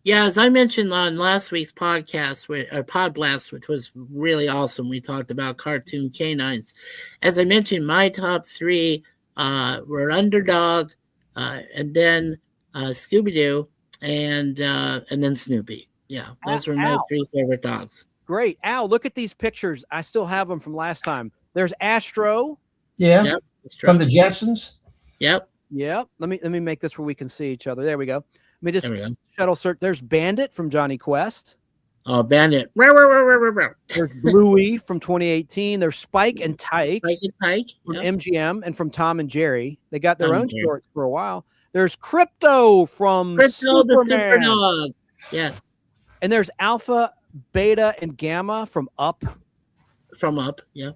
Yeah, as I mentioned on last week's podcast, Podblast, which was really awesome, we talked about cartoon canines. As I mentioned, my top three were Underdog, and then Scooby-Doo, and then Snoopy. Yeah, those were my three favorite dogs. Great. Al, look at these pictures. I still have them from last time. There's Astro. Yeah. Yep, from the Jetsons. Yep. Yep. Let me make this where we can see each other. There we go. Let me just shuttle search. There's Bandit from Johnny Quest. Oh, Bandit. There's Bluey from 2018. There's Spike and Tyke. From MGM and from Tom and Jerry. They got their own shorts for a while. There's Crypto from the Superman. Super Dog. Yes. And there's Alpha, Beta, and Gamma from Up. From Up, yeah.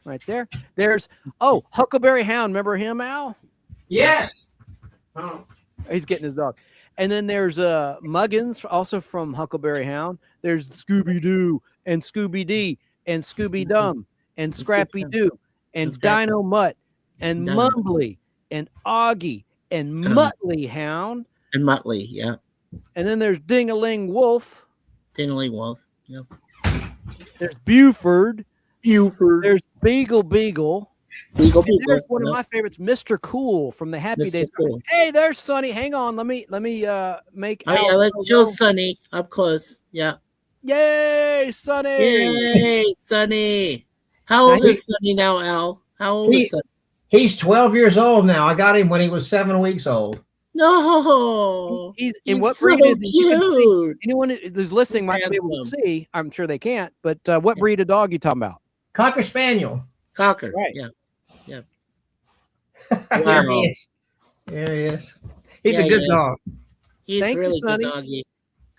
Right there. There's Huckleberry Hound. Remember him, Al? Yes. Oh. He's getting his dog. And then there's Muggins, also from Huckleberry Hound. There's Scooby-Doo and Scooby-Dee and Scooby-Dum and Scrappy-Doo and Dino Mutt and Mumbly and Augie and Muttley Hound. And Muttley, yeah. And then there's Ding-a-Ling Wolf. Ding-a-Ling Wolf, yep. There's Buford. There's Beagle. There's one of my favorites, Mr. Cool from the Happy Days. Cool. Hey, there's Sonny. Hang on. Let me make. Oh yeah, let's show Sonny up close. Yeah. Yay, Sonny! Yay, Sonny! How old is Sonny now, Al? How old is Sonny? He's 12 years old now. I got him when he was 7 weeks old. No, he's in what so breed is he? cute. Anyone who's listening might be able to see. I'm sure they can't. But what breed of dog you talking about? Cocker Spaniel. Cocker. Right. Yeah. Yeah. There he is. There he is. He's a good dog. He's Thank really you, good Sonny. doggy.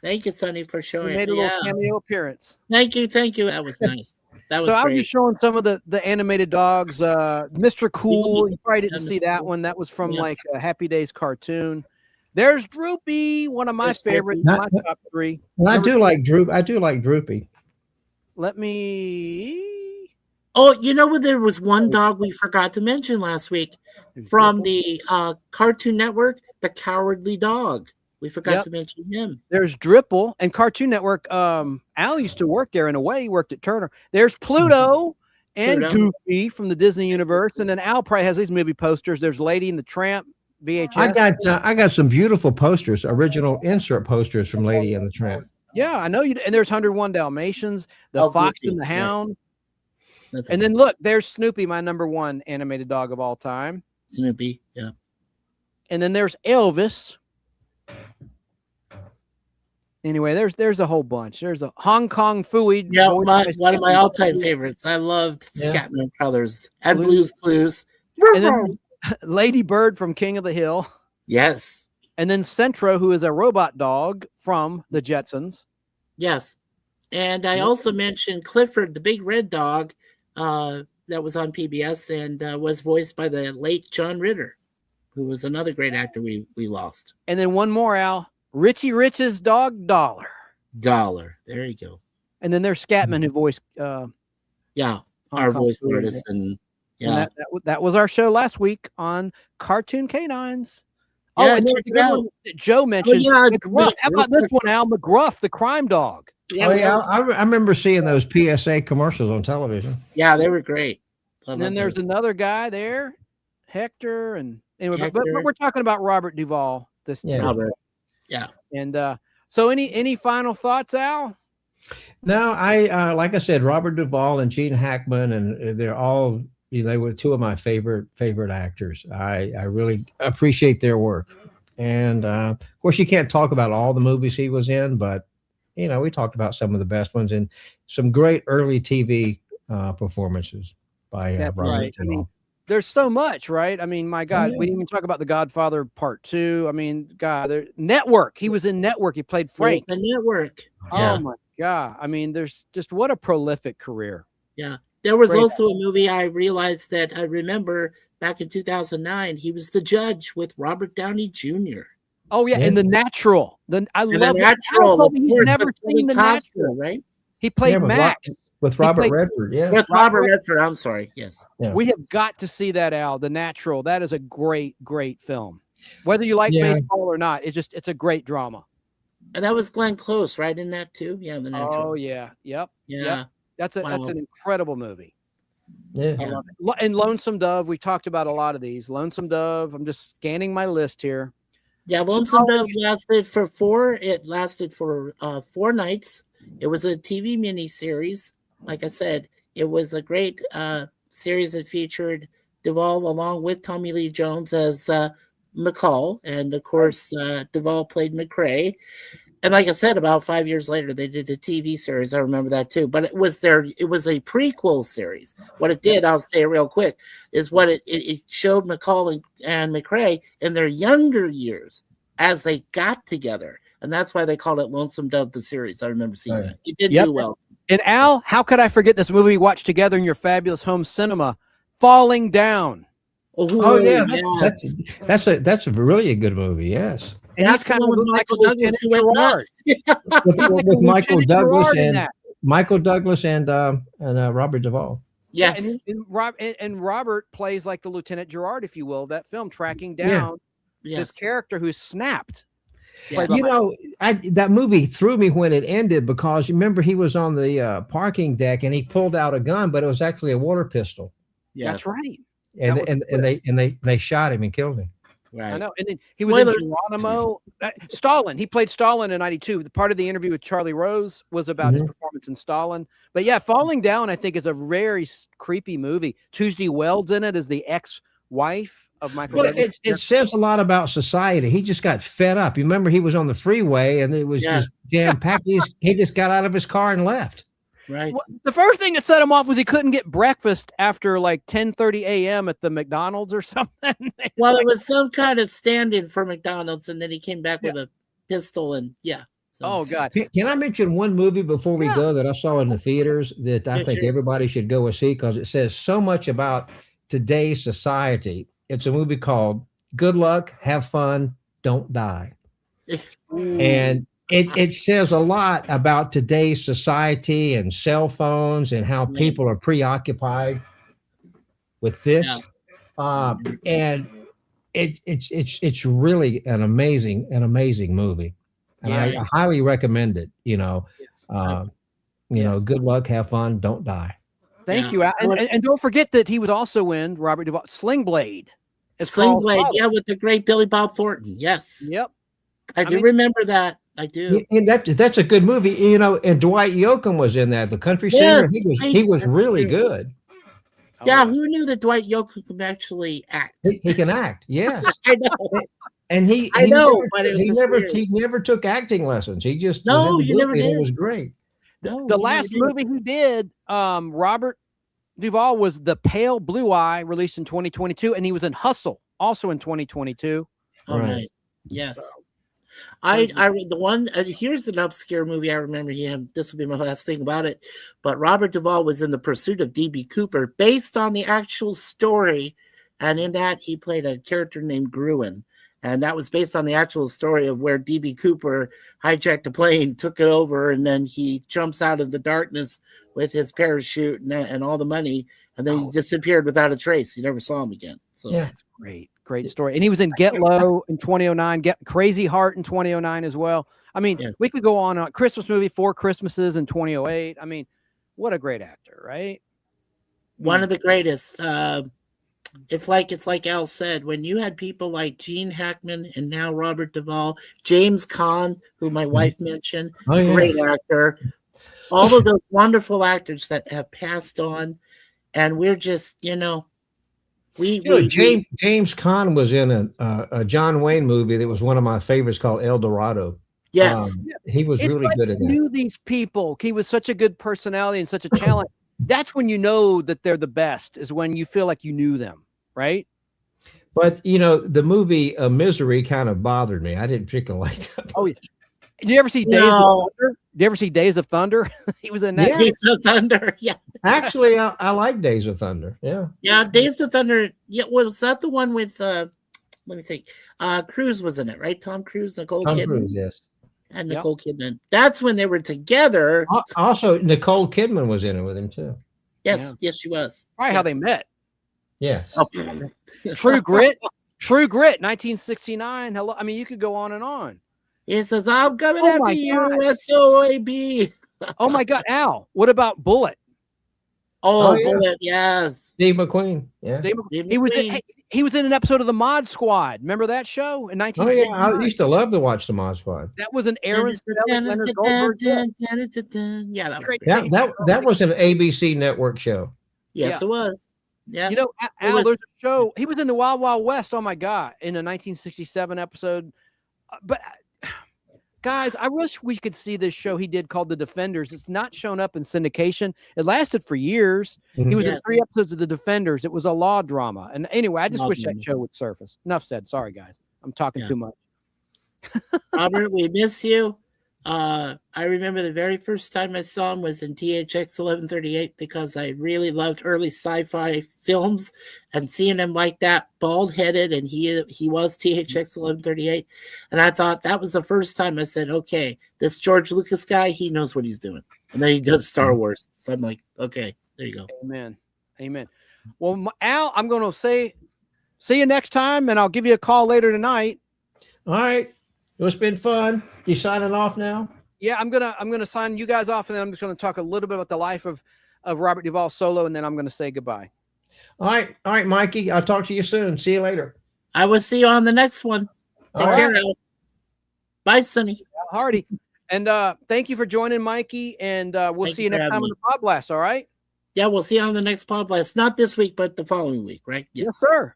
Thank you, Sonny, for He showing. made a little cameo appearance. Thank you. That was nice. That was So I was great. just showing some of the animated dogs. Mr. Cool, you probably didn't Yeah, see Mr. that Cool. one. That was from Yeah. like a Happy Days cartoon. There's Droopy, one of my There's favorites, Droopy. my top 3. And I Number- do like Droopy. Let me. Oh, you know what? There was one dog we forgot to mention last week from the Cartoon Network, the Cowardly Dog. We forgot Yep. to mention him. There's Dripple and Cartoon Network. Al used to work there in a way. He worked at Turner. There's Pluto and Pluto. Goofy from the Disney universe. And then Al probably has these movie posters. There's Lady and the Tramp VHS. I got some beautiful posters, original insert posters from Lady and the Tramp. Yeah, I know you. And there's 101 Dalmatians, the Oh, Fox Goofy, and the right. Hound. That's And then look, there's Snoopy, my number 1 animated dog of all time. Snoopy. Yeah. And then there's Elvis. Anyway, there's a whole bunch. There's a Hong Kong Phooey. Yeah, voiced one by of my Scatman all-time Crothers. favorites. I loved Yeah. Scatman Crothers and Blues- Blues Clues. And then Lady Bird from King of the Hill. Yes. And then Centro, who is a robot dog from the Jetsons. Yes. And I also mentioned Clifford, the big red dog, that was on PBS and was voiced by the late John Ritter, who was another great actor we lost. And then one more, Al. Richie Rich's dog, Dollar. Dollar. There you go. And then there's Scatman, who voiced Yeah. Hong Our Kong voice Phooey. artist. And And yeah. that was our show last week on Cartoon Canines. Yeah, Oh, and there's check a it good out. one that Joe mentioned. yeah, McGruff. How about this one, Al? McGruff, the crime dog. Yeah, Oh yeah, I remember seeing those PSA commercials on television. Yeah, they were great. And then there's another guy there, Hector. And anyway, but Hector. we're talking about Robert Duvall. This Yeah. Robert. Yeah. And so any final thoughts, Al? No, I like I said, Robert Duvall and Gene Hackman, and they're all they were 2 of my favorite actors. I really appreciate their work, and of course you can't talk about all the movies he was in, but we talked about some of the best ones and some great early TV performances by That's Robert right. I Duvall. mean, there's so much, right? I mean, my God, we didn't even talk about The Godfather Part 2. I mean, God, Network. He was in Network. He played Frank. The Network. Oh Yeah. my God. I mean, there's just what a prolific career. Yeah. There was Great also a movie I realized that I remember back in 2009. He was the judge with Robert Downey Jr. Oh yeah, Yeah. and The Natural. I And love The it. Natural, Al told me of he's course, never with seen The Kevin Costner, Natural. right? He played Yeah, Max. with He Robert played- Redford. Yeah, With Robert Redford. I'm sorry. Yes. Yeah. We have got to see that, Al. The Natural. That is a great, great film. Whether you like Yeah. baseball or not, it's a great drama. And that was Glenn Close, right? In that too? Yeah, The Natural. Oh yeah, yep, Yeah. yep. That's Wow. an incredible movie. yeah. I love it. And Lonesome Dove. We talked about a lot of these. Lonesome Dove. I'm just scanning my list here. Yeah, Lonesome Dove lasted for 4 nights. It was a TV miniseries. Like I said, it was a great series that featured Duvall along with Tommy Lee Jones as McCall, and of course Duvall played McCrae. And like I said, about 5 years later, they did a TV series. I remember that too. But it was a prequel series. What it did, I'll say it real quick, is what it showed McCall and McCrae in their younger years as they got together. And that's why they called it Lonesome Dove, the series. I remember seeing that. It did Yep. do well. And Al, how could I forget this movie we watched together in your fabulous home cinema, Falling Down? Oh yeah, yes. that's a really a good movie. Yes, And That's he's kind the of one with like Michael a Douglas who Lieutenant went Gerard. nuts. with Michael Lieutenant Douglas Gerard in and that. Michael Douglas and Robert Duvall. Yes. And Robert plays like the Lieutenant Gerard, if you will, of that film, tracking Yeah. down this Yes. character who's snapped. Yeah. You know, that movie threw me when it ended because you remember he was on the parking deck and he pulled out a gun, but it was actually a water pistol. Yes. That's right. And That was they shot him and killed him. Right. I know. And then he was in Spoilers. Geronimo. Stalin. He played Stalin in '92. The part of the interview with Charlie Rose was about his performance in Stalin. But yeah, Falling Down, I think, is a very creepy movie. Tuesday Weld's in it as the ex-wife of Michael. Well, Douglas. it says a lot about society. He just got fed up. You remember he was on the freeway and it was just jam packed. He just got out of his car and left. Right. The first thing that set him off was he couldn't get breakfast after like 10:30 a.m. at the McDonald's or something. Well, it was some kind of stand-in for McDonald's, and then he came back with a pistol, and yeah. So. Oh God! Can I mention one movie before we go that I saw in the theaters that I think everybody should go and see because it says so much about today's society? It's a movie called Good Luck, Have Fun, Don't Die. And it says a lot about today's society and cell phones and how people are preoccupied with this. And it's really an amazing movie. And I highly recommend it. You know, Good Luck, Have Fun, Don't Die. Thank you, Al. And don't forget that he was also in Robert Duvall Sling Blade. Sling Blade, with the great Billy Bob Thornton. Yes. Yep. I do remember that. I do. And that's a good movie, you know. And Dwight Yoakam was in that, the country singer. He was really good. Yeah, who knew that Dwight Yoakam could actually act? He can act. Yes, I know. And he never took acting lessons. He just he never did. It was great. The last movie he did, Robert Duvall, was The Pale Blue Eye, released in 2022, and he was in Hustle, also in 2022. Oh, nice. Yes. I read the one. Here's an obscure movie I remember him. This will be my last thing about it. But Robert Duvall was in The Pursuit of D.B. Cooper, based on the actual story, and in that he played a character named Gruen, and that was based on the actual story of where D.B. Cooper hijacked a plane, took it over, and then he jumps out of the darkness with his parachute and all the money, and then he disappeared without a trace. You never saw him again. So that's great. Great story. And he was in Get Low in 2009, Crazy Heart in 2009 as well. I mean, we could go on. Christmas movie, 4 Christmases in 2008. I mean, what a great actor, right? One of the greatest. It's like Al said, when you had people like Gene Hackman and now Robert Duvall, James Caan, who my wife mentioned, great actor. All of those wonderful actors that have passed on, and we're just, James Caan was in a John Wayne movie that was one of my favorites called El Dorado. Yes. He was really good at that. Knew these people. He was such a good personality and such a talent. That's when you know that they're the best, is when you feel like you knew them, right? But, the movie Misery kind of bothered me. I didn't particularly like that. Oh, yeah. Did you ever see Days of Thunder? Did you ever see Days of Thunder? He was in that. Yeah. Days of Thunder, yeah. Actually, I like Days of Thunder. Yeah. Yeah, Days of Thunder. Yeah, was that the one with let me think. Cruise was in it, right? Tom Cruise, Nicole Kidman. Cruise, yes. And Nicole Kidman. That's when they were together. Also, Nicole Kidman was in it with him too. Yes, yes, she was. Probably how they met. Yes. Oh. True Grit, 1969. Hello. I mean, you could go on and on. He says, I'm coming after you, SOAB. Oh my God, Al. What about Bullet? Oh, Bullet, yes. Steve McQueen. Yeah. He was in an episode of the Mod Squad. Remember that show in 1969? Oh yeah, I used to love to watch the Mod Squad. That was an Aaron Leonard Goldberg. Yeah, that was an ABC network show. Yes, it was. Yeah. Al, there's a show. He was in the Wild Wild West. Oh my God, in a 1967 episode. But guys, I wish we could see this show he did called The Defenders. It's not shown up in syndication. It lasted for years. Mm-hmm. He was in 3 episodes of The Defenders. It was a law drama. And anyway, I just wish that show would surface. Enough said. Sorry, guys. I'm talking too much. Robert, we miss you. I remember the very first time I saw him was in THX 1138 because I really loved early sci-fi films, and seeing him like that, bald-headed, and he was THX 1138, and I thought that was the first time I said, okay, this George Lucas guy, he knows what he's doing. And then he does Star Wars. So I'm like, okay, there you go. Amen. Amen. Well, Al, I'm going to say see you next time, and I'll give you a call later tonight. All right. It's been fun. You signing off now? Yeah, I'm gonna sign you guys off, and then I'm just gonna talk a little bit about the life of Robert Duvall solo, and then I'm gonna say goodbye. All right, Mikey. I'll talk to you soon. See you later. I will see you on the next one. Take care. Bye, Sonny. Hardy. And thank you for joining, Mikey. And we'll see you next time on the Podblast. All right. Yeah, we'll see you on the next Podblast. Not this week, but the following week, right? Yeah. Yes, sir.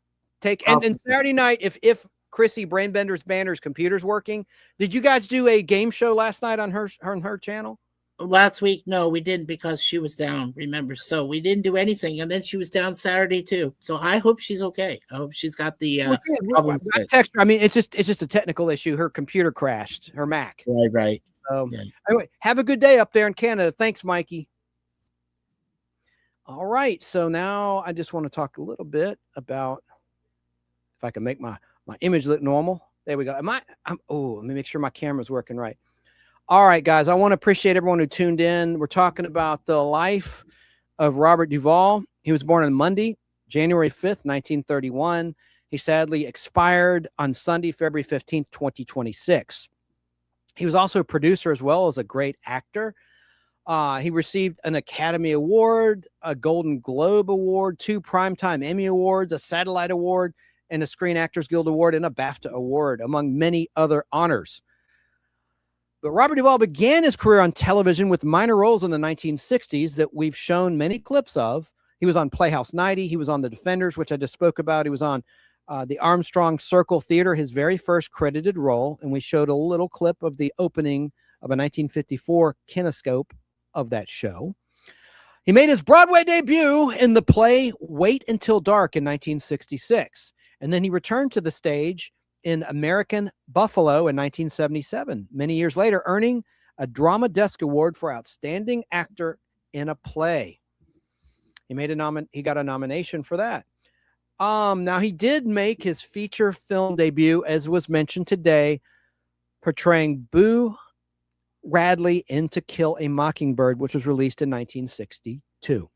And Saturday night, if Chrissy Brainbender's Banner's computer's working. Did you guys do a game show last night on her channel? Last week, no, we didn't because she was down. Remember, so we didn't do anything, and then she was down Saturday too. So I hope she's okay. I hope she's got the problems. I text her. I mean, it's just a technical issue. Her computer crashed. Her Mac. Right. Anyway, have a good day up there in Canada. Thanks, Mikey. All right. So now I just want to talk a little bit about if I can make my image look normal. There we go. Let me make sure my camera's working right. All right, guys. I want to appreciate everyone who tuned in. We're talking about the life of Robert Duvall. He was born on Monday, January 5th, 1931. He sadly expired on Sunday, February 15th, 2026. He was also a producer as well as a great actor. He received an Academy Award, a Golden Globe Award, 2 Primetime Emmy Awards, a Satellite Award, and a Screen Actors Guild Award, and a BAFTA Award, among many other honors. But Robert Duvall began his career on television with minor roles in the 1960s that we've shown many clips of. He was on Playhouse 90. He was on The Defenders, which I just spoke about. He was on the Armstrong Circle Theater, his very first credited role. And we showed a little clip of the opening of a 1954 kinescope of that show. He made his Broadway debut in the play Wait Until Dark in 1966. And then he returned to the stage in American Buffalo in 1977, many years later, earning a Drama Desk Award for Outstanding Actor in a Play. He got a nomination for that. Now he did make his feature film debut, as was mentioned today, portraying Boo Radley in To Kill a Mockingbird, which was released in 1962.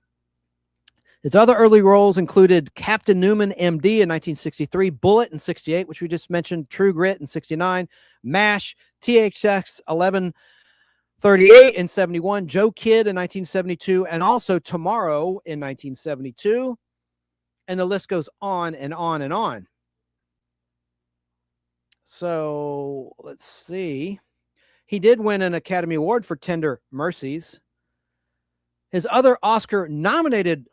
His other early roles included Captain Newman, M.D. in 1963, Bullet in 68, which we just mentioned, True Grit in 69, MASH, THX 1138 in 71, Joe Kidd in 1972, and also Tomorrow in 1972. And the list goes on and on and on. So let's see. He did win an Academy Award for Tender Mercies. His other Oscar-nominated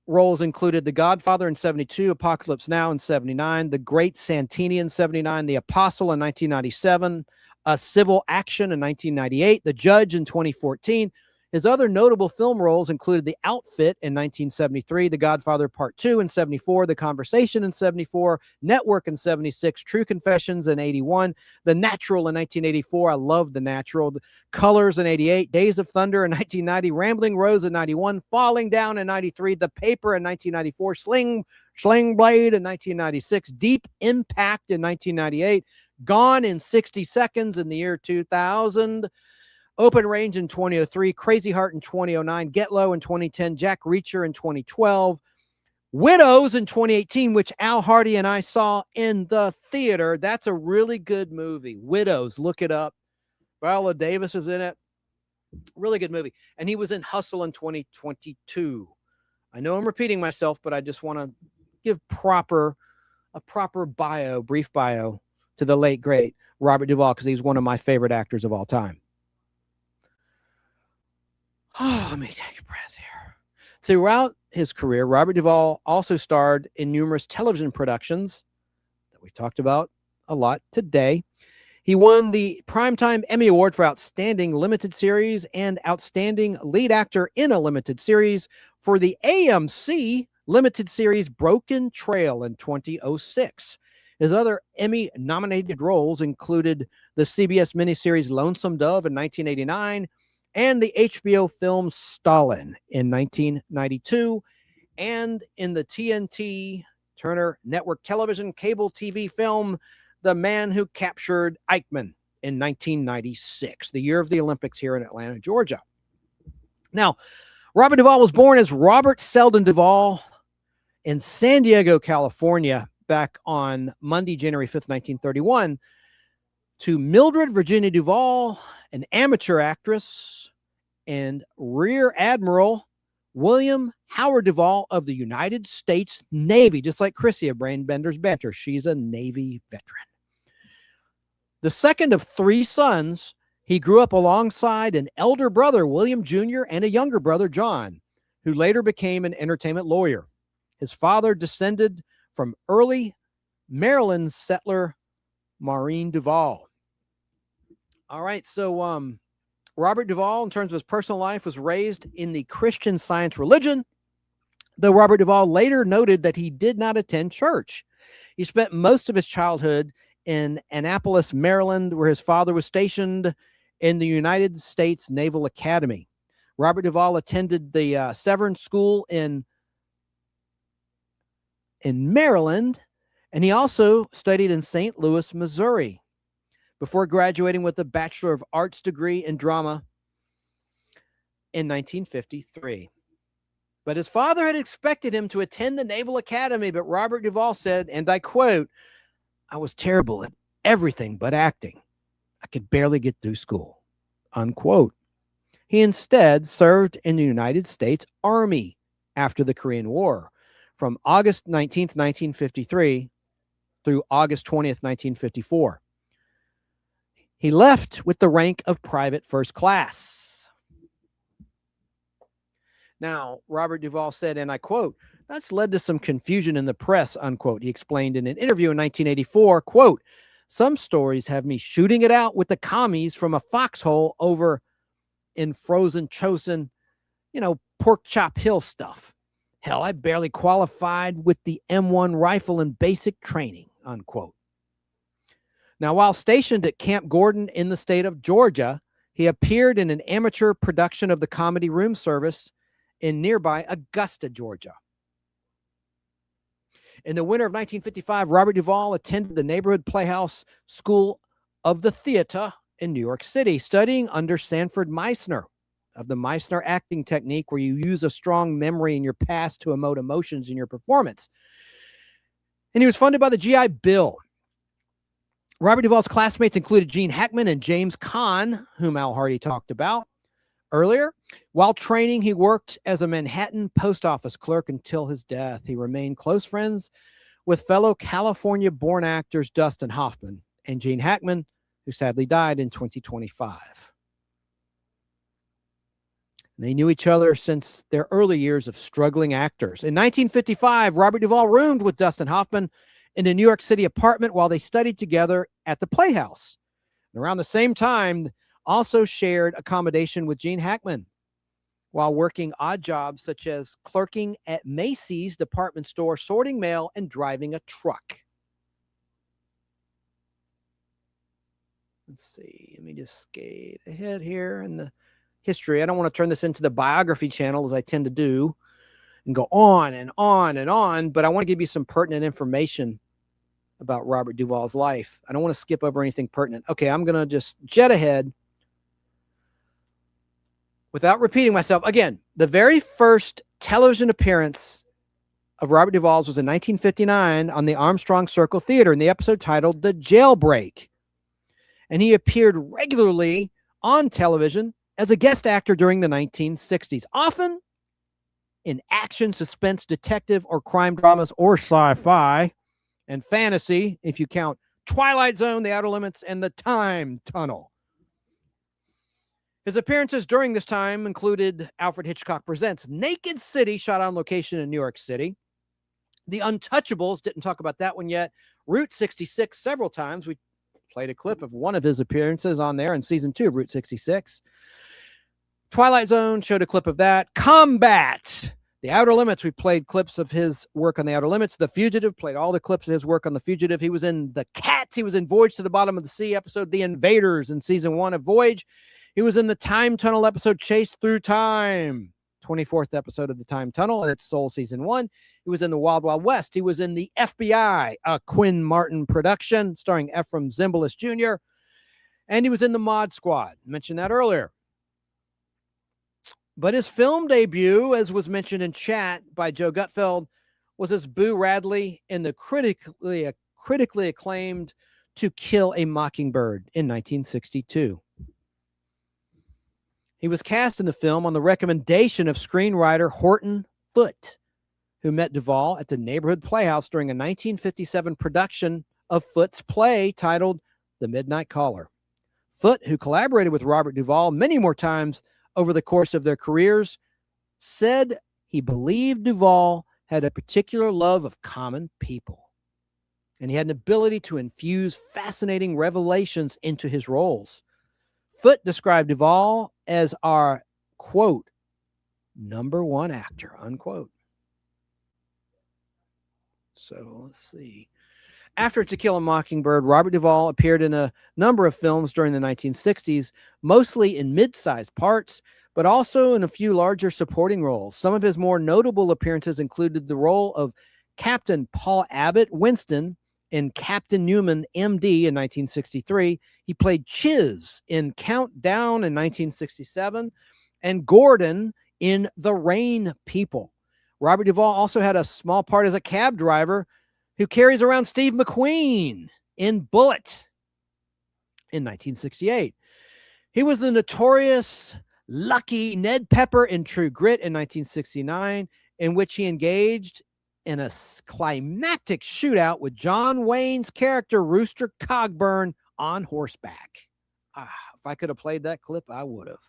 roles included The Godfather in 72, Apocalypse Now in 79, The Great Santini in 79, The Apostle in 1997, A Civil Action in 1998, The Judge in 2014. His other notable film roles included The Outfit in 1973, The Godfather Part 2 in 74, The Conversation in 74, Network in 76, True Confessions in 81, The Natural in 1984, I love The Natural, Colors in 88, Days of Thunder in 1990, Rambling Rose in 91, Falling Down in 93, The Paper in 1994, Sling Blade in 1996, Deep Impact in 1998, Gone in 60 Seconds in the year 2000, Open Range in 2003, Crazy Heart in 2009, Get Low in 2010, Jack Reacher in 2012, Widows in 2018, which Al Hardy and I saw in the theater. That's a really good movie. Widows, look it up. Viola Davis is in it. Really good movie. And he was in Hustle in 2022. I know I'm repeating myself, but I just want to give a proper brief bio to the late, great Robert Duvall, because he's one of my favorite actors of all time. Oh, let me take a breath here. Throughout his career, Robert Duvall also starred in numerous television productions that we've talked about a lot today. He won the Primetime Emmy Award for Outstanding Limited Series and Outstanding Lead Actor in a Limited Series for the AMC limited series Broken Trail in 2006. His other Emmy-nominated roles included the CBS miniseries Lonesome Dove in 1989, and the HBO film Stalin in 1992, and in the TNT Turner Network Television cable TV film The Man Who Captured Eichmann in 1996, the year of the Olympics here in Atlanta, Georgia. Now, Robert Duvall was born as Robert Selden Duvall in San Diego, California, back on Monday, January 5th, 1931, to Mildred Virginia Duvall, an amateur actress, and Rear Admiral William Howard Duvall of the United States Navy, just like Chrissy of Brainbender's Banter. She's a Navy veteran. The second of 3 sons, he grew up alongside an elder brother, William Jr., and a younger brother, John, who later became an entertainment lawyer. His father descended from early Maryland settler Maureen Duvall. All right, so Robert Duvall, in terms of his personal life, was raised in the Christian Science religion, though Robert Duvall later noted that he did not attend church. He spent most of his childhood in Annapolis, Maryland, where his father was stationed, in the United States Naval Academy. Robert Duvall attended the Severn School in Maryland, and he also studied in St. Louis, Missouri, before graduating with a Bachelor of Arts degree in drama in 1953. But his father had expected him to attend the Naval Academy, but Robert Duvall said, and I quote, "I was terrible at everything but acting. I could barely get through school," unquote. He instead served in the United States Army after the Korean War from August 19th, 1953 through August 20th, 1954. He left with the rank of private first class. Now, Robert Duvall said, and I quote, "That's led to some confusion in the press," unquote. He explained in an interview in 1984, quote, "Some stories have me shooting it out with the commies from a foxhole over in frozen Chosin, pork chop hill stuff. Hell, I barely qualified with the M1 rifle in basic training," unquote. Now, while stationed at Camp Gordon in the state of Georgia, he appeared in an amateur production of the comedy room service in nearby Augusta, Georgia. In the winter of 1955, Robert Duvall attended the neighborhood playhouse School of the Theater in New York City, studying under Sanford Meisner of the Meisner acting technique, where you use a strong memory in your past to emote emotions in your performance. And he was funded by the GI Bill. Robert Duvall's classmates included Gene Hackman and James Caan, whom Al Hardy talked about earlier. While training, he worked as a Manhattan post office clerk until his death. He remained close friends with fellow California-born actors Dustin Hoffman and Gene Hackman, who sadly died in 2025. They knew each other since their early years of struggling actors. In 1955, Robert Duvall roomed with Dustin Hoffman in a New York City apartment while they studied together at the Playhouse. And around the same time, also shared accommodation with Gene Hackman while working odd jobs such as clerking at Macy's department store, sorting mail, and driving a truck. Let's see. Let me just skate ahead here in the history. I don't want to turn this into the biography channel as I tend to do and go on and on and on, but I want to give you some pertinent information about Robert Duvall's life. I don't want to skip over anything pertinent. Okay, I'm going to just jet ahead without repeating myself. Again, the very first television appearance of Robert Duvall's was in 1959 on the Armstrong Circle Theater in the episode titled The Jailbreak. And he appeared regularly on television as a guest actor during the 1960s, often in action, suspense, detective, or crime dramas, or sci-fi and fantasy, if you count Twilight Zone, The Outer Limits, and The Time Tunnel. His appearances during this time included Alfred Hitchcock Presents Naked City, shot on location in New York City. The Untouchables, didn't talk about that one yet. Route 66 several times. We played a clip of one of his appearances on there in season 2 of Route 66. Twilight Zone, showed a clip of that. Combat, The Outer Limits, we played clips of his work on The Outer Limits. The Fugitive, played all the clips of his work on The Fugitive. He was in The Cats. He was in Voyage to the Bottom of the Sea episode The Invaders in season 1 of Voyage. He was in the Time Tunnel episode Chase Through Time, 24th episode of the Time Tunnel, and it's Soul season 1. He was in the Wild Wild West. He was in the FBI, a Quinn Martin production starring Ephraim Zimbalist Jr. And he was in the Mod Squad. Mentioned that earlier. But his film debut, as was mentioned in chat by Joe Gutfeld, was as Boo Radley in the critically acclaimed To Kill a Mockingbird in 1962. He was cast in the film on the recommendation of screenwriter Horton Foote, who met Duvall at the Neighborhood Playhouse during a 1957 production of Foote's play titled The Midnight Caller. Foote, who collaborated with Robert Duvall many more times over the course of their careers, said he believed Duvall had a particular love of common people, and he had an ability to infuse fascinating revelations into his roles. Foote described Duvall as our, quote, #1 actor, unquote. So let's see. After To Kill a Mockingbird, Robert Duvall appeared in a number of films during the 1960s, mostly in mid-sized parts, but also in a few larger supporting roles. Some of his more notable appearances included the role of Captain Paul Abbott Winston in Captain Newman, M.D. in 1963. He played Chiz in Countdown in 1967 and Gordon in The Rain People. Robert Duvall also had a small part as a cab driver who carries around Steve McQueen in Bullet in 1968. He was the notorious Lucky Ned Pepper in True Grit in 1969, in which he engaged in a climactic shootout with John Wayne's character Rooster Cogburn on horseback. If I could have played that clip, I would have.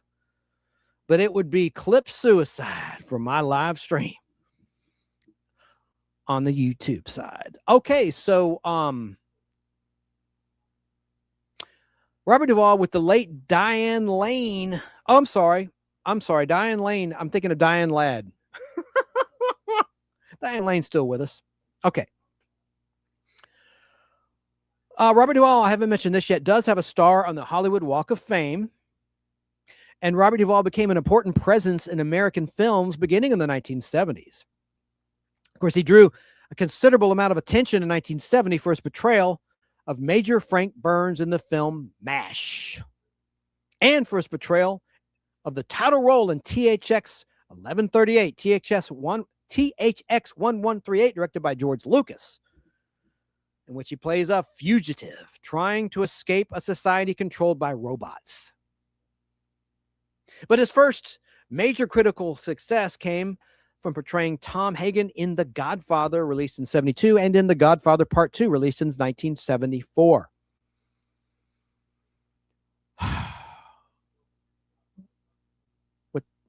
But it would be clip suicide from my live stream on the YouTube side. Okay, so Robert Duvall with the late Diane Lane. Oh, I'm sorry, Diane Lane. I'm thinking of Diane Ladd. Diane Lane's still with us. Okay. Robert Duvall, I haven't mentioned this yet, does have a star on the Hollywood Walk of Fame. And Robert Duvall became an important presence in American films beginning in the 1970s. Of course, he drew a considerable amount of attention in 1970 for his portrayal of Major Frank Burns in the film MASH, and for his portrayal of the title role in THX 1138, THX 1138, directed by George Lucas, in which he plays a fugitive trying to escape a society controlled by robots. But his first major critical success came from portraying Tom Hagen in The Godfather, released in 1972, and in The Godfather Part 2, released in 1974.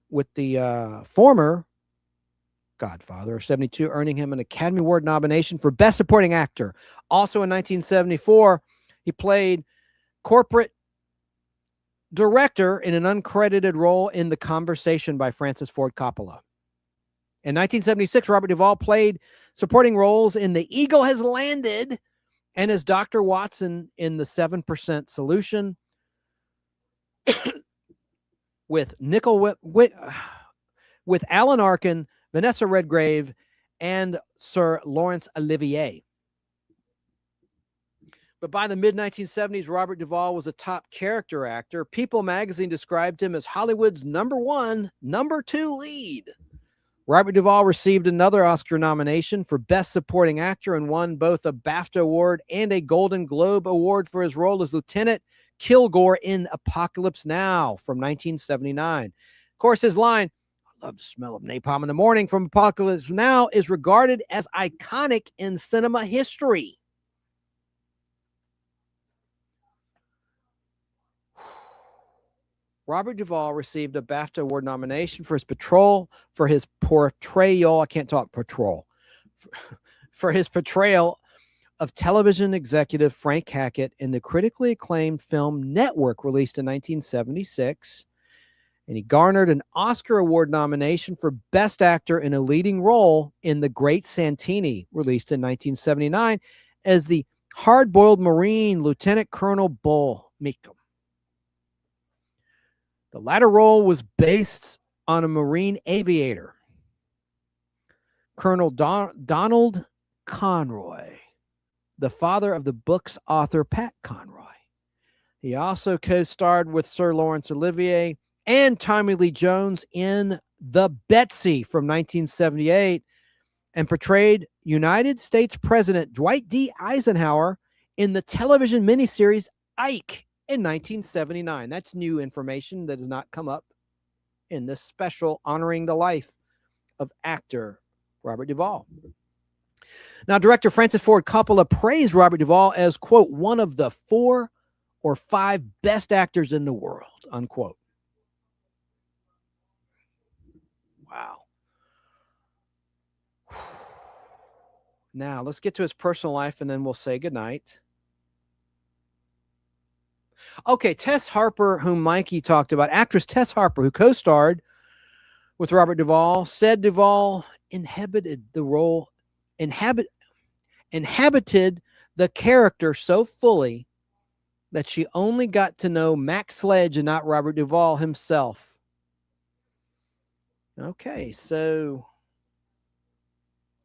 With the former Godfather of 1972 earning him an Academy Award nomination for Best Supporting Actor. Also in 1974, he played corporate director in an uncredited role in The Conversation by Francis Ford Coppola. In 1976, Robert Duvall played supporting roles in The Eagle Has Landed and as Dr. Watson in The 7% Solution with with Alan Arkin, Vanessa Redgrave, and Sir Laurence Olivier. But by the mid-1970s, Robert Duvall was a top character actor. People magazine described him as Hollywood's number 2 lead. Robert Duvall received another Oscar nomination for Best Supporting Actor and won both a BAFTA Award and a Golden Globe Award for his role as Lieutenant Kilgore in Apocalypse Now from 1979. Of course, his line, "I love the smell of napalm in the morning" from Apocalypse Now is regarded as iconic in cinema history. Robert Duvall received a BAFTA Award nomination for his portrayal, for his portrayal of television executive Frank Hackett in the critically acclaimed film Network, released in 1976. And he garnered an Oscar Award nomination for Best Actor in a Leading Role in The Great Santini, released in 1979, as the hard-boiled Marine Lieutenant Colonel Bull Meekum. The latter role was based on a Marine aviator, Colonel Donald Conroy, the father of the book's author, Pat Conroy. He also co-starred with Sir Laurence Olivier and Tommy Lee Jones in The Betsy from 1978 and portrayed United States President Dwight D. Eisenhower in the television miniseries Ike in 1979. That's new information that has not come up in this special honoring the life of actor Robert Duvall. Now, director Francis Ford Coppola praised Robert Duvall as, quote, one of the 4 or 5 best actors in the world, unquote. Wow. Now, let's get to his personal life and then we'll say goodnight. Okay, Tess Harper, whom Mikey talked about, actress Tess Harper, who co-starred with Robert Duvall, said Duvall inhabited the the character so fully that she only got to know Max Sledge and not Robert Duvall himself. Okay, so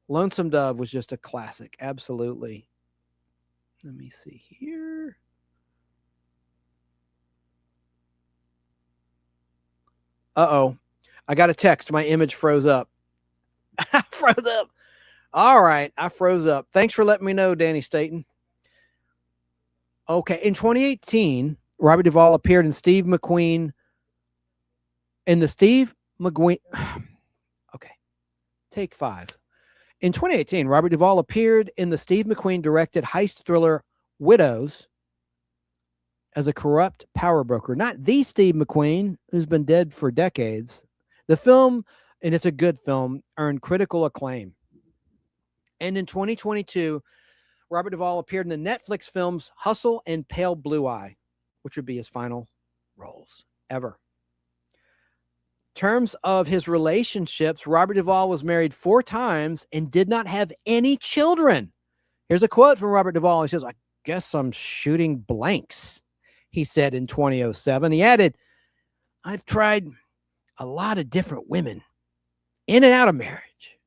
Lonesome Dove was just a classic. Absolutely. Let me see here. Uh-oh. I got a text. My image froze up. I froze up. All right. I froze up. Thanks for letting me know, Danny Staten. Okay. In 2018, Robert Duvall appeared in Steve McQueen. In the Steve McQueen. Okay. Take 5. In 2018, Robert Duvall appeared in the Steve McQueen directed heist thriller Widows as a corrupt power broker. Not the Steve McQueen, who's been dead for decades. The film, and it's a good film, earned critical acclaim. And in 2022, Robert Duvall appeared in the Netflix films Hustle and Pale Blue Eye, which would be his final roles ever. In terms of his relationships, Robert Duvall was married 4 times and did not have any children. Here's a quote from Robert Duvall. He says, "I guess I'm shooting blanks," he said in 2007. He added, "I've tried a lot of different women in and out of marriage,"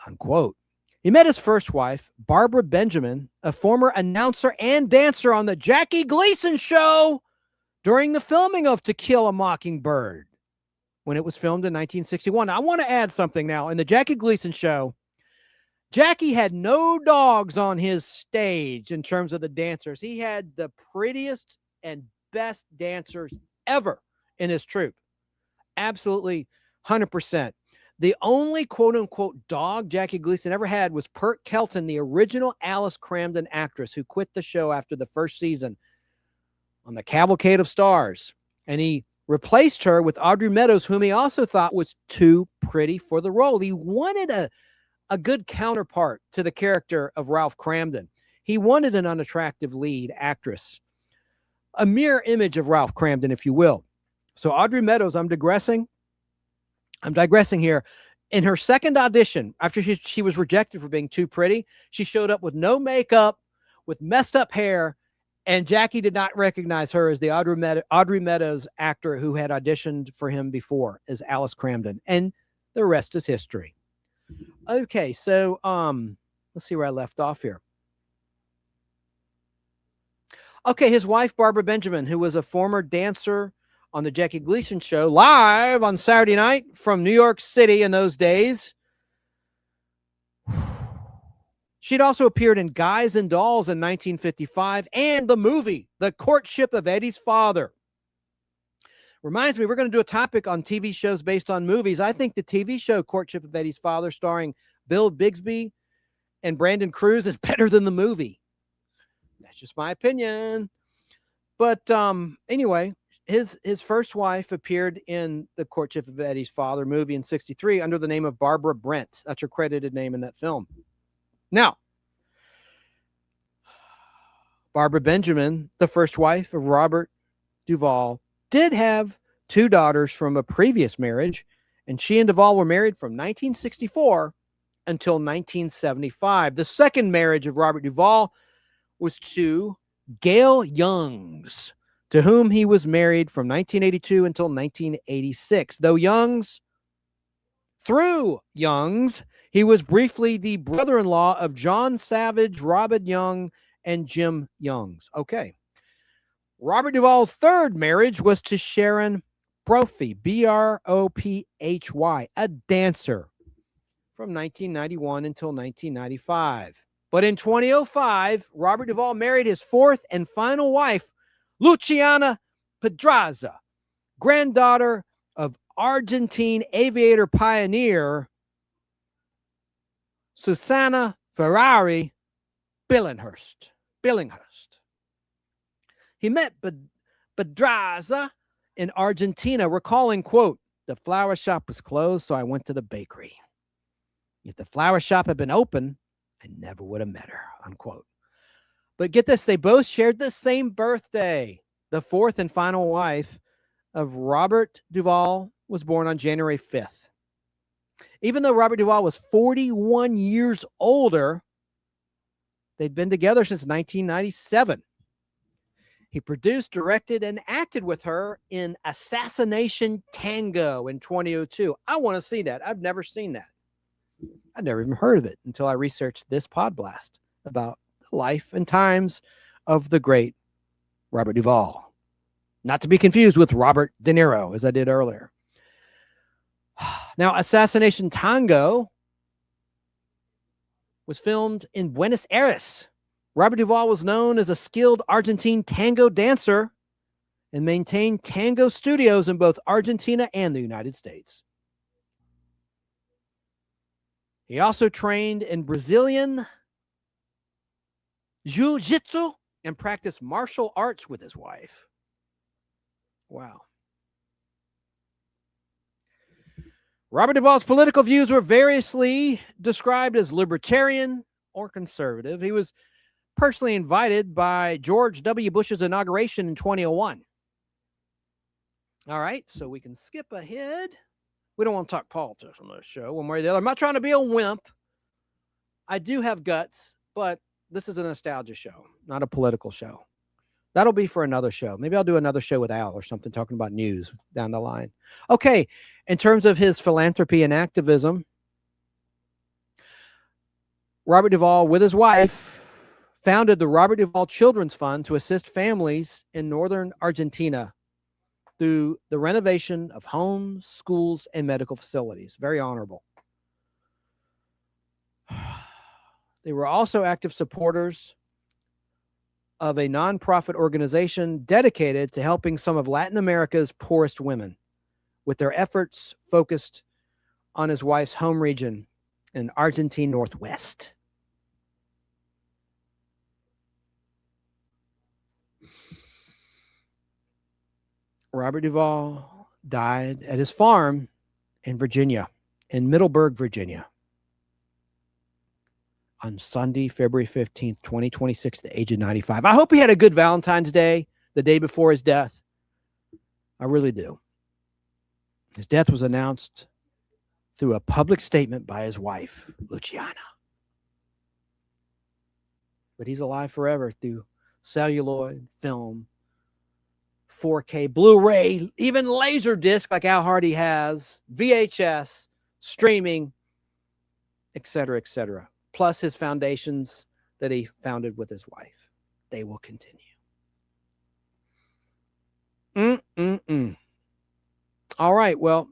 unquote. He met his first wife, Barbara Benjamin, a former announcer and dancer on the Jackie Gleason Show during the filming of To Kill a Mockingbird when it was filmed in 1961. Now, I want to add something now. In the Jackie Gleason Show, Jackie had no dogs on his stage in terms of the dancers. He had the prettiest and best dancers ever in his troupe. Absolutely 100%. The only quote-unquote dog Jackie Gleason ever had was Pert Kelton, the original Alice Cramden actress who quit the show after the first season on the Cavalcade of Stars. And he replaced her with Audrey Meadows, whom he also thought was too pretty for the role. He wanted a good counterpart to the character of Ralph Cramden. He wanted an unattractive lead actress, a mirror image of Ralph Cramden, if you will. So Audrey Meadows, I'm digressing here. In her second audition, after she was rejected for being too pretty, she showed up with no makeup, with messed up hair, and Jackie did not recognize her as the Audrey Meadows actor who had auditioned for him before as Alice Cramden. And the rest is history. Okay, so let's see where I left off here. Okay, his wife, Barbara Benjamin, who was a former dancer on the Jackie Gleason Show, live on Saturday night from New York City in those days. She'd also appeared in Guys and Dolls in 1955 and the movie, The Courtship of Eddie's Father. Reminds me, we're going to do a topic on TV shows based on movies. I think the TV show Courtship of Eddie's Father, starring Bill Bixby and Brandon Cruz, is better than the movie. That's just my opinion. But anyway, his first wife appeared in The Courtship of Eddie's Father movie in 1963 under the name of Barbara Brent. That's her credited name in that film. Now, Barbara Benjamin, the first wife of Robert Duvall, did have 2 daughters from a previous marriage, and she and Duvall were married from 1964 until 1975. The second marriage of Robert Duvall was to Gail Youngs, to whom he was married from 1982 until 1986. Through Youngs, he was briefly the brother-in-law of John Savage, Robert Young, and Jim Youngs. Okay. Robert Duvall's third marriage was to Sharon Brophy, Brophy, a dancer, from 1991 until 1995. But in 2005, Robert Duvall married his fourth and final wife, Luciana Pedraza, granddaughter of Argentine aviator pioneer Susanna Ferrari Billinghurst. He met Pedraza in Argentina, recalling, quote, "The flower shop was closed, so I went to the bakery. If the flower shop had been open, I never would have met her," unquote. But get this, they both shared the same birthday. The fourth and final wife of Robert Duvall was born on January 5th. Even though Robert Duvall was 41 years older, They'd been together since 1997. He produced, directed, and acted with her in Assassination Tango in 2002. I want to see that. I've never seen that. I'd never even heard of it until I researched this Podblast about the life and times of the great Robert Duvall. Not to be confused with Robert De Niro, as I did earlier. Now, Assassination Tango was filmed in Buenos Aires. Robert Duvall was known as a skilled Argentine tango dancer and maintained tango studios in both Argentina and the United States. He also trained in Brazilian jiu-jitsu and practiced martial arts with his wife. Wow. Robert Duvall's political views were variously described as libertarian or conservative. He was personally invited by George W. Bush's inauguration in 2001. All right, so we can skip ahead. We don't want to talk politics on this show one way or the other. I'm not trying to be a wimp. I do have guts, but this is a nostalgia show, not a political show. That'll be for another show. Maybe I'll do another show with Al or something talking about news down the line. Okay, in terms of his philanthropy and activism, Robert Duvall, with his wife, founded the Robert Duvall Children's Fund to assist families in northern Argentina through the renovation of homes, schools, and medical facilities. Very honorable. They were also active supporters of a nonprofit organization dedicated to helping some of Latin America's poorest women, with their efforts focused on his wife's home region in Argentine Northwest. Robert Duvall died at his farm in Virginia, in Middleburg, Virginia, on Sunday, February 15th, 2026, at the age of 95. I hope he had a good Valentine's Day, the day before his death. I really do. His death was announced through a public statement by his wife, Luciana. But he's alive forever through celluloid, film, 4K, Blu-ray, even Laserdisc like Al Hardy has, VHS, streaming, etc., etc. Plus his foundations that he founded with his wife. They will continue. All right, well,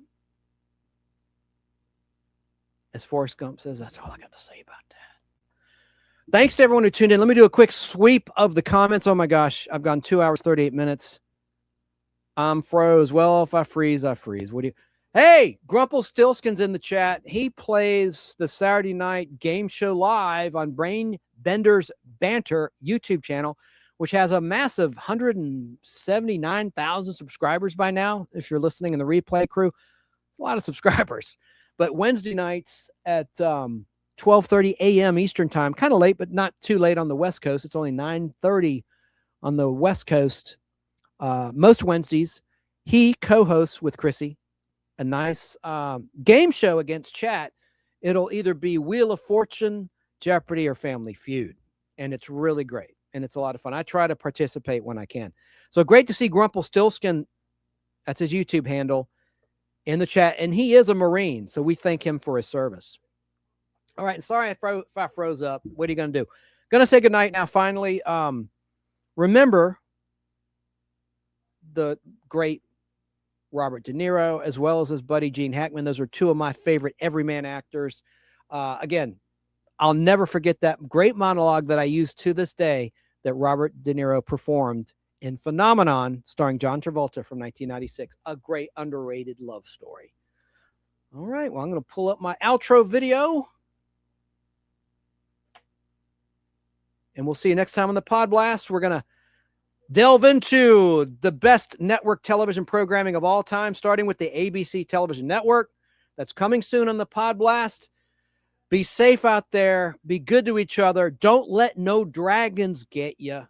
as Forrest Gump says, that's all I got to say about that. Thanks to everyone who tuned in. Let me do a quick sweep of the comments. Oh my gosh, I've gone 2 hours, 38 minutes. I'm froze. Well, if I freeze, I freeze. What do you... Hey, Grumpelstiltskin's in the chat. He plays the Saturday night game show live on Brain Bender's Banter YouTube channel, which has a massive 179,000 subscribers by now. If you're listening in the replay crew, a lot of subscribers. But Wednesday nights at 12:30 a.m. Eastern time, kind of late, but not too late on the West Coast. It's only 9:30 on the West Coast. Most Wednesdays, he co-hosts with Chrissy a nice game show against chat. It'll either be Wheel of Fortune, Jeopardy, or Family Feud. And it's really great. And it's a lot of fun. I try to participate when I can. So great to see Grumpelstiltskin, that's his YouTube handle, in the chat. And he is a Marine, so we thank him for his service. All right, and sorry if I froze up. What are you going to do? Going to say goodnight now, finally. Remember the great Robert De Niro, as well as his buddy Gene Hackman. Those are two of my favorite everyman actors. Again, I'll never forget that great monologue that I use to this day that Robert De Niro performed in Phenomenon, starring John Travolta from 1996. A great underrated love story. All right, well, I'm going to pull up my outro video. And we'll see you next time on the Podblast. We're going to delve into the best network television programming of all time, starting with the ABC television network. That's coming soon on the Podblast. Be safe out there. Be good to each other. Don't let no dragons get you.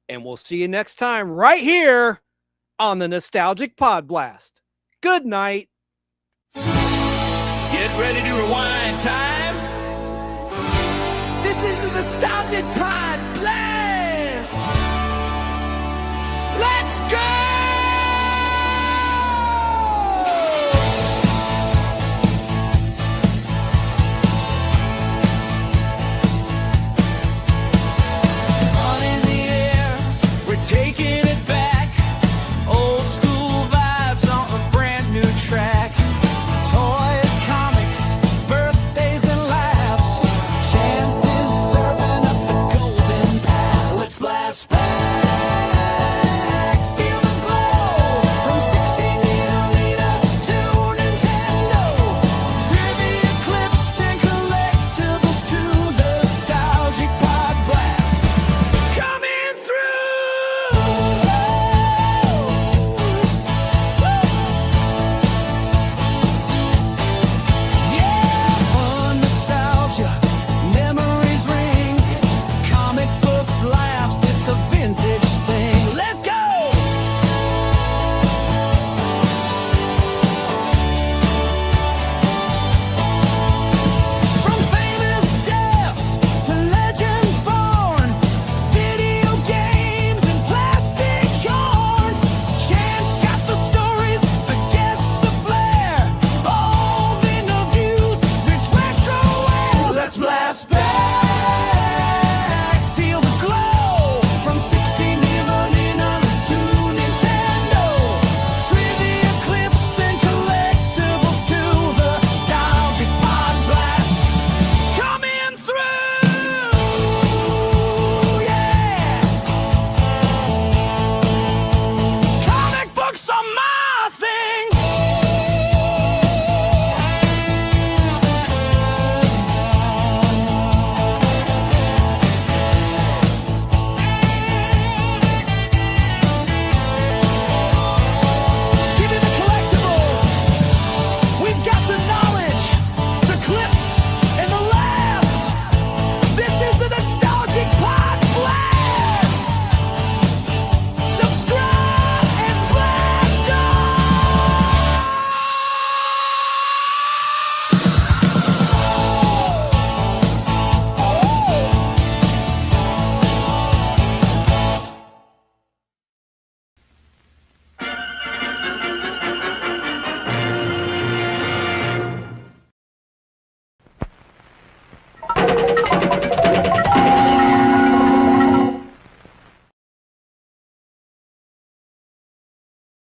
And we'll see you next time right here on the Nostalgic Podblast. Good night. Get ready to rewind time. This is the Nostalgic Podcast.